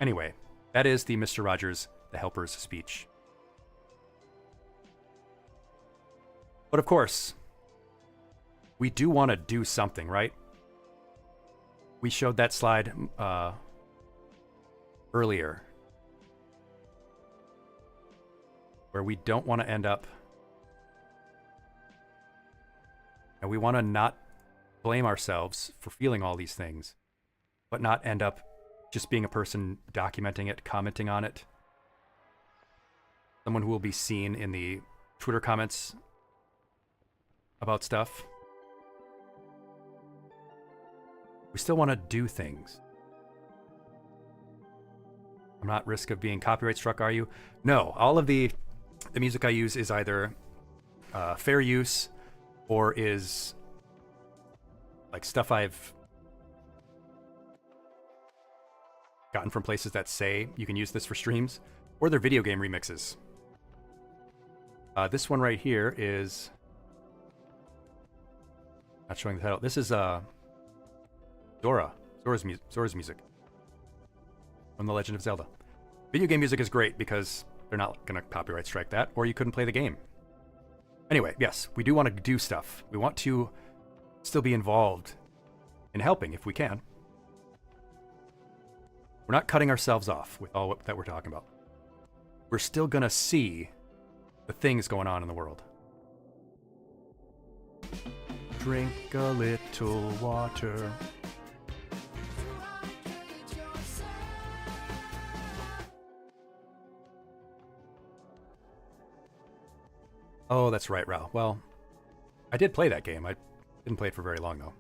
Anyway, that is the Mr. Rogers, the helper's speech. But of course, we do want to do something, right? We showed that slide earlier, where we don't want to end up, and we want to not blame ourselves for feeling all these things, but not end up just being a person documenting it, commenting on it. Someone who will be seen in the Twitter comments about stuff. We still want to do things. I'm not at risk of being copyright struck, are you? No, all of the music I use is either fair use or is like stuff I've gotten from places that say you can use this for streams, or they're video game remixes. This one right here is not showing the title. This is Zora's music from The Legend of Zelda. Video game music is great because they're not going to copyright strike that, or you couldn't play the game. Anyway, yes, we do want to do stuff. We want to still be involved in helping if we can. We're not cutting ourselves off with all that we're talking about. We're still going to see the things going on in the world. Drink a little water. Oh, that's right, Rao. Well, I did play that game. I didn't play it for very long, though.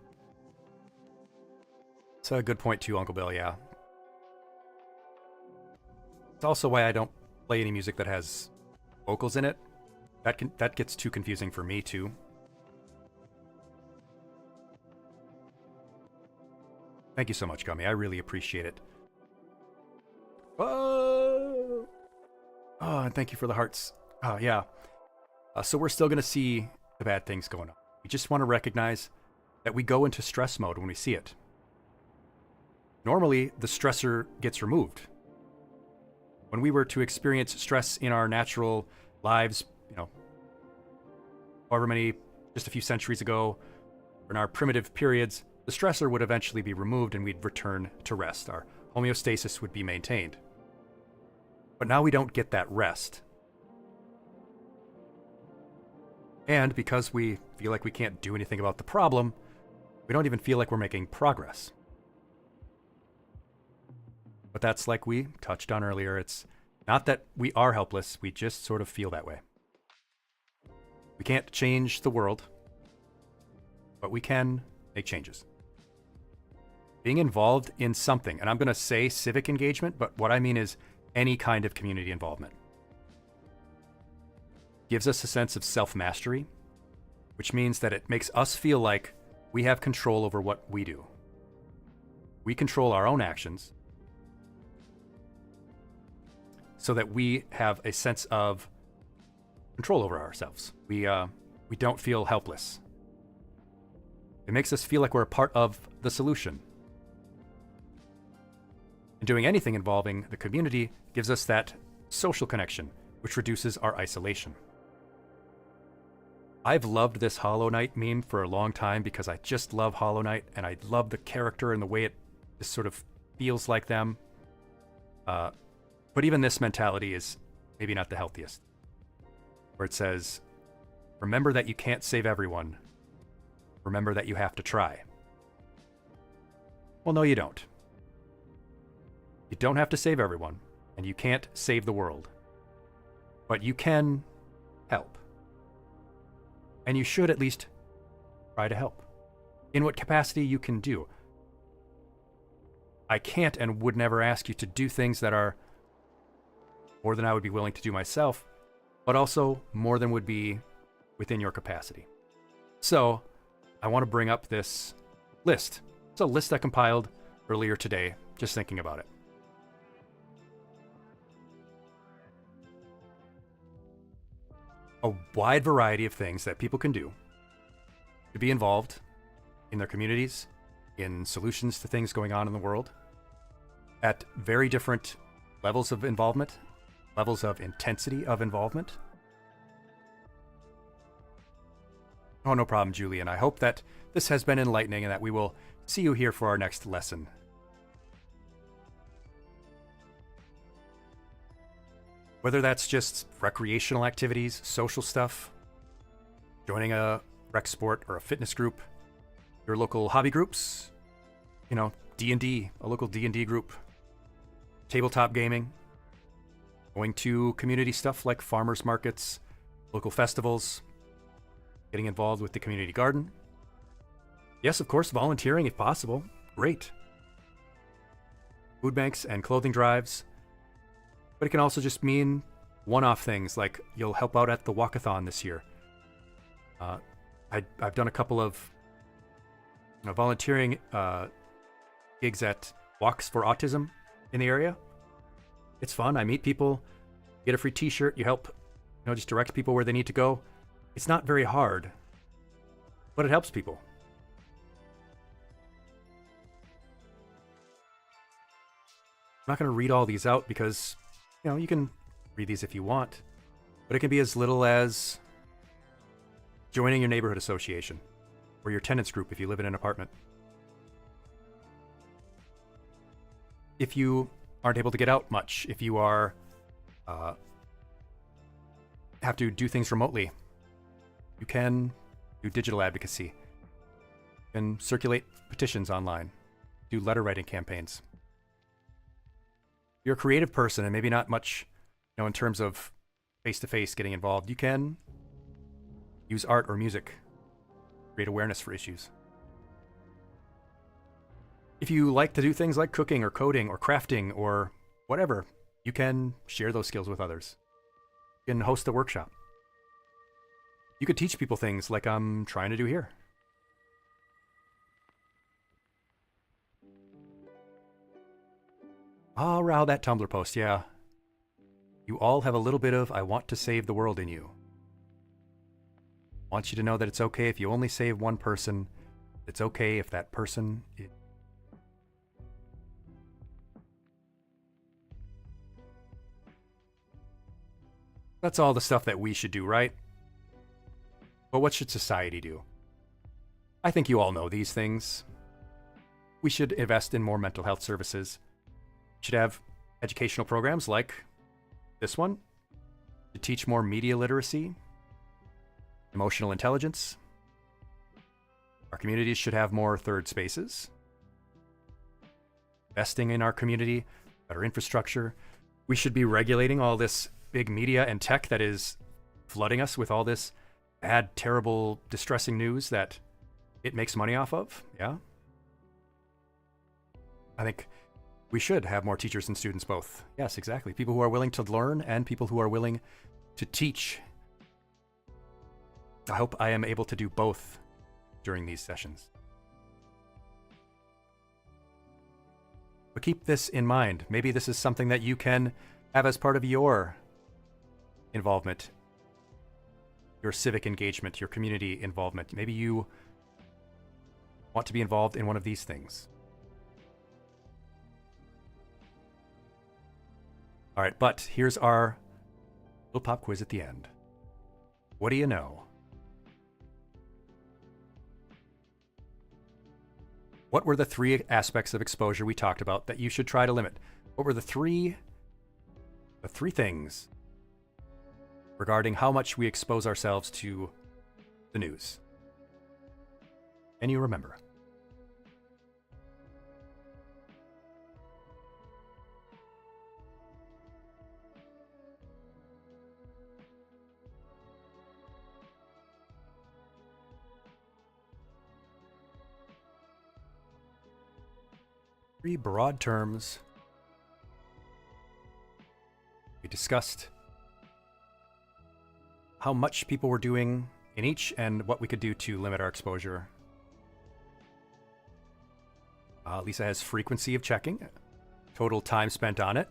It's a good point, too, Uncle Bill, yeah. It's also why I don't play any music that has vocals in it. That gets too confusing for me, too. Thank you so much, Gummy. I really appreciate it. Oh, and thank you for the hearts. Yeah. So we're still going to see the bad things going on. We just want to recognize that we go into stress mode when we see it. Normally, the stressor gets removed. When we were to experience stress in our natural lives, you know, however many, just a few centuries ago, in our primitive periods, the stressor would eventually be removed and we'd return to rest. Our homeostasis would be maintained. But now we don't get that rest. And because we feel like we can't do anything about the problem, we don't even feel like we're making progress. But that's like we touched on earlier. It's not that we are helpless, we just sort of feel that way. We can't change the world, but we can make changes. Being involved in something, and I'm going to say civic engagement, but what I mean is any kind of community involvement, gives us a sense of self-mastery, which means that it makes us feel like we have control over what we do. We control our own actions so that we have a sense of control over ourselves. We don't feel helpless. It makes us feel like we're a part of the solution. And doing anything involving the community gives us that social connection, which reduces our isolation. I've loved this Hollow Knight meme for a long time because I just love Hollow Knight and I love the character and the way it just sort of feels like them. But even this mentality is maybe not the healthiest. Where it says, remember that you can't save everyone. Remember that you have to try. Well, no, you don't. You don't have to save everyone, and you can't save the world. But you can help. And you should at least try to help. In what capacity you can do. I can't and would never ask you to do things that are more than I would be willing to do myself, but also more than would be within your capacity. So, I want to bring up this list. It's a list I compiled earlier today, just thinking about it. A wide variety of things that people can do to be involved in their communities, in solutions to things going on in the world, at very different levels of involvement, levels of intensity of involvement. Oh, no problem, Julian. I hope that this has been enlightening and that we will see you here for our next lesson. Whether that's just recreational activities, social stuff, joining a rec sport or a fitness group, your local hobby groups, D&D, a local D&D group, tabletop gaming, going to community stuff like farmers markets, local festivals, getting involved with the community garden. Yes, of course, volunteering if possible. Great. Food banks and clothing drives. But it can also just mean one-off things like you'll help out at the walkathon this year. I've done a couple of volunteering gigs at Walks for Autism in the area. It's fun. I meet people, get a free t-shirt, you help just direct people where they need to go. It's not very hard, but it helps people. I'm not going to read all these out because, you can read these if you want, but it can be as little as joining your neighborhood association or your tenants group if you live in an apartment. If you aren't able to get out much, if you are have to do things remotely, you can do digital advocacy. You can circulate petitions online, do letter writing campaigns. If you're a creative person and maybe not much, in terms of face-to-face getting involved, you can use art or music, create awareness for issues. If you like to do things like cooking or coding or crafting or whatever, you can share those skills with others. You can host a workshop. You could teach people things like I'm trying to do here. Oh, wow, that Tumblr post, yeah. You all have a little bit of I want to save the world in you. I want you to know that it's okay if you only save one person. It's okay if that person is... That's all the stuff that we should do, right? But what should society do? I think you all know these things. We should invest in more mental health services. We should have educational programs like this one to teach more media literacy, emotional intelligence. Our communities should have more third spaces. Investing in our community, better infrastructure. We should be regulating all this big media and tech that is flooding us with all this bad, terrible, distressing news that it makes money off of. Yeah. I think we should have more teachers and students both. Yes, exactly. People who are willing to learn and people who are willing to teach. I hope I am able to do both during these sessions. But keep this in mind. Maybe this is something that you can have as part of your involvement, your civic engagement, your community involvement. Maybe you want to be involved in one of these things. All right, but here's our little pop quiz at the end. What do you know? What were the 3 aspects of exposure we talked about that you should try to limit? What were the three things regarding how much we expose ourselves to the news? Can you remember? Three broad terms. We discussed how much people were doing in each and what we could do to limit our exposure. Lisa has frequency of checking, total time spent on it.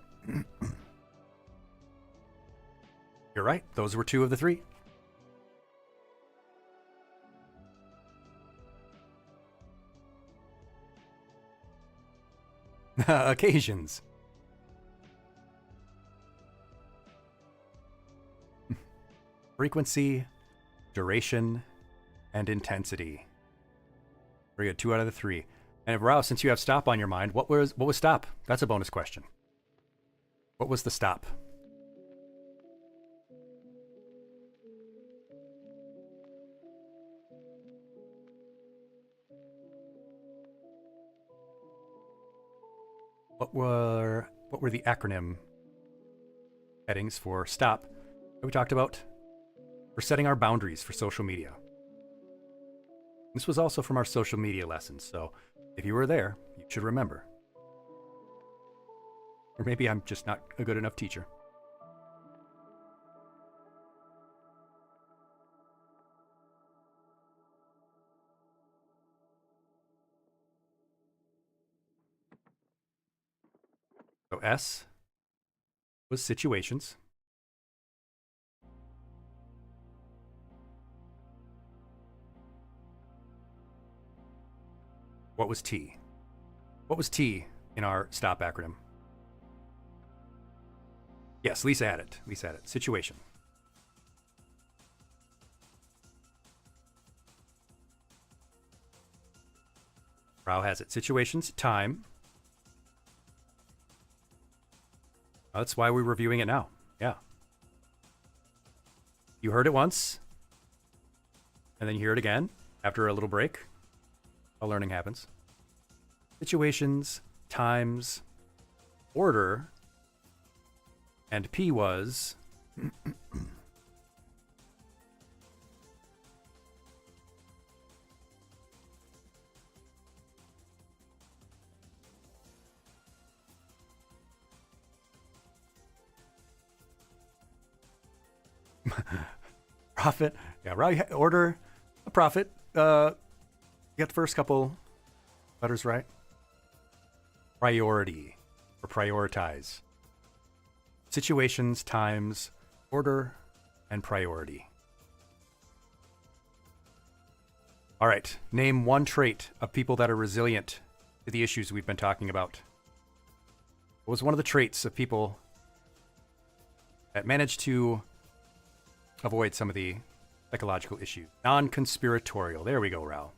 You're right, those were 2 of the 3. Occasions. Frequency, duration, and intensity. Very good. 2 out of the 3. And Rao, since you have stop on your mind, what was stop? That's a bonus question. What was the stop? What were the acronym headings for stop that we talked about for setting our boundaries for social media? This was also from our social media lessons, so if you were there, you should remember. Or maybe I'm just not a good enough teacher. So S was situations. What was T? What was T in our stop acronym? Yes, Lisa had it. Situation. Rao has it. Situations, time. That's why we're reviewing it now. Yeah. You heard it once, and then you hear it again after a little break. How learning happens. Situations, times, order, and P was profit. Yeah, right. Order, a profit. You got the first couple letters right. Priority or prioritize. Situations, times, order, and priority. All right. Name one trait of people that are resilient to the issues we've been talking about. What was one of the traits of people that managed to avoid some of the psychological issues? Non-conspiratorial. There we go, Rao.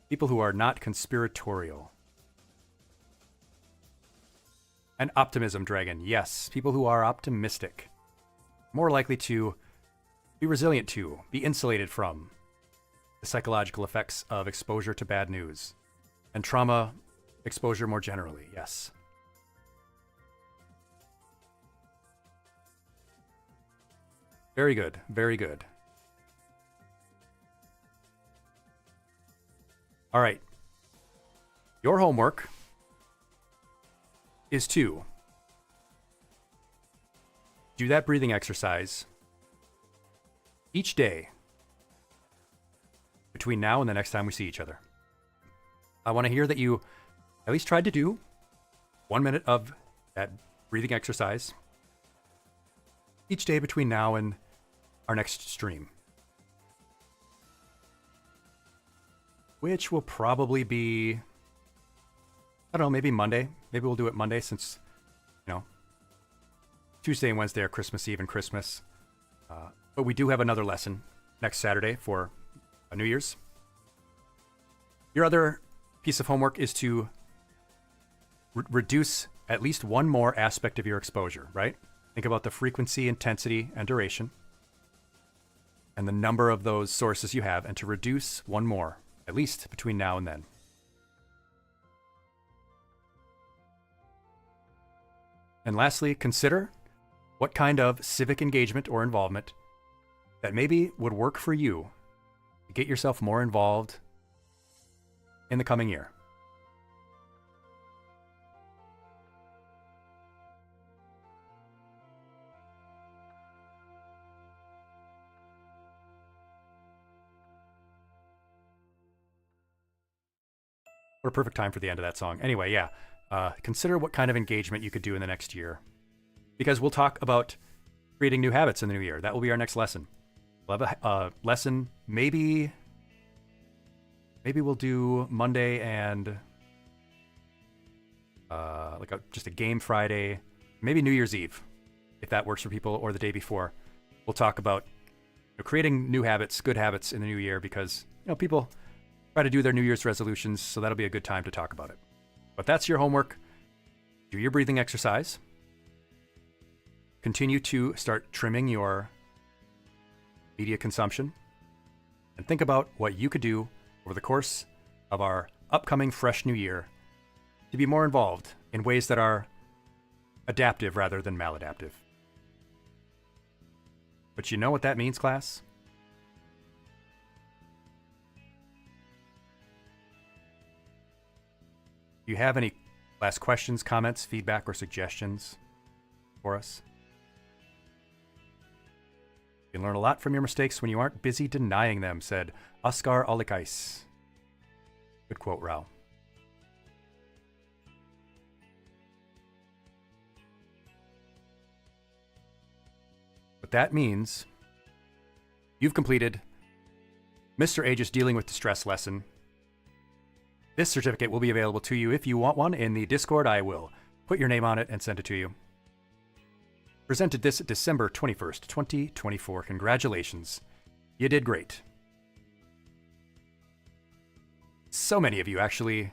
People who are not conspiratorial. And optimism, Dragon. Yes, people who are optimistic. More likely to be resilient to, be insulated from the psychological effects of exposure to bad news. And trauma exposure more generally, yes. Very good, very good. All right. Your homework is to do that breathing exercise each day between now and the next time we see each other. I want to hear that you at least tried to do 1 minute of that breathing exercise each day between now and our next stream, which will probably be, I don't know, maybe Monday. Maybe we'll do it Monday since, Tuesday and Wednesday are Christmas Eve and Christmas. But we do have another lesson next Saturday for New Year's. Your other piece of homework is to reduce at least one more aspect of your exposure, right? Think about the frequency, intensity, and duration, and the number of those sources you have, and to reduce one more, at least between now and then. And lastly, consider what kind of civic engagement or involvement that maybe would work for you to get yourself more involved in the coming year. What a perfect time for the end of that song. Anyway, yeah, consider what kind of engagement you could do in the next year, because we'll talk about creating new habits in the new year. That will be our next lesson. We'll have a lesson, maybe we'll do Monday and just a game Friday, maybe New Year's Eve, if that works for people, or the day before. We'll talk about creating new habits, good habits in the new year, because people try to do their New Year's resolutions, so that'll be a good time to talk about it. But that's your homework. Do your breathing exercise. Continue to start trimming your media consumption, and think about what you could do over the course of our upcoming fresh new year to be more involved in ways that are adaptive rather than maladaptive. But you know what that means, class? Do you have any last questions, comments, feedback, or suggestions for us? You can learn a lot from your mistakes when you aren't busy denying them, said Oscar Alikais. Good quote, Rao. But that means you've completed Mr. Aegis Dealing with Distress lesson. This certificate will be available to you if you want one in the Discord. I will put your name on it and send it to you. Presented this December 21st, 2024. Congratulations. You did great. So many of you actually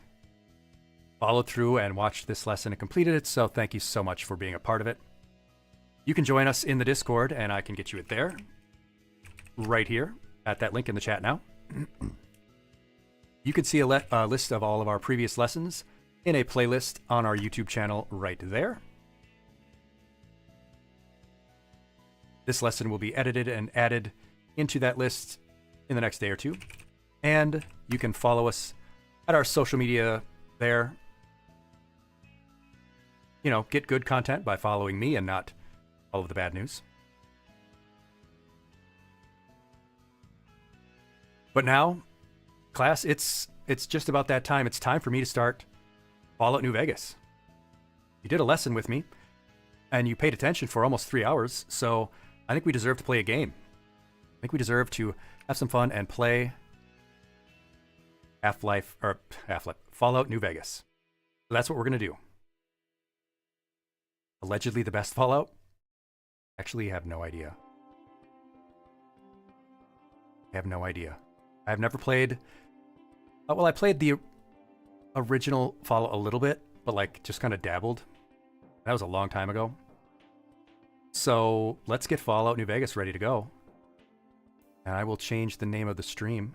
followed through and watched this lesson and completed it, so thank you so much for being a part of it. You can join us in the Discord, and I can get you it there, right here, at that link in the chat now. You can see a list of all of our previous lessons in a playlist on our YouTube channel right there. This lesson will be edited and added into that list in the next day or two. And you can follow us at our social media there. Get good content by following me and not all of the bad news. But now, class, it's just about that time. It's time for me to start Fallout New Vegas. You did a lesson with me, and you paid attention for almost 3 hours, so I think we deserve to play a game. I think we deserve to have some fun and play Fallout New Vegas. So that's what we're going to do. Allegedly the best Fallout? Actually, I have no idea. I have no idea. I've never played... I played the original Fallout a little bit, but just kind of dabbled. That was a long time ago. So let's get Fallout New Vegas ready to go. And I will change the name of the stream.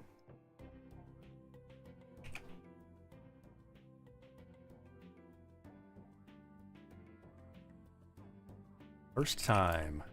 First time.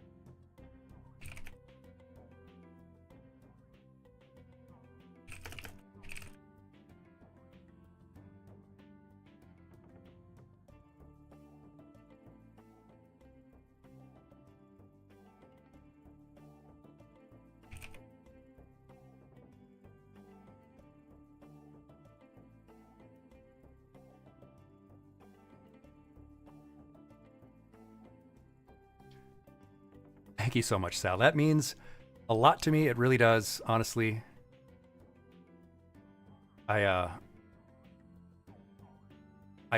Thank you so much, Sal. That means a lot to me. It really does, honestly. I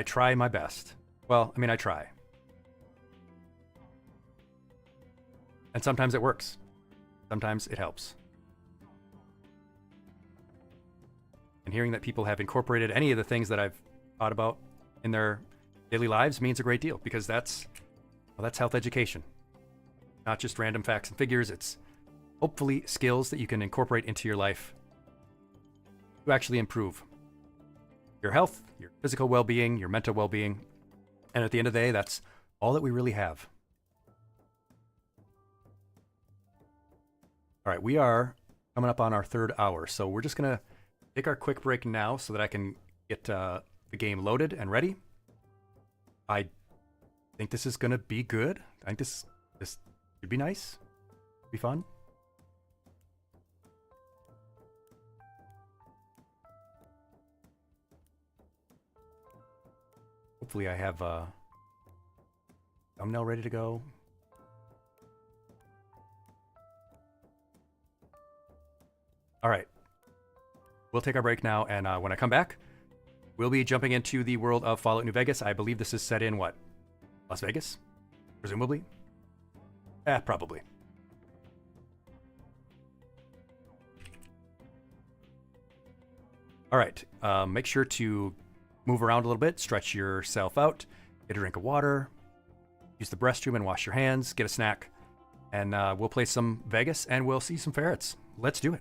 try my best. Well, I try. And sometimes it works. Sometimes it helps. And hearing that people have incorporated any of the things that I've thought about in their daily lives means a great deal, because that's health education. Not just random facts and figures, it's hopefully skills that you can incorporate into your life to actually improve your health, your physical well-being, your mental well-being. And at the end of the day, that's all that we really have. All right, we are coming up on our 3rd hour, so we're just going to take our quick break now so that I can get the game loaded and ready. I think this is going to be good. I think this should be nice. Be fun. Hopefully I have a thumbnail ready to go. All right. We'll take our break now, and when I come back, we'll be jumping into the world of Fallout New Vegas. I believe this is set in, what? Las Vegas? Presumably? Probably. All right. Make sure to move around a little bit, stretch yourself out, get a drink of water, use the restroom and wash your hands, get a snack, and we'll play some Vegas and we'll see some ferrets. Let's do it.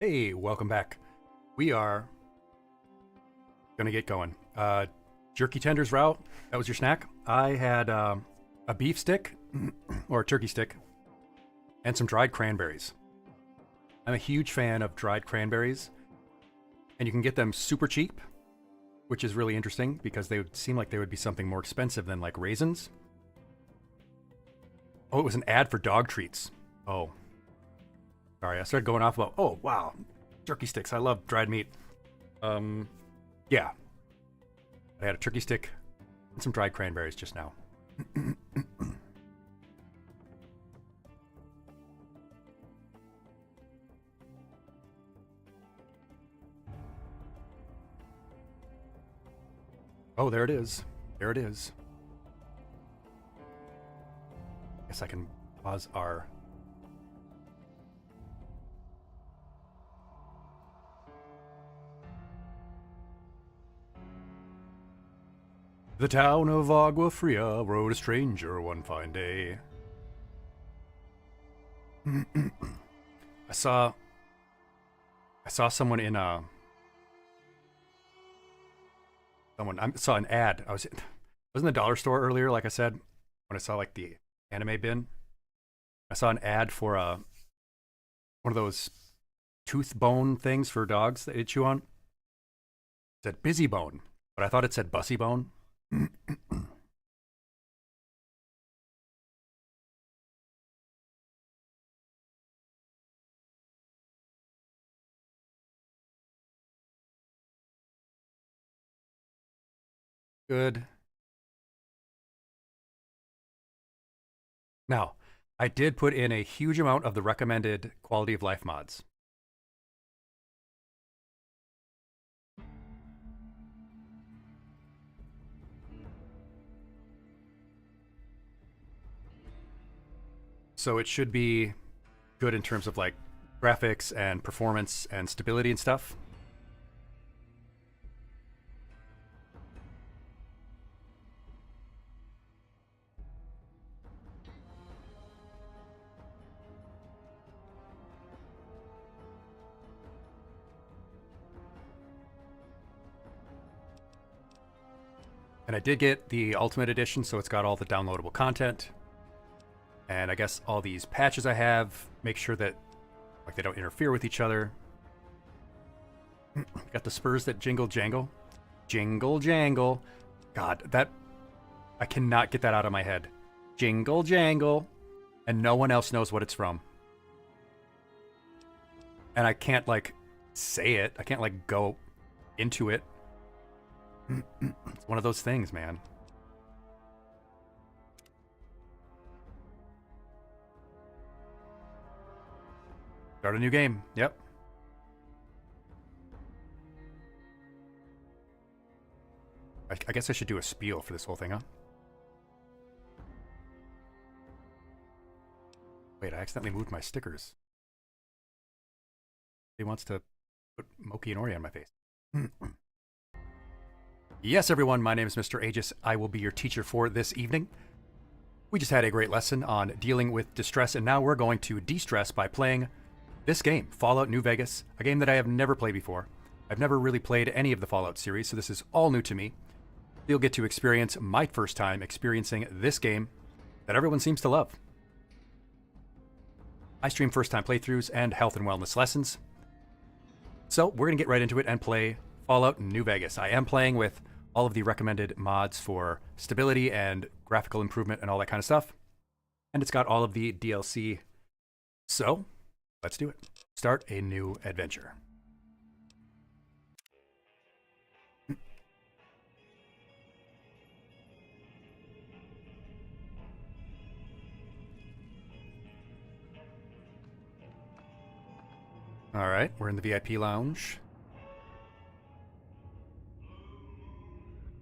Hey, welcome back. We are gonna get going. Jerky tenders route, that was your snack. I had a beef stick, or a turkey stick, and some dried cranberries. I'm a huge fan of dried cranberries, and you can get them super cheap, which is really interesting because they would seem like they would be something more expensive than like raisins. Oh, it was an ad for dog treats. Oh. Sorry, I started going off about, oh, wow, jerky sticks. I love dried meat. Yeah. I had a turkey stick and some dried cranberries just now. Oh, there it is. There it is. Guess I can pause our... The town of Agua Fria rode a stranger one fine day. I saw someone in I saw an ad. I was in the dollar store earlier, like I said, when I saw like the anime bin. I saw an ad for one of those tooth bone things for dogs that they chew on. It said busy bone, but I thought it said bussy bone. Good. Now, I did put in a huge amount of the recommended quality of life mods. So it should be good in terms of like graphics and performance and stability and stuff. And I did get the Ultimate Edition, so it's got all the downloadable content. And I guess all these patches I have make sure that like they don't interfere with each other. Got the spurs that jingle jangle. Jingle jangle. God, that... I cannot get that out of my head. Jingle jangle. And no one else knows what it's from. And I can't, like, say it. I can't, like, go into it. It's one of those things, man. Start a new game. Yep. I guess I should do a spiel for this whole thing, huh? Wait, I accidentally moved my stickers. He wants to put Moki and Ori on my face. Yes, everyone, my name is Mr. Aegis. I will be your teacher for this evening. We just had a great lesson on dealing with distress, and now we're going to de-stress by playing this game, Fallout New Vegas, a game that I have never played before. I've never really played any of the Fallout series, so this is all new to me. You'll get to experience my first time experiencing this game that everyone seems to love. I stream first-time playthroughs and health and wellness lessons. So we're going to get right into it and play Fallout New Vegas. I am playing with all of the recommended mods for stability and graphical improvement and all that kind of stuff. And it's got all of the DLC. So, let's do it. Start a new adventure. All right, we're in the VIP lounge.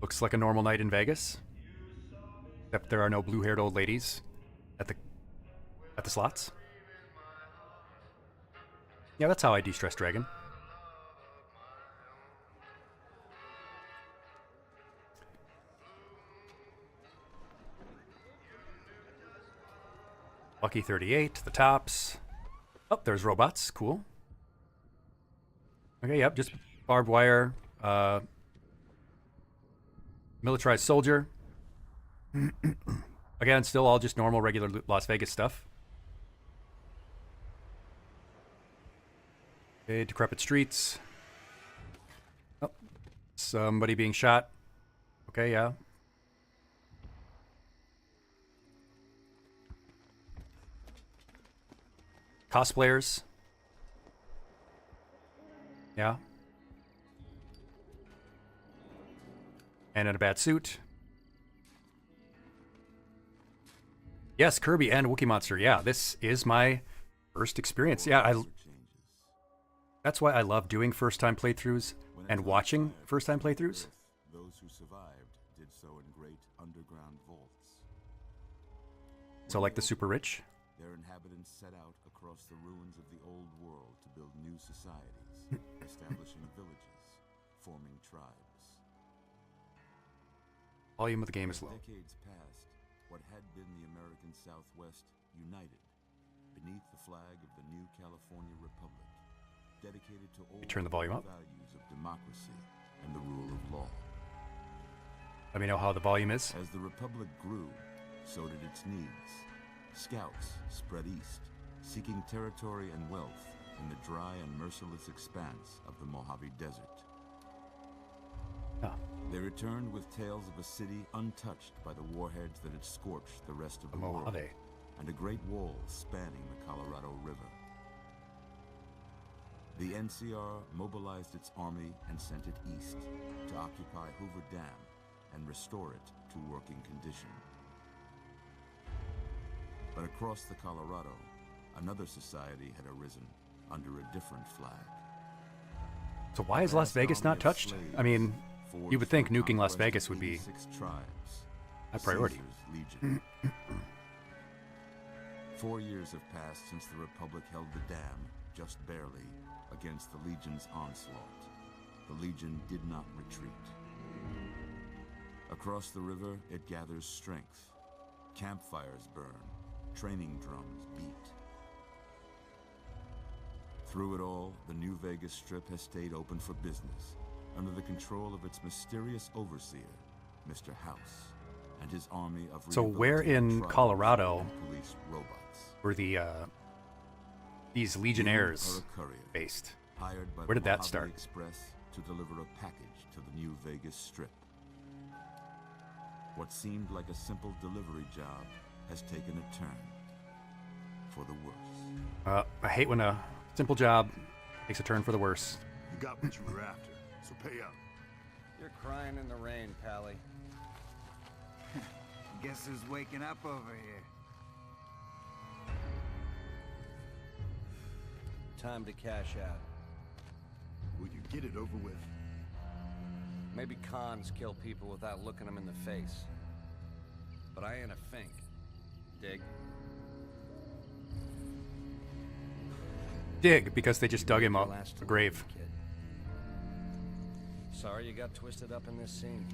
Looks like a normal night in Vegas, except there are no blue-haired old ladies at the slots. Yeah, that's how I de-stress Dragon. Lucky 38, the tops. Oh, there's robots. Cool. Okay, yep, just barbed wire. Militarized soldier. Again, still all just normal, regular Las Vegas stuff. Okay, decrepit streets. Oh, somebody being shot. Okay, yeah. Cosplayers. Yeah. And in a bad suit. Yes, Kirby and Wookiee Monster. Yeah, this is my first experience. Yeah, that's why I love doing first-time playthroughs and watching first-time playthroughs. Those who survived did so in great underground vaults. So like the super rich. Their inhabitants set out across the ruins of the old world to build new societies, establishing villages, forming tribes. Volume of the game is low. Decades passed, what had been the American Southwest united beneath the flag of the new California Republic, dedicated to old Turn the volume up. values of democracy and the rule of law. Let me know how the volume is. As the Republic grew, so did its needs. Scouts spread east, seeking territory and wealth in the dry and merciless expanse of the Mojave Desert. Ah. They returned with tales of a city untouched by the warheads that had scorched the rest of the world, Mojave. and a great wall spanning the Colorado River. The NCR mobilized its army and sent it east to occupy Hoover Dam and restore it to working condition. But across the Colorado, another society had arisen under a different flag. So why is Las Vegas not touched? I mean, you would think nuking Las Vegas would be a priority. Legion. 4 years have passed since the Republic held the dam, just barely, against the Legion's onslaught. The Legion did not retreat. Across the river, it gathers strength. Campfires burn. Training drums beat. Through it all, the New Vegas Strip has stayed open for business, under the control of its mysterious overseer, Mr. House, and his army of So where in rehabilitated tribes Colorado and police robots. were these Legionnaires You are a courier, based? hired by Where the did that Mojave start? Express to deliver a package to the New Vegas Strip. What seemed like a simple delivery job has taken a turn for the worse. I hate when a simple job takes a turn for the worse. You got what you were after, so pay up. You're crying in the rain, Pally. Guess who's waking up over here? Time to cash out. Will you get it over with? Maybe cons kill people without looking them in the face. But I ain't a fink. Dig? Dig, because they just dug him up a grave. Kid. Sorry you got twisted up in this scene.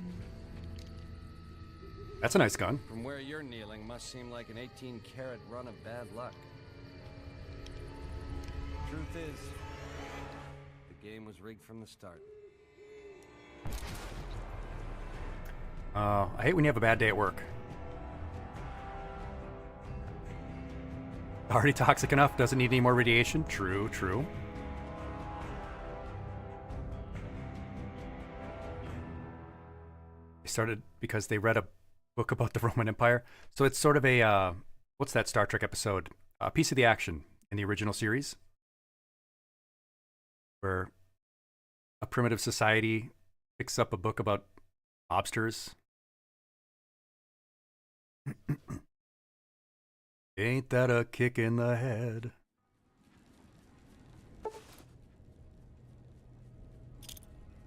That's a nice gun. From where you're kneeling must seem like an 18-carat run of bad luck. Truth is, the game was rigged from the start. I hate when you have a bad day at work. Already toxic enough, doesn't need any more radiation. True, true. They started because they read a book about the Roman Empire. So it's sort of a, what's that Star Trek episode? A piece of the action in the original series. Where a primitive society picks up a book about mobsters. Ain't that a kick in the head?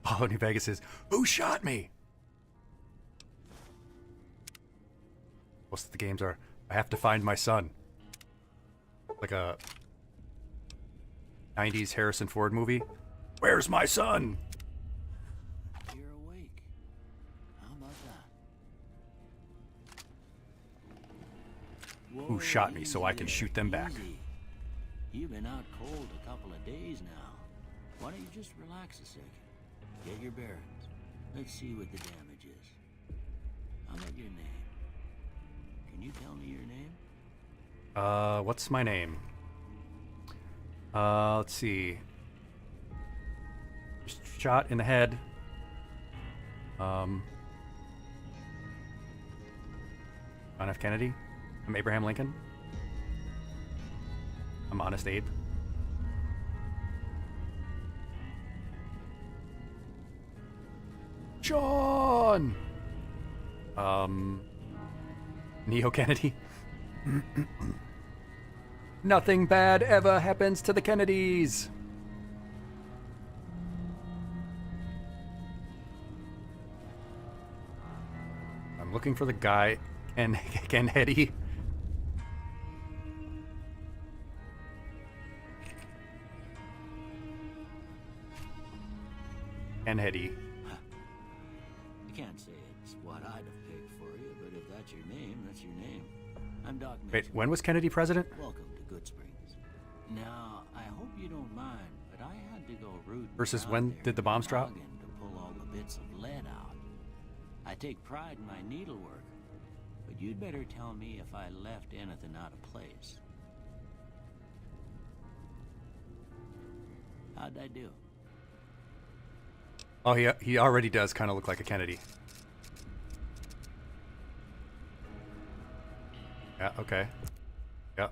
Oh, New Vegas is, who shot me? Most of the games are, I have to find my son. Like a 90s Harrison Ford movie. Where's my son? You're awake. How about that? Who shot me so I can shoot them back? Easy. You've been out cold a couple of days now. Why don't you just relax a second? Get your bearings. Let's see what the damage is. How about your name? Can you tell me your name? What's my name? Let's see. Just shot in the head. John F. Kennedy. I'm Abraham Lincoln. I'm Honest Abe. John! Neo Kennedy. Nothing bad ever happens to the Kennedys. I'm looking for the guy, Kennedy. Kennedy. I can't say it's what I'd have picked for you, but if that's your name, that's your name. I'm Doc Mason. Wait, when was Kennedy president? Welcome to Good Springs. Now, I hope you don't mind, but I had to go rooting Versus out when there did the bombs drop? to pull all the bits of lead out. I take pride in my needlework, but you'd better tell me if I left anything out of place. How'd I do? Oh, he already does kind of look like a Kennedy. Yeah, okay. Yeah.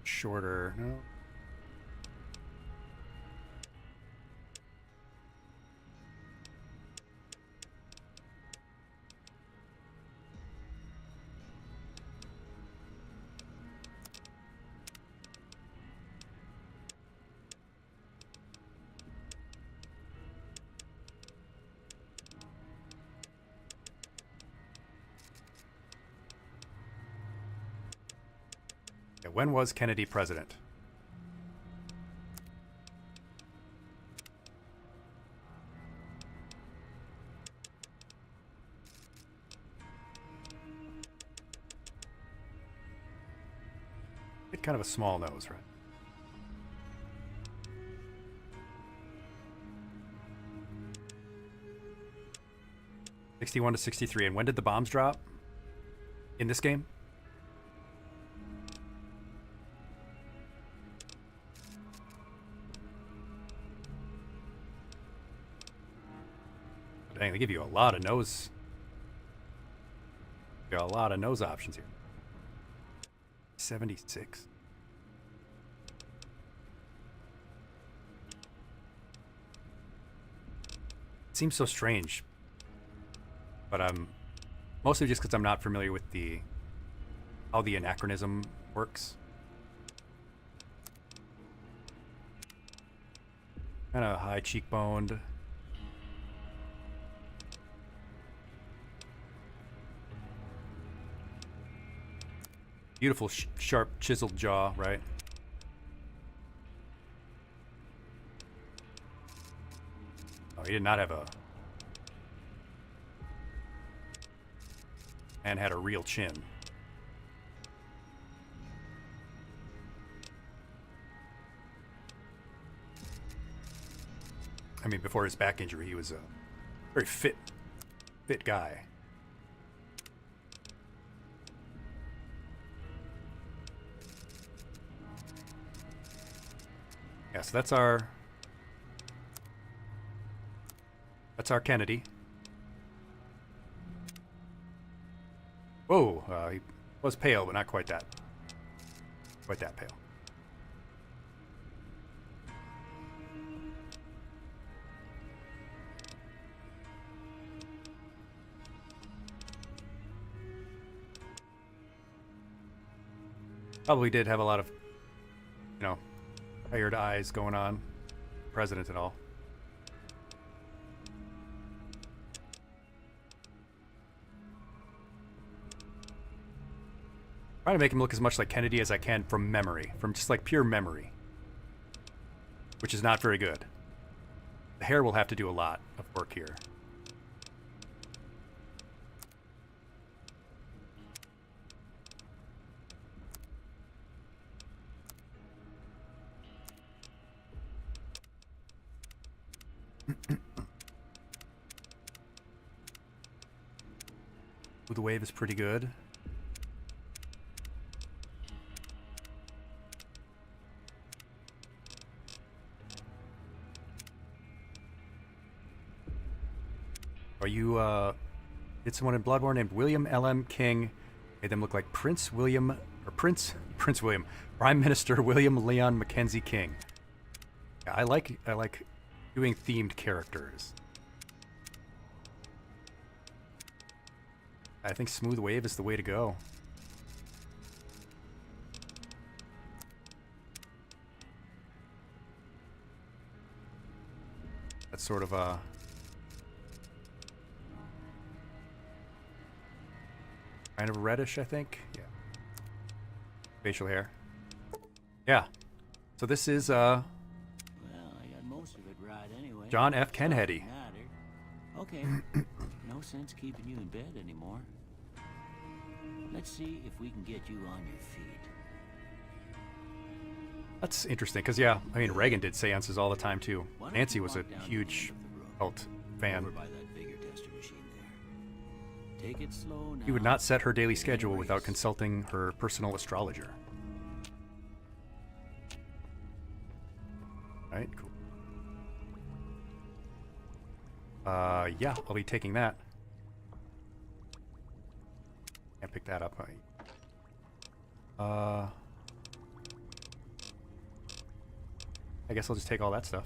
Shorter. No. Yeah, when was Kennedy president? It's kind of a small nose, right? '61 to '63. And when did the bombs drop? In this game? Dang, they give you a lot of nose. Got a lot of nose options here. 76. It seems so strange, but I'm mostly just because I'm not familiar with how the anachronism works. Kind of high cheekboned. Beautiful, sharp, chiseled jaw, right? Oh, he did not have a... And had a real chin. I mean, before his back injury, he was a very fit guy. Yeah, so that's our Kennedy. Whoa, he was pale, but not quite that pale. Probably did have a lot of, tired eyes going on. President and all. Trying to make him look as much like Kennedy as I can from memory, from just like pure memory, which is not very good. The hair will have to do a lot of work here. The wave is pretty good. Are you, did someone in Bloodborne named William L.M. King made them look like Prince William William, Prime Minister William Leon Mackenzie King. Yeah, I like doing themed characters. I think smooth wave is the way to go. That's sort of a kind of reddish, I think. Yeah. Facial hair. Yeah. So this is Well, I got most of it right anyway. John F. Kennedy. Okay. No sense keeping you in bed anymore. Let's see if we can get you on your feet. That's interesting, because, yeah, I mean, Reagan did seances all the time, too. Nancy was a huge cult fan. Over by that vigor tester machine there. Take it slow now. He would not set her daily schedule without consulting her personal astrologer. Alright, cool. Yeah, I'll be taking that. Can't pick that up. I guess I'll just take all that stuff.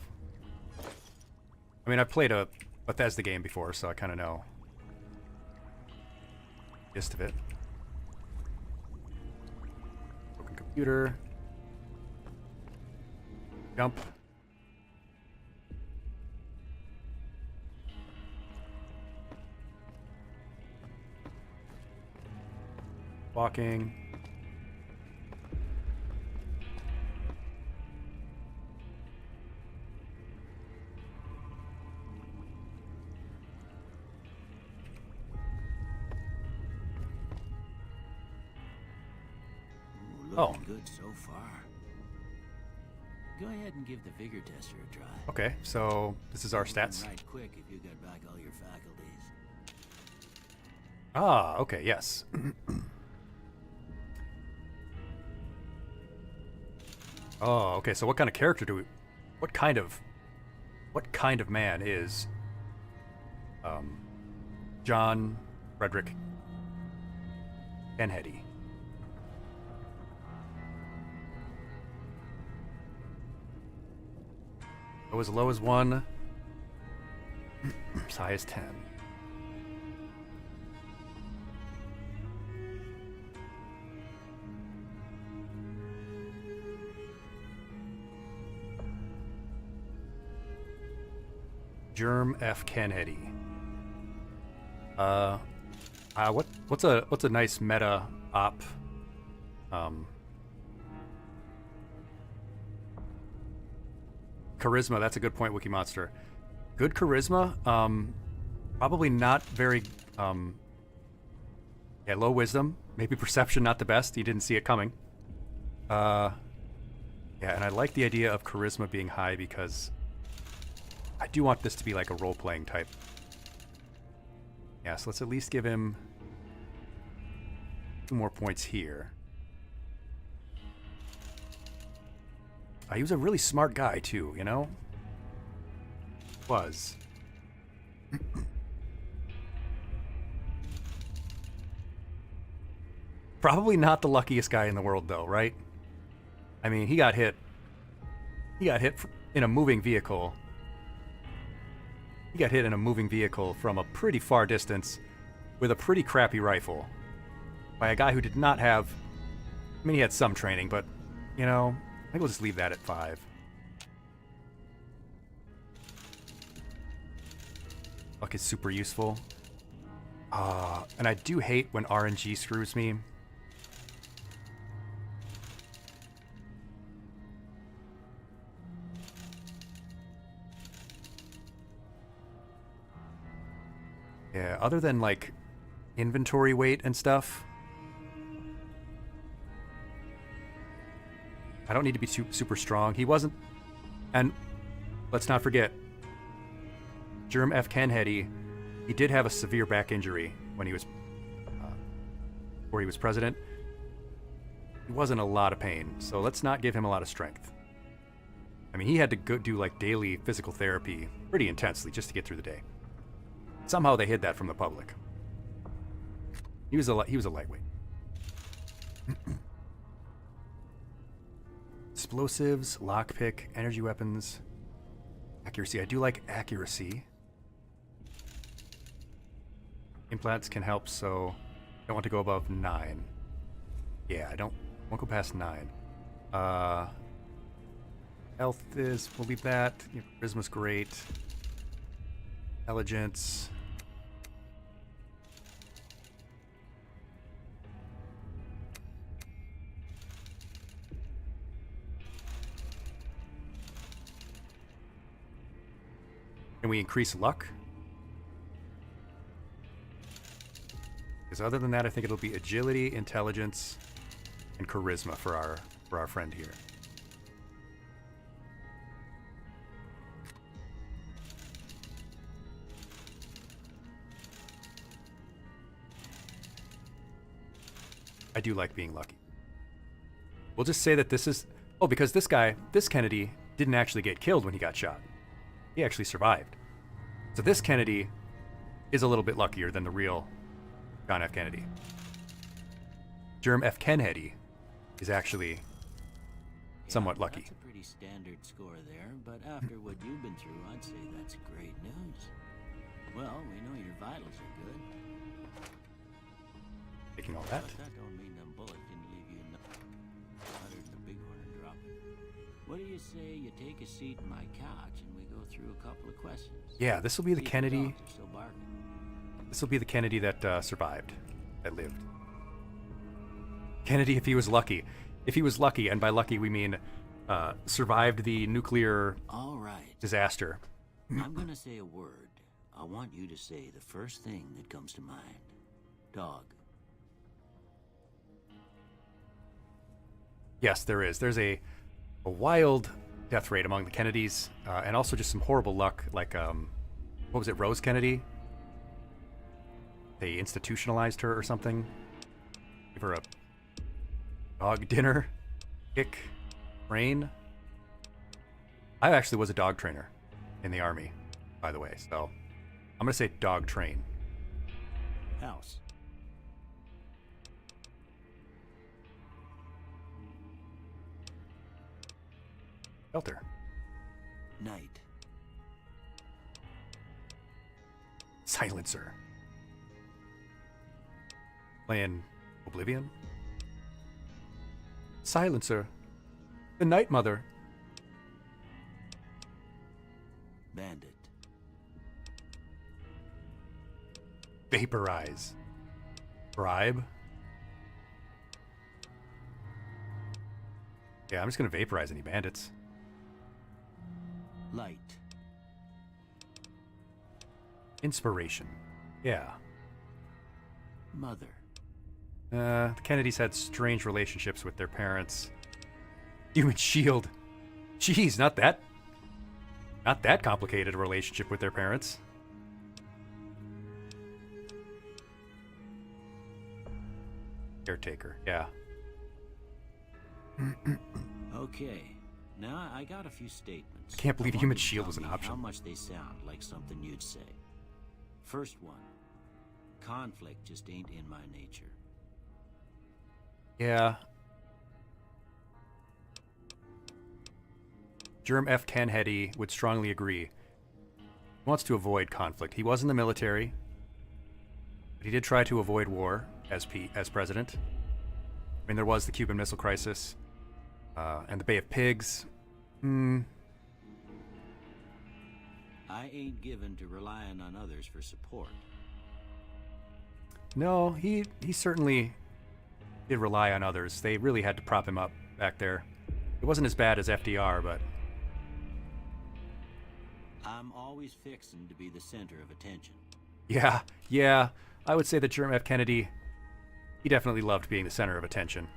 I mean, I've played a Bethesda game before, so I kind of know the gist of it. Broken computer. Jump. Walking. Looking good so far. Go ahead and give the vigor tester a try. Okay, so this is our stats. Right quick if you got back all your faculties. Ah, okay, yes. Oh, okay, so what kind of character do we... What kind of man is... John Frederick Kennedy? Go as low as 1. As high as 10. Germ F. Kennedy. What's a nice meta op? Charisma, that's a good point, Wiki Monster. Good charisma, probably not very, yeah, low wisdom. Maybe perception not the best, he didn't see it coming. Yeah, and I like the idea of charisma being high because I do want this to be like a role-playing type. Yeah, so let's at least give him 2 more points here. He was a really smart guy, too, you know? Was. Probably not the luckiest guy in the world, though, right? I mean, he got hit. He got hit in a moving vehicle. He got hit in a moving vehicle from a pretty far distance with a pretty crappy rifle by a guy who did not have... I mean, he had some training, but, you know... I think we'll just leave that at 5. Luck is super useful. And I do hate when RNG screws me. Yeah, other than like inventory weight and stuff, I don't need to be super strong. He wasn't, and let's not forget, Germ F. Kennedy, he did have a severe back injury when he was, before he was president. He wasn't a lot of pain, so let's not give him a lot of strength. I mean, he had to go do like daily physical therapy pretty intensely just to get through the day. Somehow they hid that from the public. He was a lightweight. Explosives, lockpick, energy weapons, accuracy. I do like accuracy. Implants can help, so I don't want to go above 9. Yeah, won't go past 9. Health we'll leave that. Charisma's great. Intelligence. Can we increase luck? Because other than that, I think it'll be agility, intelligence, and charisma for our friend here. I do like being lucky. We'll just say that this is... Oh, because this Kennedy, didn't actually get killed when he got shot. He actually survived. So this Kennedy is a little bit luckier than the real John F. Kennedy. Germ F. Kennedy is actually somewhat lucky. That's a pretty standard score there, but after what you've been through, I'd say that's great news. Well, we know your vitals are good. Taking all that. But that don't mean them bullets didn't leave you other than the bighorn and dropping. What do you say you take a seat in my couch and we go through a couple of questions? Yeah, this will be the Kennedy. Dogs are still barking. This will be the Kennedy that survived, that lived. Kennedy, if he was lucky. If he was lucky, and by lucky we mean survived the nuclear All right. disaster. I'm gonna say a word. I want you to say the first thing that comes to mind. Dog. Yes, there is. There's a wild death rate among the Kennedys, and also just some horrible luck, like, what was it, Rose Kennedy? They institutionalized her or something. Give her a dog dinner. Kick. Train. I actually was a dog trainer in the Army, by the way, so I'm going to say dog train. House. Shelter. Night. Silencer. Playing Oblivion. Silencer. The Night Mother. Bandit. Vaporize. Bribe. Yeah, I'm just gonna vaporize any bandits. Light. Inspiration. Yeah. Mother. The Kennedys had strange relationships with their parents. Human shield. Jeez, not that complicated a relationship with their parents. Caretaker, yeah. Okay. Now I got a few statements. I can't believe want human you to shield tell was an me option. How much they sound like something you'd say. First one. Conflict just ain't in my nature. Yeah. Germ F. Kennedy would strongly agree. He wants to avoid conflict. He was in the military, but he did try to avoid war as president. I mean, there was the Cuban Missile Crisis, and the Bay of Pigs. I ain't given to relying on others for support. No, he certainly did rely on others. They really had to prop him up back there. It wasn't as bad as FDR, but... I'm always fixing to be the center of attention. Yeah. I would say that Jerm F. Kennedy, he definitely loved being the center of attention.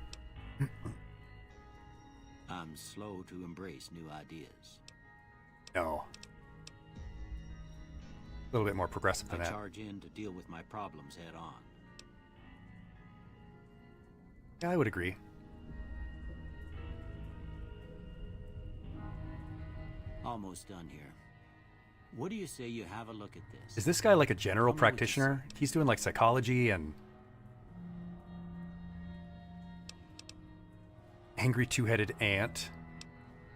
I'm slow to embrace new ideas. No. A little bit more progressive than I that. charge in to deal with my problems head on. Yeah, I would agree. Almost done here. What do you say you have a look at this? Is this guy like a general Tell me what you practitioner? He's doing like psychology and angry two-headed ant,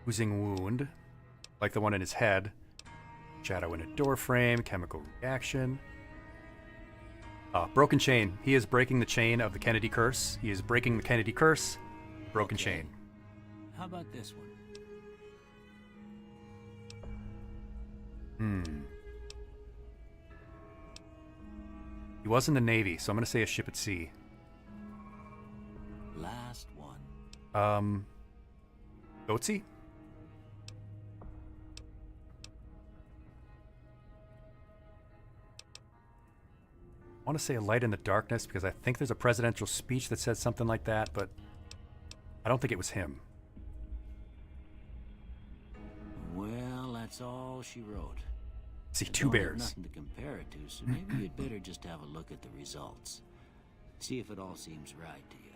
oozing wound, like the one in his head, shadow in a door frame, chemical reaction. Broken chain. He is breaking the chain of the Kennedy curse. He is breaking the Kennedy curse. Broken chain. How about this one? He was in the Navy, so I'm gonna say a ship at sea. Last one. Goatsy? I want to say a light in the darkness because I think there's a presidential speech that says something like that, but I don't think it was him. Well, that's all she wrote. See, I two don't have bears. nothing to compare it to, so maybe you'd better just have a look at the results. See if it all seems right to you.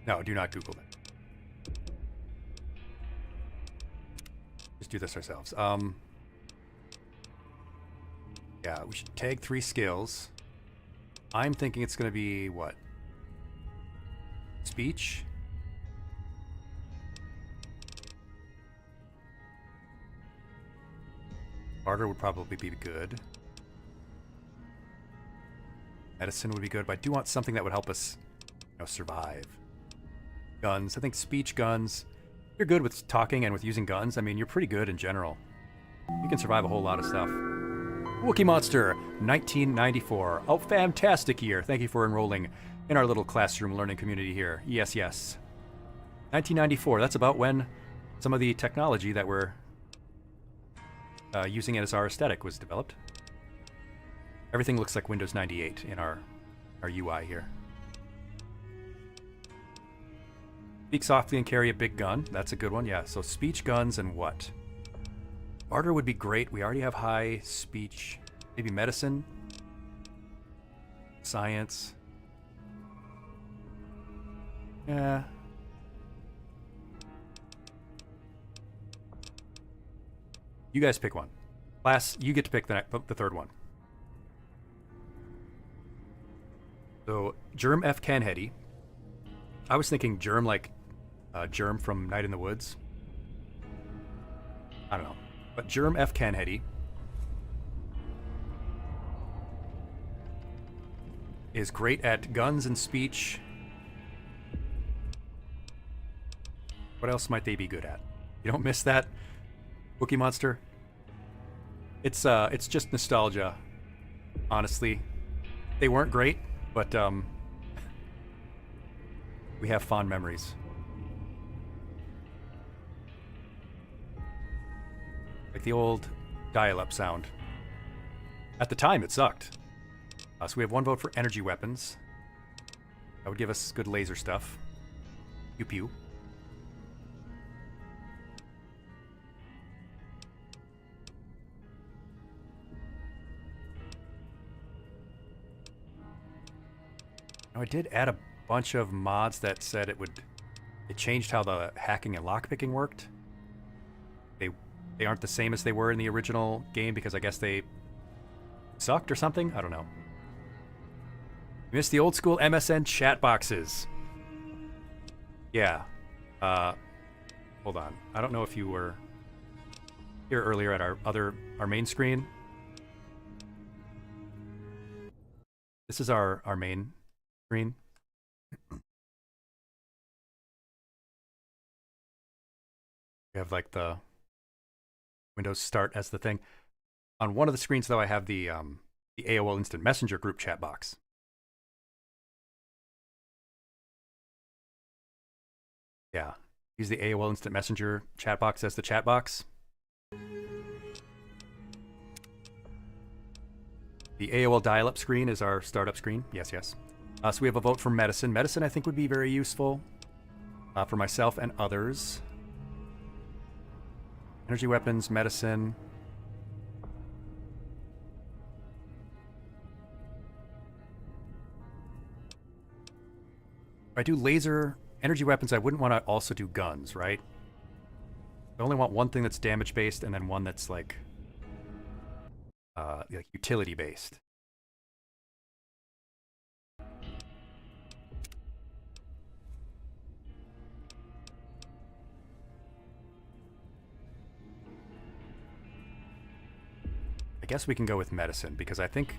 No, do not Google that. Just do this ourselves. Yeah, we should tag 3 skills. I'm thinking it's going to be what? Speech? Barter would probably be good. Medicine would be good, but I do want something that would help us, survive. Guns. I think speech, guns. You're good with talking and with using guns. I mean, you're pretty good in general. You can survive a whole lot of stuff. Wookie Monster, 1994. Oh, fantastic year. Thank you for enrolling in our little classroom learning community here. Yes. 1994. That's about when some of the technology that we're using as our aesthetic was developed. Everything looks like Windows 98 in our UI here. Speak softly and carry a big gun. That's a good one, yeah. So speech, guns, and what? Barter would be great. We already have high speech. Maybe medicine? Science? Yeah. You guys pick one. Class, you get to pick the third one. So, Germ F. Kennedy. I was thinking Germ like Germ from Night in the Woods. I don't know. But Germ F. Kennedy is great at guns and speech. What else might they be good at? You don't miss that, Wookie Monster? It's just nostalgia, honestly. They weren't great, but we have fond memories. Like the old dial-up sound. At the time, it sucked. So we have 1 vote for energy weapons. That would give us good laser stuff. Pew pew. Now, I did add a bunch of mods that said it changed how the hacking and lockpicking worked. They aren't the same as they were in the original game because I guess they sucked or something. I don't know. You missed the old school MSN chat boxes. Yeah. Hold on. I don't know if you were here earlier at our main screen. This is our main screen. We have like the Windows Start as the thing. On one of the screens, though, I have the AOL Instant Messenger group chat box. Yeah. Use the AOL Instant Messenger chat box as the chat box. The AOL dial-up screen is our startup screen. Yes, yes. So we have a vote for medicine. Medicine, I think, would be very useful for myself and others. Energy weapons, medicine. If I do laser energy weapons, I wouldn't want to also do guns, right? I only want one thing that's damage-based and then one that's like utility-based. I guess we can go with medicine because I think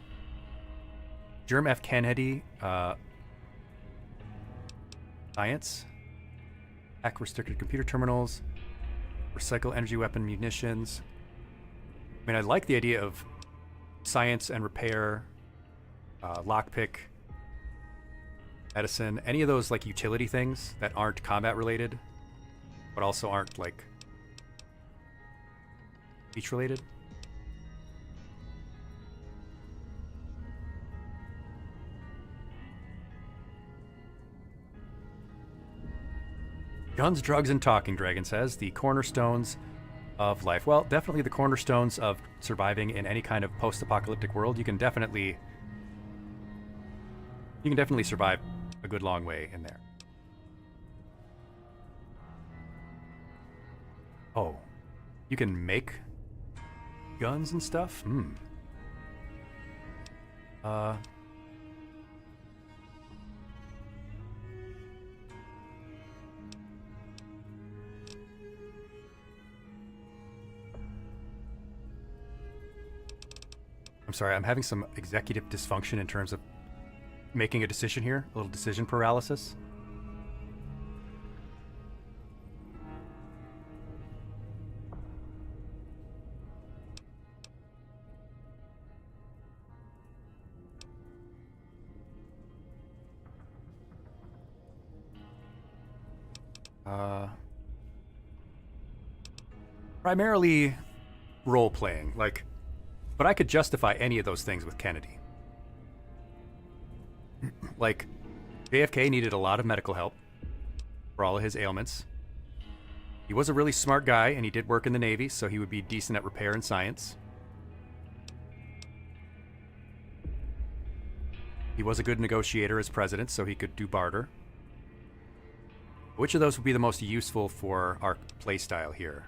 Germ F. Kennedy, science, hack restricted computer terminals, recycle energy weapon munitions. I mean, I like the idea of science and repair, lockpick, medicine, any of those like utility things that aren't combat related, but also aren't like speech related. Guns, drugs, and talking, Dragon says. The cornerstones of life. Well, definitely the cornerstones of surviving in any kind of post-apocalyptic world. You can definitely survive a good long way in there. Oh, you can make guns and stuff? I'm sorry, I'm having some executive dysfunction in terms of making a decision here. A little decision paralysis. Primarily role-playing, like... But I could justify any of those things with Kennedy. Like, JFK needed a lot of medical help for all of his ailments. He was a really smart guy, and he did work in the Navy, so he would be decent at repair and science. He was a good negotiator as president, so he could do barter. Which of those would be the most useful for our playstyle here?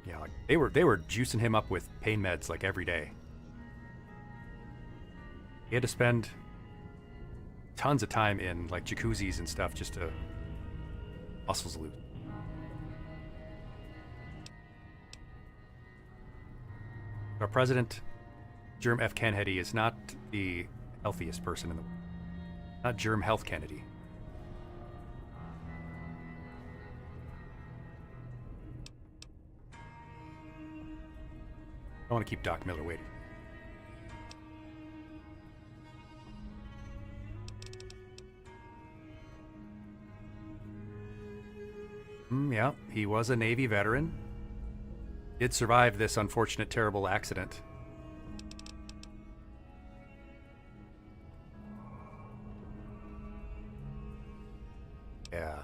Yeah, like they were juicing him up with pain meds like every day. He had to spend tons of time in like jacuzzis and stuff just to muscles loose. Our president, Germ F. Kennedy, is not the healthiest person in the world. Not Germ Health Kennedy. I don't want to keep Doc Miller waiting. Yeah, he was a Navy veteran. Did survive this unfortunate, terrible accident. Yeah.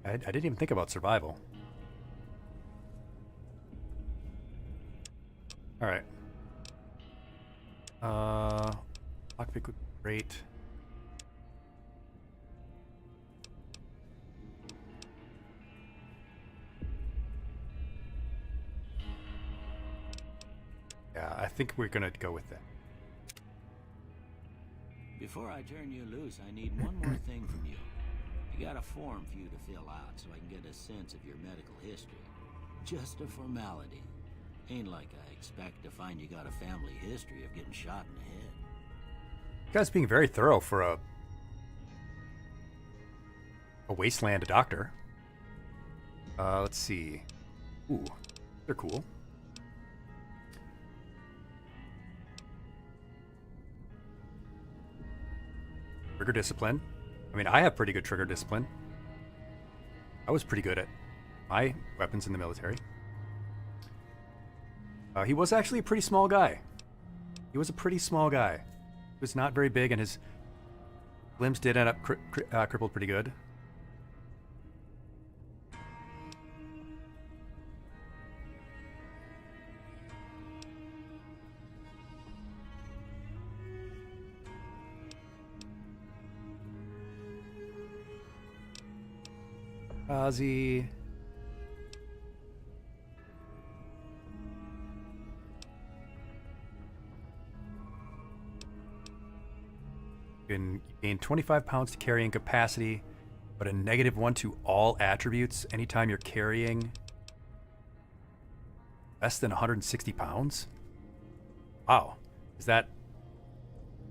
I didn't even think about survival. All right. Lockpick would be great. Yeah, I think we're gonna go with that. Before I turn you loose, I need one more thing from you. I got a form for you to fill out so I can get a sense of your medical history. Just a formality. Ain't like I expect to find you got a family history of getting shot in the head. guy's being very thorough for a wasteland doctor. Let's see. Ooh, they're cool. Trigger discipline. I mean, I have pretty good trigger discipline. I was pretty good at my weapons in the military. He was actually a pretty small guy. He was a pretty small guy. He was not very big, and his limbs did end up crippled pretty good. Ozzy. You gain 25 pounds to carrying capacity, but a -1 to all attributes anytime you're carrying less than 160 pounds? Wow. Is that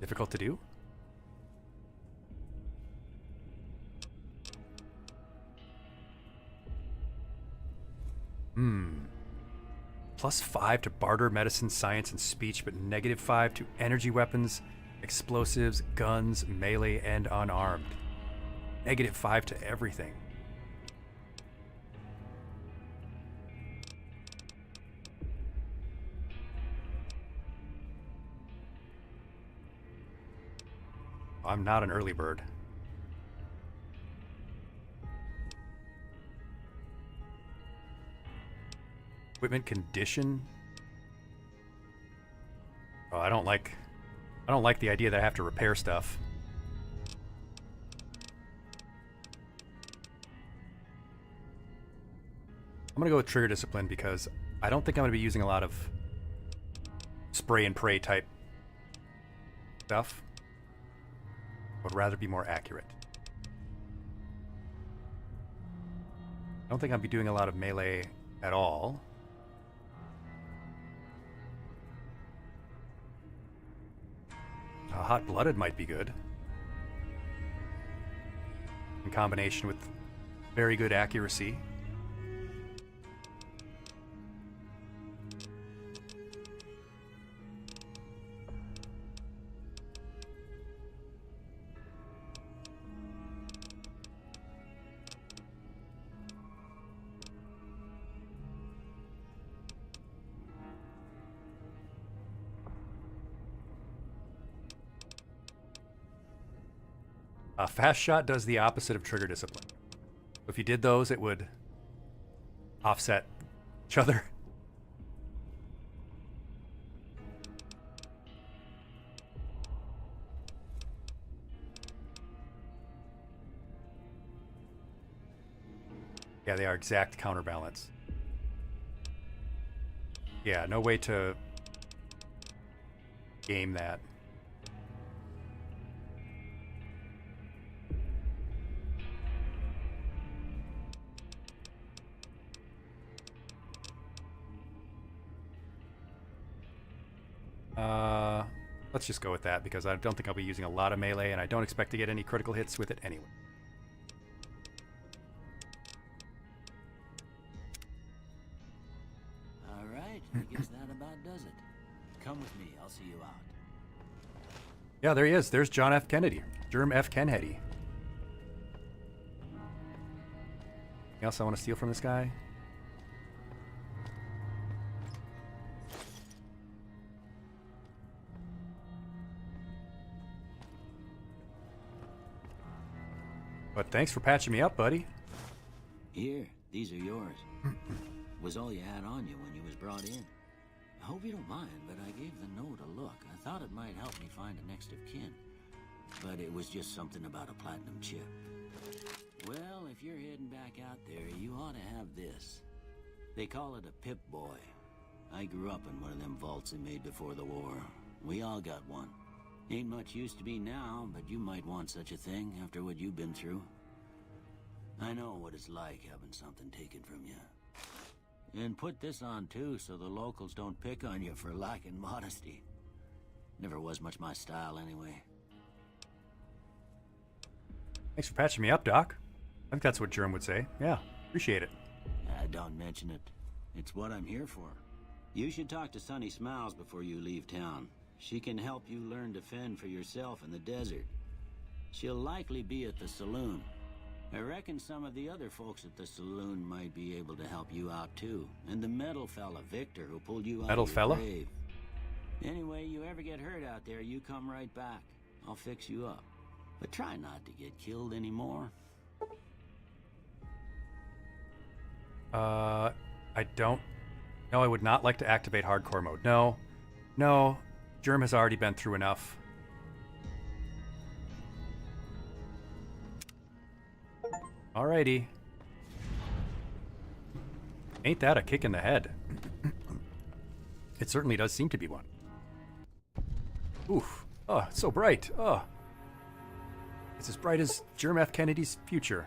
difficult to do? +5 to barter, medicine, science, and speech, but -5 to energy weapons, explosives, guns, melee, and unarmed. -5 to everything. I'm not an early bird. Equipment condition. Oh, I don't like the idea that I have to repair stuff. I'm gonna go with trigger discipline because I don't think I'm gonna be using a lot of spray and pray type stuff. I would rather be more accurate. I don't think I'll be doing a lot of melee at all. Hot-blooded might be good. In combination with very good accuracy. Fast shot does the opposite of trigger discipline. If you did those, it would offset each other. Yeah, they are exact counterbalance. Yeah, no way to game that. Let's just go with that because I don't think I'll be using a lot of melee and I don't expect to get any critical hits with it anyway. All right, I guess that about does it. Come with me, I'll see you out. Yeah, there he is. There's John F. Kennedy. Germ F. Kennedy. Anything else I want to steal from this guy? But thanks for patching me up, buddy. Here, these are yours. Was all you had on you when you was brought in. I hope you don't mind, but I gave the note a look. I thought it might help me find a next of kin. But it was just something about a platinum chip. Well, if you're heading back out there, you ought to have this. They call it a Pip-Boy. I grew up in one of them vaults they made before the war. We all got one. Ain't much use to me now, but you might want such a thing after what you've been through. I know what it's like having something taken from you. And put this on too, so the locals don't pick on you for lacking modesty. Never was much my style anyway. Thanks for patching me up, Doc. I think that's what Germ would say. Yeah, appreciate it. Don't mention it. It's what I'm here for. You should talk to Sunny Smiles before you leave town. She can help you learn to fend for yourself in the desert. She'll likely be at the saloon. I reckon some of the other folks at the saloon might be able to help you out too. And the metal fella, Victor, who pulled you out Metal of your fella? grave. Anyway, you ever get hurt out there, you come right back. I'll fix you up. But try not to get killed anymore. I don't... No, I would not like to activate hardcore mode. No. No. Germ has already been through enough. Alrighty. Ain't that a kick in the head? It certainly does seem to be one. Oof. Oh, it's so bright. Oh. It's as bright as Germ F. Kennedy's future.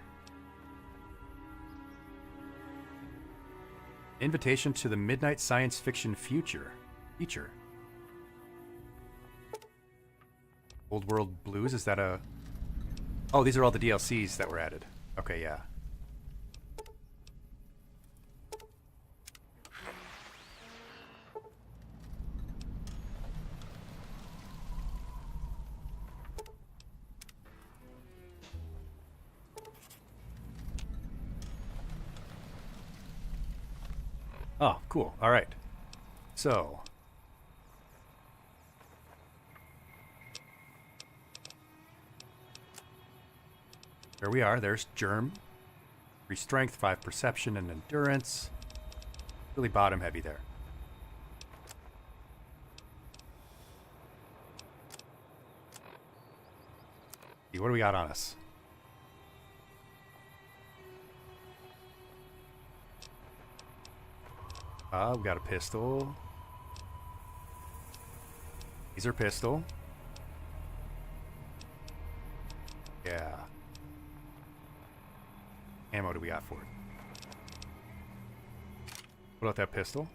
Invitation to the Midnight Science Fiction Feature. Old World Blues, is that a... Oh, these are all the DLCs that were added. Okay, yeah. Oh, cool. All right. So. There we are. There's Germ. 3 strength, 5 perception, and endurance. Really bottom heavy there. See, what do we got on us? We got a pistol. Laser pistol. Yeah. Ammo do we got for it? What about that pistol?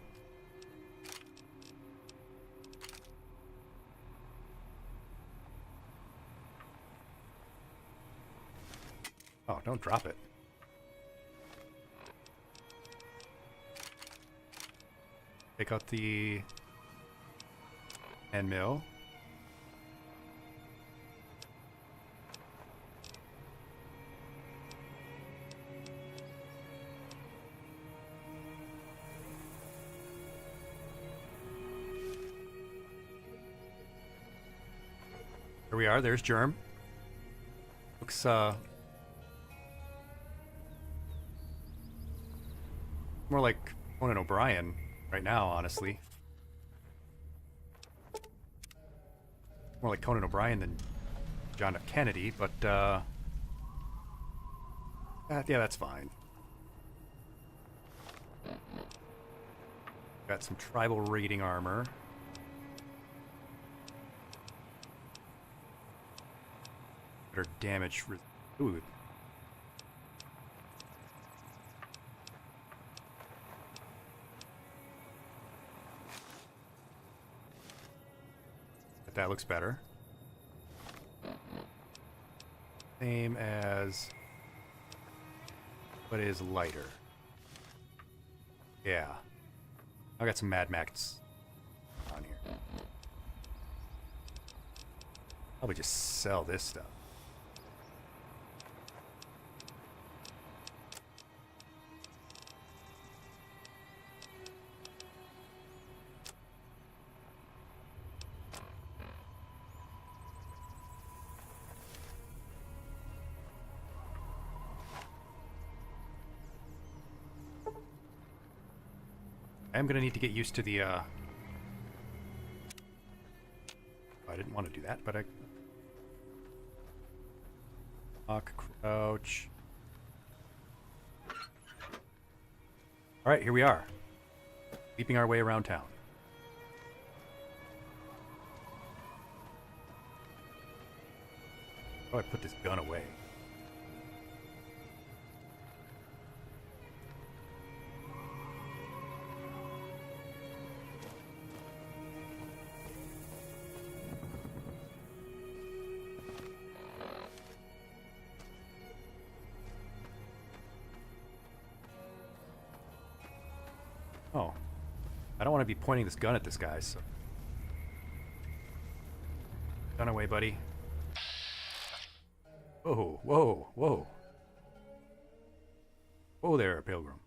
Oh, don't drop it. Take out the 10 mil. Here we are. There's Germ. Looks more like Conan O'Brien right now, honestly. More like Conan O'Brien than John F. Kennedy, but yeah, that's fine. Got some tribal raiding armor. Better damage. Ooh. But that looks better. Same as what is lighter. Yeah. I got some Mad Max on here. Probably just sell this stuff. I'm gonna need to get used to the I didn't want to do that, but I lock, crouch. Alright, here we are. Leaping our way around town. Oh, I put this gun away. Oh. I don't want to be pointing this gun at this guy, so... Gun away, buddy. Whoa, whoa, whoa. Whoa there, Pilgrim.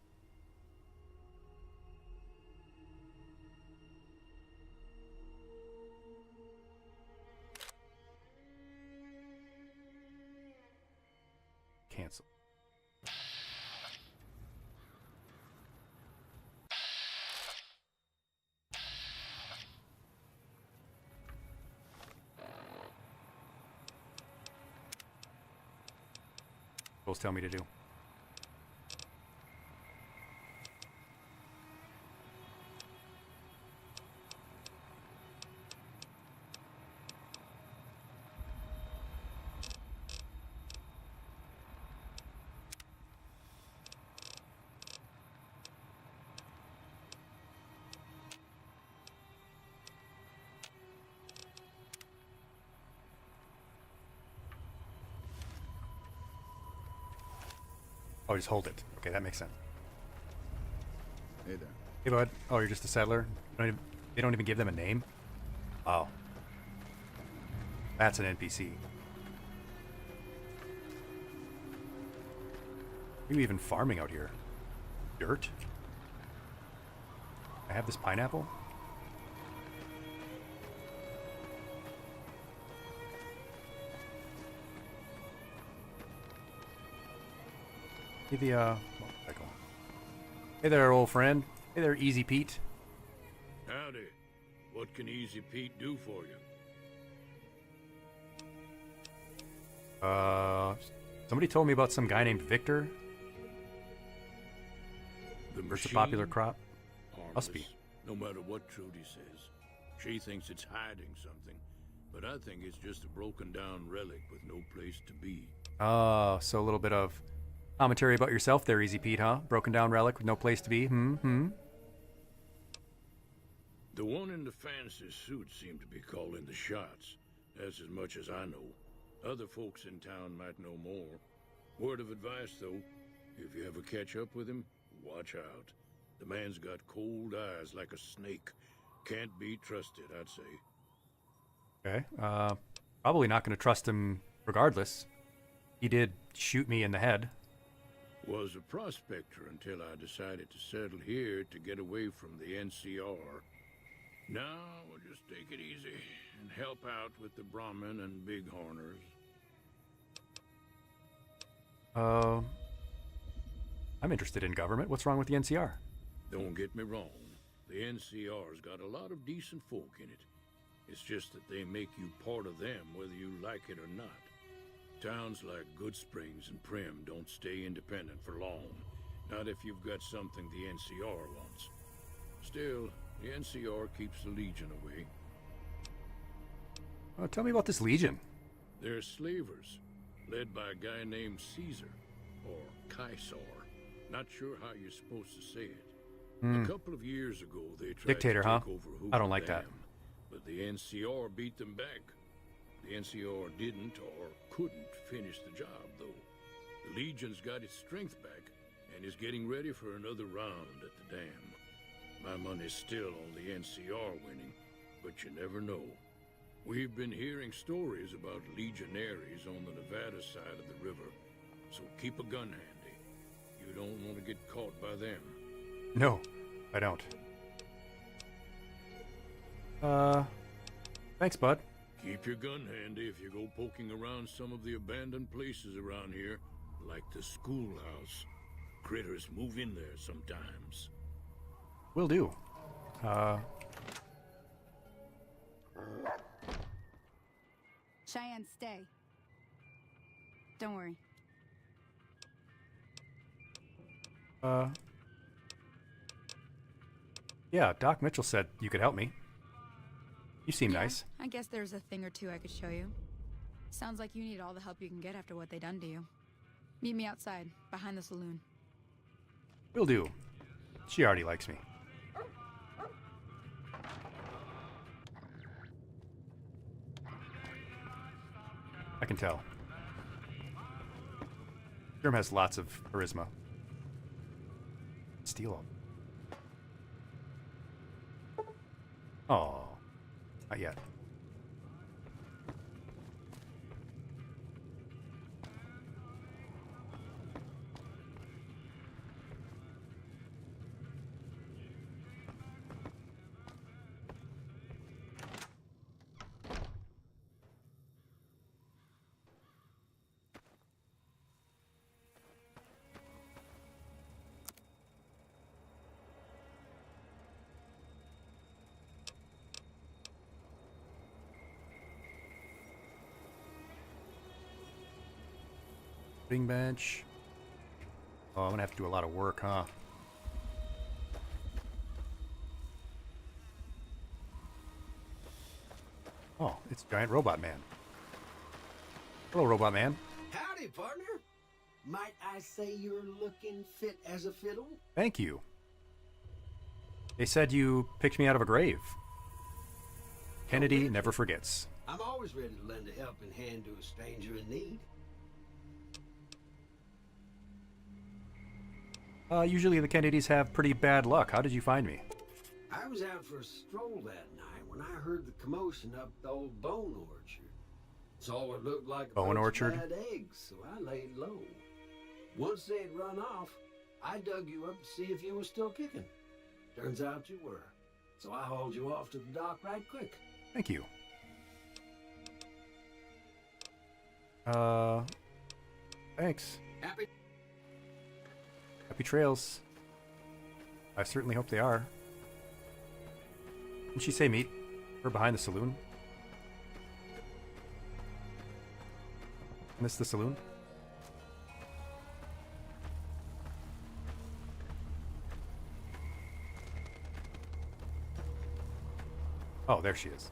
Cancel. Rules tell me to do. Oh, just hold it. Okay, that makes sense. Hey there. Hey, bud. Oh, you're just a settler? They don't even give them a name? Oh. That's an NPC. Are you even farming out here? Dirt? I have this pineapple? Hey, the, motorcycle. Hey there, old friend. Hey there, Easy Pete. Howdy. What can Easy Pete do for you? Somebody told me about some guy named Victor. The It's a machine? popular crop. Must be. Harmless, no matter what Trudy says. She thinks it's hiding something, but I think it's just a broken down relic with no place to be. Oh, so a little bit of commentary about yourself there, Easy Pete, huh? Broken down relic with no place to be. The one in the fancy suit seemed to be calling the shots. That's as much as I know. Other folks in town might know more. Word of advice, though, if you ever catch up with him, watch out. The man's got cold eyes like a snake. Can't be trusted, I'd say. Okay. Probably not going to trust him regardless. He did shoot me in the head. Was a prospector until I decided to settle here to get away from the NCR. Now we'll just take it easy and help out with the Brahmin and Bighorners. I'm interested in government. What's wrong with the NCR? Don't get me wrong. The NCR's got a lot of decent folk in it. It's just that they make you part of them whether you like it or not. Towns like Good Springs and Prim don't stay independent for long. Not if you've got something the NCR wants. Still, the NCR keeps the Legion away. Tell me about this Legion. They're slavers, led by a guy named Caesar, or Caesar. Not sure how you're supposed to say it. A couple of years ago, they tried Dictator, to huh? take over Hoover I don't like Dam, that. but the NCR beat them back. The NCR didn't or couldn't finish the job, though. The Legion's got its strength back and is getting ready for another round at the dam. My money's still on the NCR winning, but you never know. We've been hearing stories about legionaries on the Nevada side of the river, so keep a gun handy. You don't want to get caught by them. No, I don't. Thanks, bud. Keep your gun handy if you go poking around some of the abandoned places around here, like the schoolhouse. Critters move in there sometimes. Will do. Cheyenne, stay. Don't worry. Yeah, Doc Mitchell said you could help me. You seem nice. I guess there's a thing or two I could show you. Sounds like you need all the help you can get after what they done to you. Meet me outside, behind the saloon. Will do. She already likes me. I can tell. Germ has lots of charisma. Steal them. Oh, not yet. Bing bench. Oh, I'm gonna have to do a lot of work, huh? Oh, it's Giant Robot Man. Hello, Robot Man. Howdy, partner. Might I say you're looking fit as a fiddle? Thank you. They said you picked me out of a grave. Kennedy never forgets. I'm always ready to lend a helping hand to a stranger in need. Usually the Kennedys have pretty bad luck. How did you find me? I was out for a stroll that night when I heard the commotion up the old bone orchard. Saw what looked like a Bone bunch orchard? of bad eggs, so I laid low. Once they'd run off, I dug you up to see if you were still kicking. Turns out you were. So I hauled you off to the dock right quick. Thank you. Thanks. Happy trails. I certainly hope they are. Didn't she say meet her behind the saloon? Miss the saloon? Oh, there she is.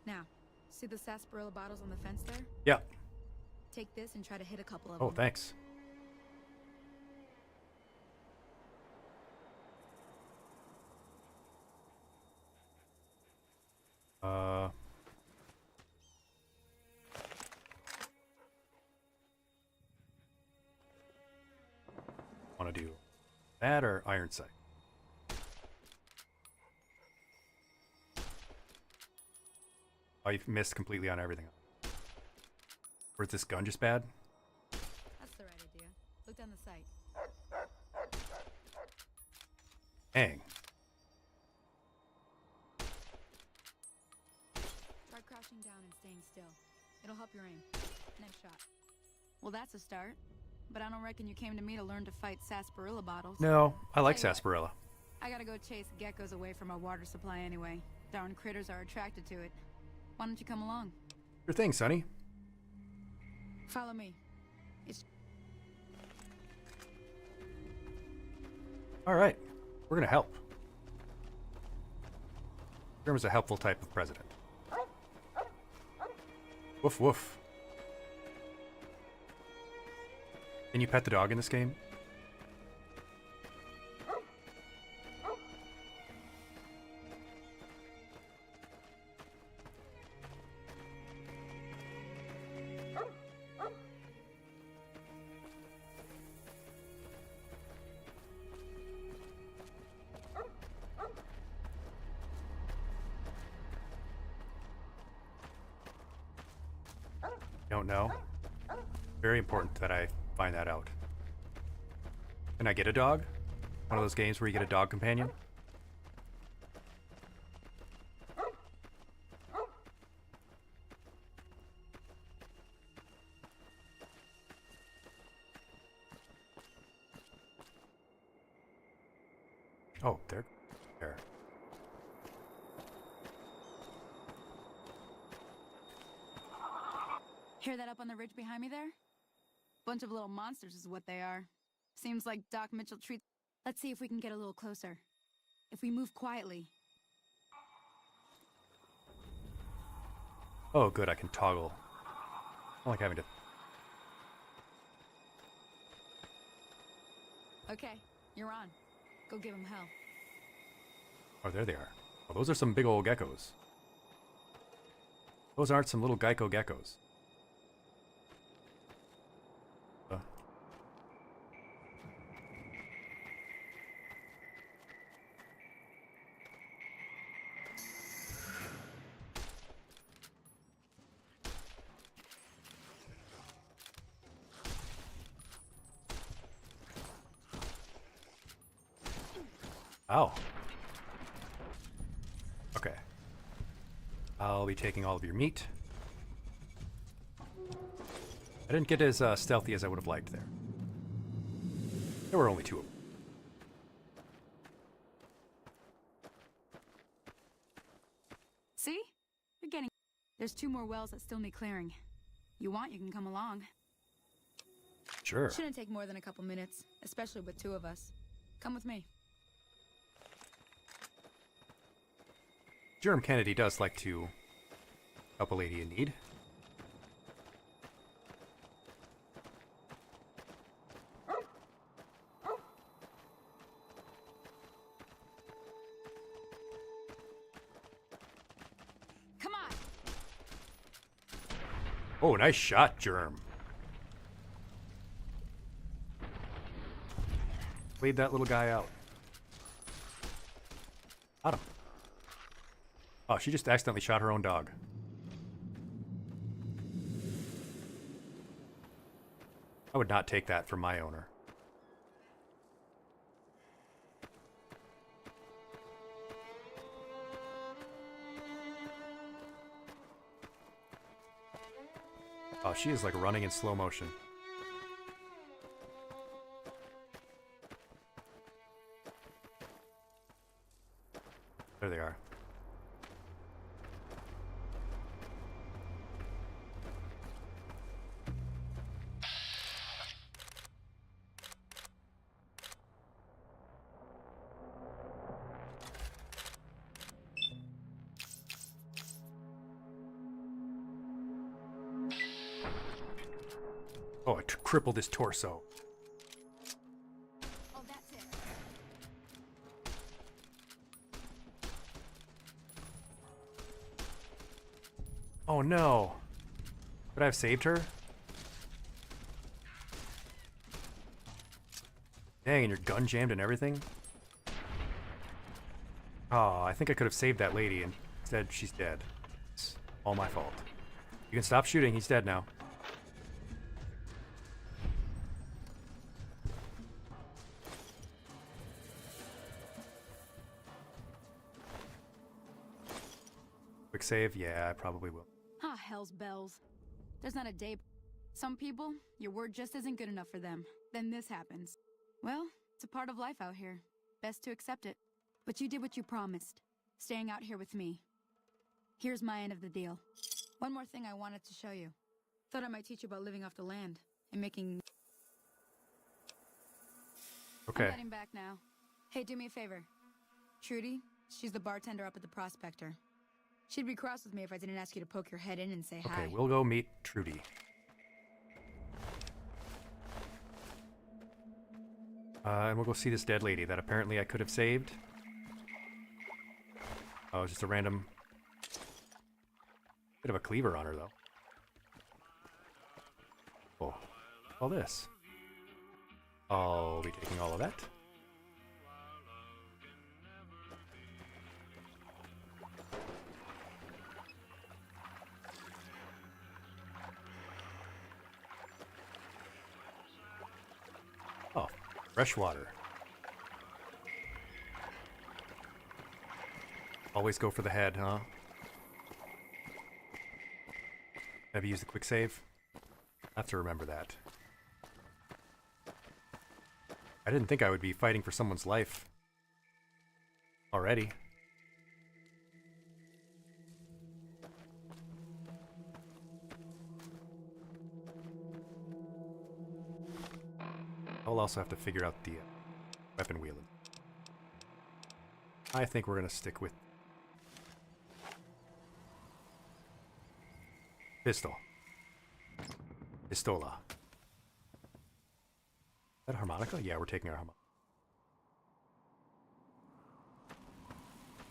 Now, see the sarsaparilla bottles on the fence there? Yeah. Take this and try to hit a couple of Oh, them. thanks. Want to do that or iron sight? Oh, you've missed completely on everything. Or is this gun just bad? That's the right idea. Look down the sight. Dang. Try crouching down and staying still. It'll help your aim. Next shot. Well, that's a start. But I don't reckon you came to me to learn to fight sarsaparilla bottles. No, I like Tell you what, sarsaparilla. I gotta go chase geckos away from our water supply anyway. Darn critters are attracted to it. Why don't you come along? Your thing, Sonny. Follow me. It's All right, we're gonna help. Grim's a helpful type of president. Woof woof. Can you pet the dog in this game? Don't know. Very important that I find that out. Can I get a dog? One of those games where you get a dog companion? Oh, there. Hear that up on the ridge behind me there? Bunch of little monsters is what they are. Seems like Doc Mitchell treats... Let's see if we can get a little closer. If we move quietly. Oh, good, I can toggle. I don't like having to... Okay, you're on. Go give them hell. Oh, there they are. Oh, those are some big old geckos. Those aren't some little Geico geckos. Wow. Okay. I'll be taking all of your meat. I didn't get as stealthy as I would have liked there. There were only 2 of them. See? You're getting... There's 2 more wells that still need clearing. You want, you can come along. Sure. Shouldn't take more than a couple minutes, especially with 2 of us. Come with me. Jerm Kennedy does like to help a lady in need. Come on! Oh, nice shot, Germ. Played that little guy out. Got him. Oh, she just accidentally shot her own dog. I would not take that from my owner. Oh, she is like running in slow motion. There they are. Oh, it crippled his torso. Oh, that's it. Oh no. Could I have saved her? Dang, and your gun jammed and everything? Oh, I think I could have saved that lady, and instead she's dead. It's all my fault. You can stop shooting, he's dead now. Quick save? Yeah, I probably will. Ah, hell's bells. There's not a day... Some people, your word just isn't good enough for them. Then this happens. Well, it's a part of life out here. Best to accept it. But you did what you promised. Staying out here with me. Here's my end of the deal. One more thing I wanted to show you. Thought I might teach you about living off the land. And making... Okay. I'm heading back now. Hey, do me a favor. Trudy, she's the bartender up at the Prospector. She'd be cross with me if I didn't ask you to poke your head in and say hi. Okay, we'll go meet Trudy. And we'll go see this dead lady that apparently I could have saved. Oh, it was just a random... bit of a cleaver on her, though. Oh, all this. I'll be taking all of that. Oh, fresh water. Always go for the head, huh? Have you used the quick save? I have to remember that. I didn't think I would be fighting for someone's life already. I'll also have to figure out the weapon wheeling. I think we're going to stick with pistol. Pistola. Is that a harmonica? Yeah, we're taking our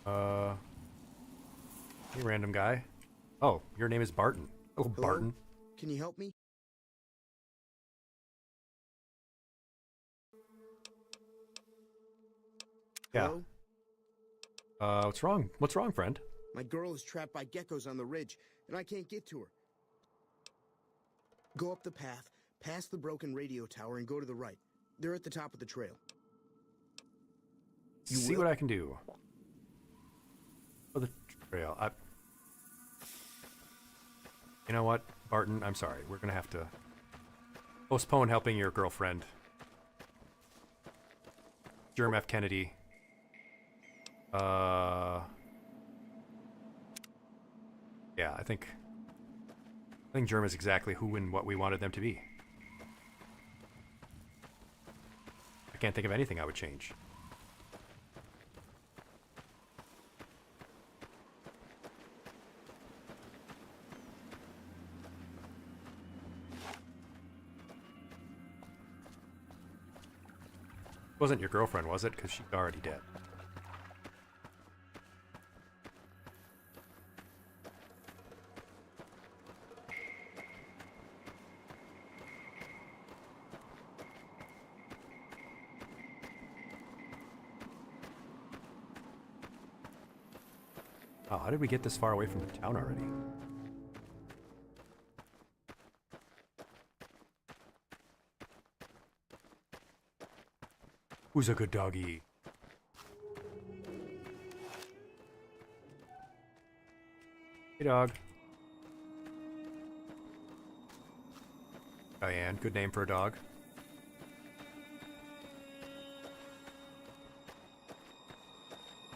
harmonica. Hey, random guy. Oh, your name is Barton. Oh, Hello? Barton. Can you help me? Yeah. Hello? What's wrong? What's wrong, friend? My girl is trapped by geckos on the ridge, and I can't get to her. Go up the path, past the broken radio tower, and go to the right. They're at the top of the trail. see what I can do. For the trail. You know what, Barton? I'm sorry. We're gonna have to postpone helping your girlfriend. Germ F. Kennedy. Yeah, I think Germ is exactly who and what we wanted them to be. I can't think of anything I would change. Wasn't your girlfriend, was it? Because she's already dead. Oh, how did we get this far away from the town already? Who's a good doggy? Hey, dog. Diane, good name for a dog.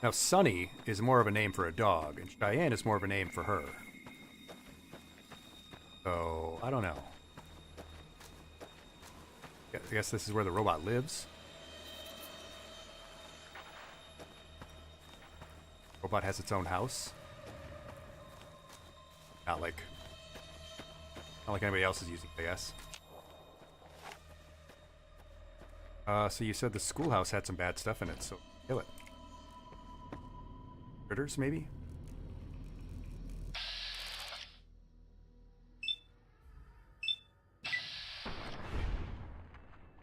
Now, Sunny is more of a name for a dog, and Cheyenne is more of a name for her. So, I don't know. I guess this is where the robot lives. Robot has its own house. Not like anybody else is using it, I guess. So you said the schoolhouse had some bad stuff in it, so kill it. Critters, maybe?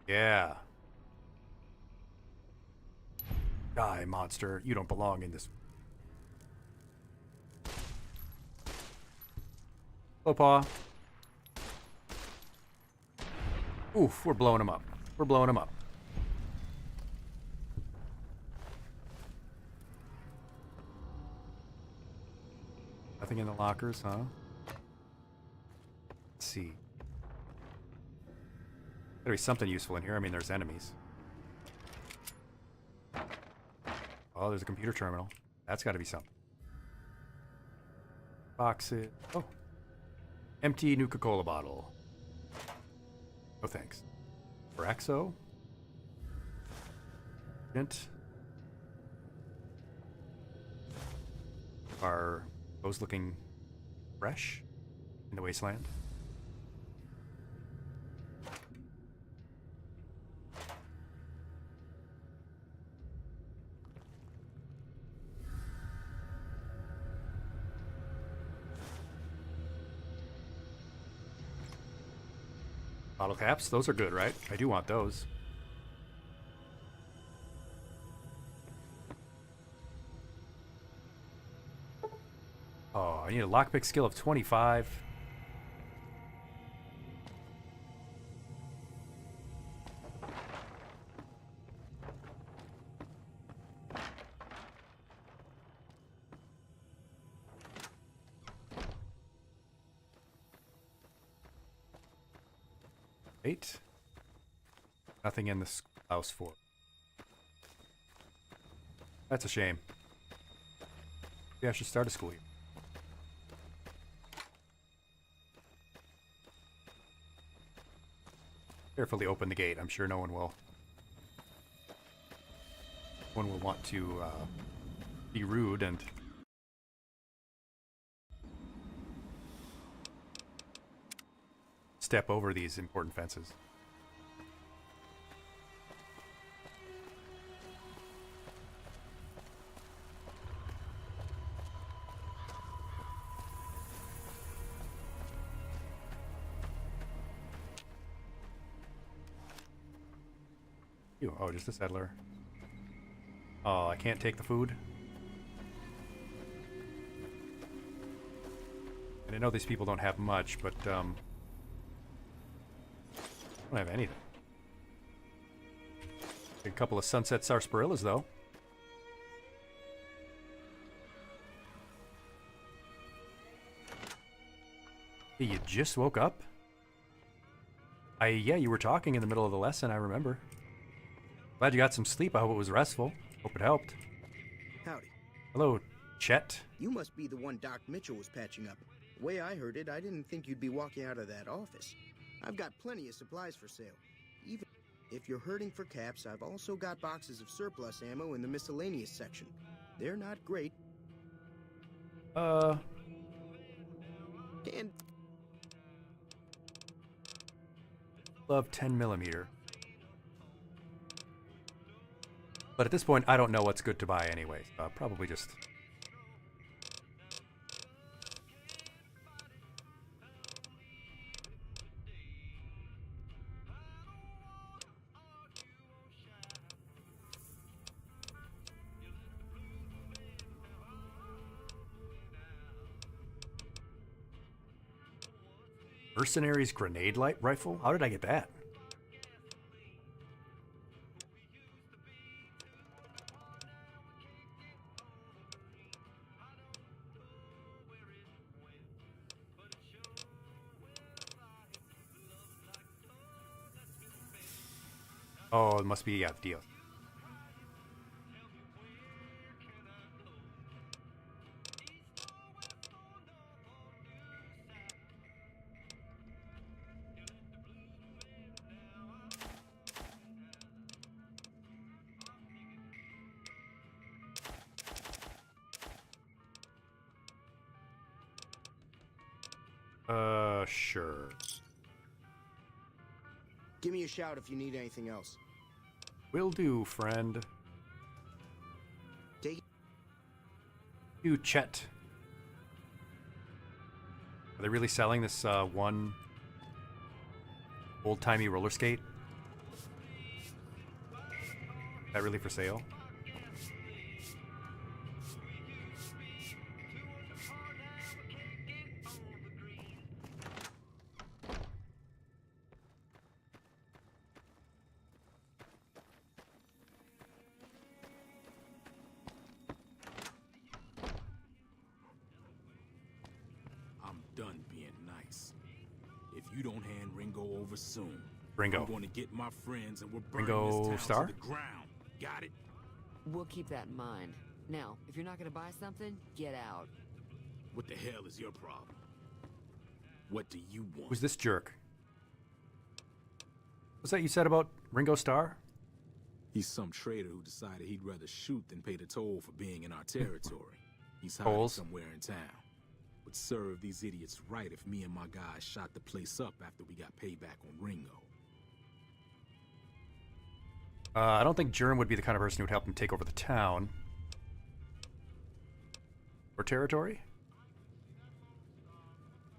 Yeah. Die, monster. You don't belong in this. Hello, Paw. Oof, we're blowing him up. We're blowing him up. Nothing in the lockers, huh? Let's see. Gotta be something useful in here. I mean, there's enemies. Oh, there's a computer terminal. That's gotta be something. Boxes. Oh. Empty Nuka-Cola bottle. Oh, thanks. Braxo? Hint. Are those looking fresh in the wasteland? Bottle caps, those are good, right? I do want those. Oh, I need a lockpick skill of 25. Eight. Nothing in this house for. That's a shame. Maybe I should start a school here. Carefully open the gate. I'm sure no one will. One will want to be rude and step over these important fences. Oh, just a settler. Oh, I can't take the food. And I know these people don't have much, but I don't have anything. A couple of sunset sarsaparillas, though. Hey, you just woke up? Yeah, you were talking in the middle of the lesson, I remember. Glad you got some sleep. I hope it was restful. Hope it helped. Howdy. Hello, Chet. You must be the one Doc Mitchell was patching up. The way I heard it, I didn't think you'd be walking out of that office. I've got plenty of supplies for sale. Even if you're hurting for caps, I've also got boxes of surplus ammo in the miscellaneous section. They're not great. And love 10mm. But at this point, I don't know what's good to buy anyway. Probably just... Mercenaries grenade light rifle? How did I get that? Oh, it must be, yeah, the deal. Sure. give me a shout if you need anything else. Will do, friend. Take You, Chet. Are they really selling this one old-timey roller skate? Is that really for sale? I'm done being nice. If you don't hand Ringo over soon, Ringo. I'm going to get my friends and we're burning Ringo this town Starr? to the ground. Got it? We'll keep that in mind. Now, if you're not going to buy something, get out. What the hell is your problem? What do you want? Who's this jerk? What's that you said about Ringo Starr? He's some traitor who decided he'd rather shoot than pay the toll for being in our territory. He's hiding Tolls? somewhere in town. Would serve these idiots right if me and my guys shot the place up after we got payback on Ringo. I don't think Germ would be the kind of person who would help him take over the town. Or territory?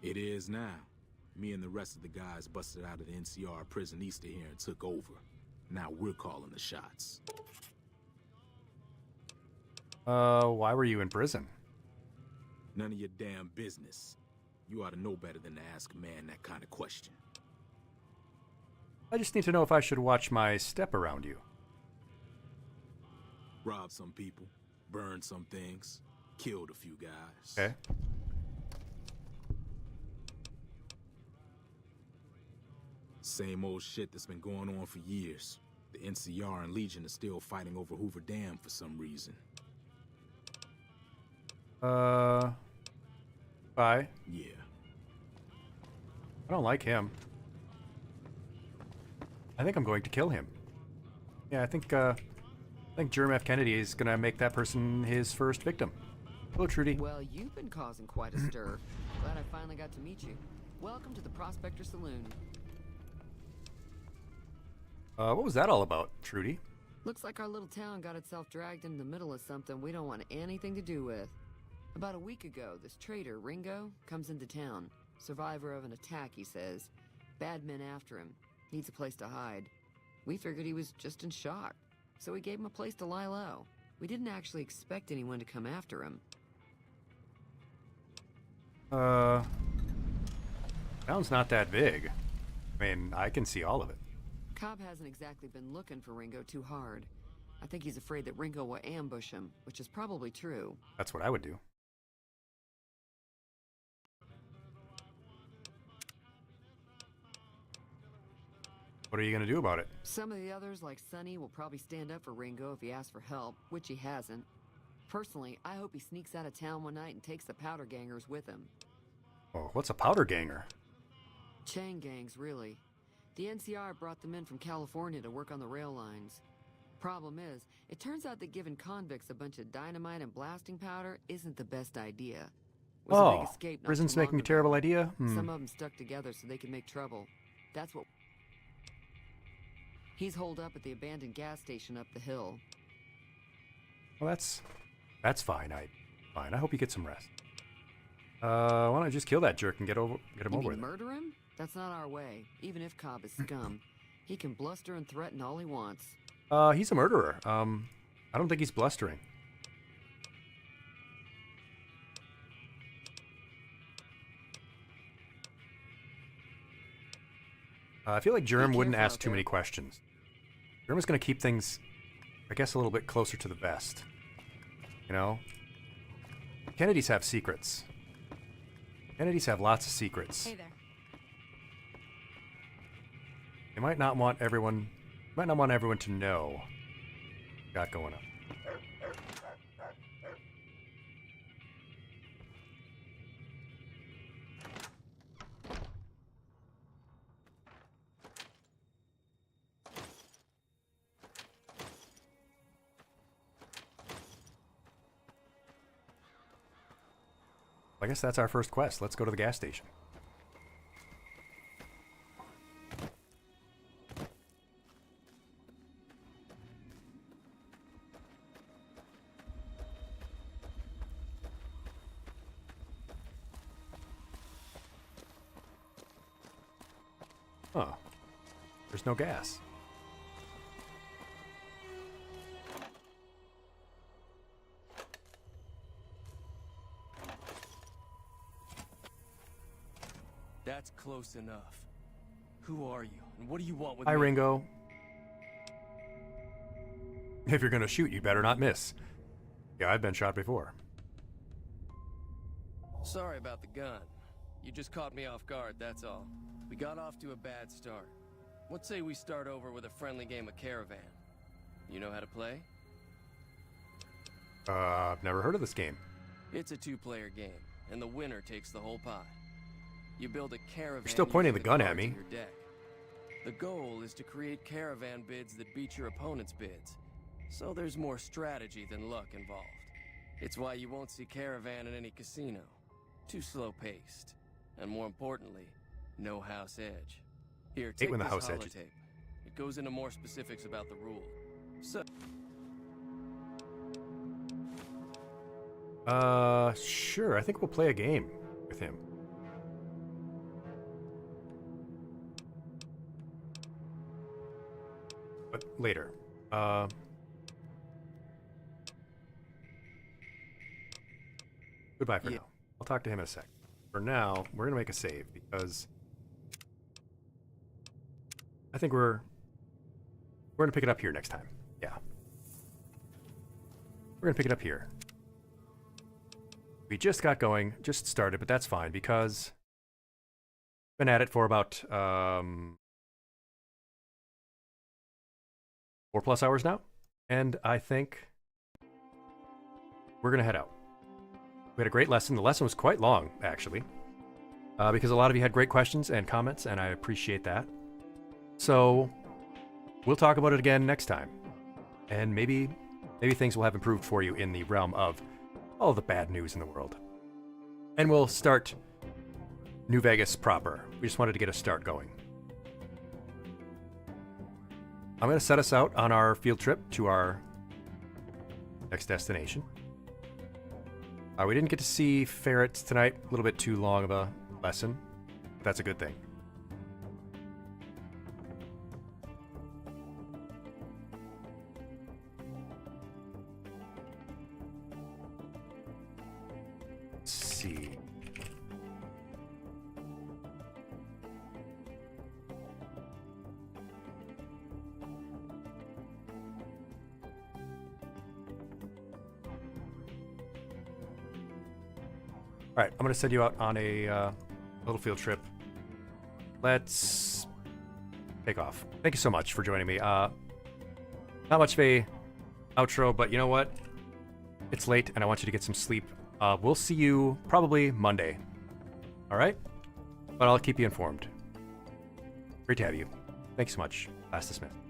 It is now. Me and the rest of the guys busted out of the NCR prison east of here and took over. Now we're calling the shots. Why were you in prison? None of your damn business. You ought to know better than to ask a man that kind of question. I just need to know if I should watch my step around you. Robbed some people, burned some things, killed a few guys. Okay. Same old shit that's been going on for years. The NCR and Legion are still fighting over Hoover Dam for some reason. Bye. Yeah. I don't like him. I think I'm going to kill him. Yeah, I think Jerm F. Kennedy is gonna make that person his first victim. Hello, Trudy. Well, you've been causing quite a stir. Glad I finally got to meet you. Welcome to the Prospector Saloon. What was that all about, Trudy? Looks like our little town got itself dragged into the middle of something we don't want anything to do with. About a week ago, this traitor, Ringo, comes into town. Survivor of an attack, he says. Bad men after him. Needs a place to hide. We figured he was just in shock, so we gave him a place to lie low. We didn't actually expect anyone to come after him. Town's not that big. I mean, I can see all of it. Cobb hasn't exactly been looking for Ringo too hard. I think he's afraid that Ringo will ambush him, which is probably true. That's what I would do. What are you gonna do about it? Some of the others, like Sonny, will probably stand up for Ringo if he asks for help, which he hasn't. Personally, I hope he sneaks out of town one night and takes the powder gangers with him. Oh, what's a powder ganger? Chain gangs, really. The NCR brought them in from California to work on the rail lines. Problem is, it turns out that giving convicts a bunch of dynamite and blasting powder isn't the best idea. Was a big escape not prison's too long making a ago. terrible idea? Some of them stuck together so they could make trouble. That's what... He's holed up at the abandoned gas station up the hill. Well, that's fine. I hope you get some rest. Why don't I just kill that jerk and get him You over mean with it? murder him? That's not our way. Even if Cobb is scum, he can bluster and threaten all he wants. He's a murderer. I don't think he's blustering. I feel like Germ wouldn't ask too many questions. Germ is going to keep things, I guess, a little bit closer to the vest. You know? Kennedys have secrets. Kennedys have lots of secrets. Hey there. They might not want everyone to know what you got going on. I guess that's our first quest. Let's go to the gas station. Huh. There's no gas. That's close enough. Who are you, and what do you want with Hi, me? Ringo. If you're gonna shoot, you better not miss. Yeah, I've been shot before. Sorry about the gun. You just caught me off guard, that's all. We got off to a bad start. What say we start over with a friendly game of Caravan? You know how to play? I've never heard of this game. It's a two-player game, and the winner takes the whole pie. You build a caravan. You're still pointing the using gun at cards in me. your deck. The goal is to create caravan bids that beat your opponent's bids. So there's more strategy than luck involved. It's why you won't see caravan in any casino. Too slow-paced. And more importantly, no house edge. Here, take when the this house edge is- holotape. It goes into more specifics about the rule. So... Sure. I think we'll play a game with him. But later. Goodbye for now. I'll talk to him in a sec. For now, we're gonna make a save because I think we're gonna pick it up here next time. Yeah. We're gonna pick it up here. We just got going, just started, but that's fine because been at it for about 4+ hours now, and I think we're gonna head out. We had a great lesson. The lesson was quite long, actually, because a lot of you had great questions and comments, and I appreciate that. So we'll talk about it again next time, and maybe things will have improved for you in the realm of all the bad news in the world. And we'll start New Vegas proper. We just wanted to get a start going. I'm going to set us out on our field trip to our next destination. We didn't get to see ferrets tonight. A little bit too long of a lesson. But that's a good thing. Let's see. All right, I'm going to send you out on a little field trip. Let's take off. Thank you so much for joining me. Not much of a outro, but you know what? It's late, and I want you to get some sleep. We'll see you probably Monday. All right? But I'll keep you informed. Great to have you. Thanks so much. Pass the Smith.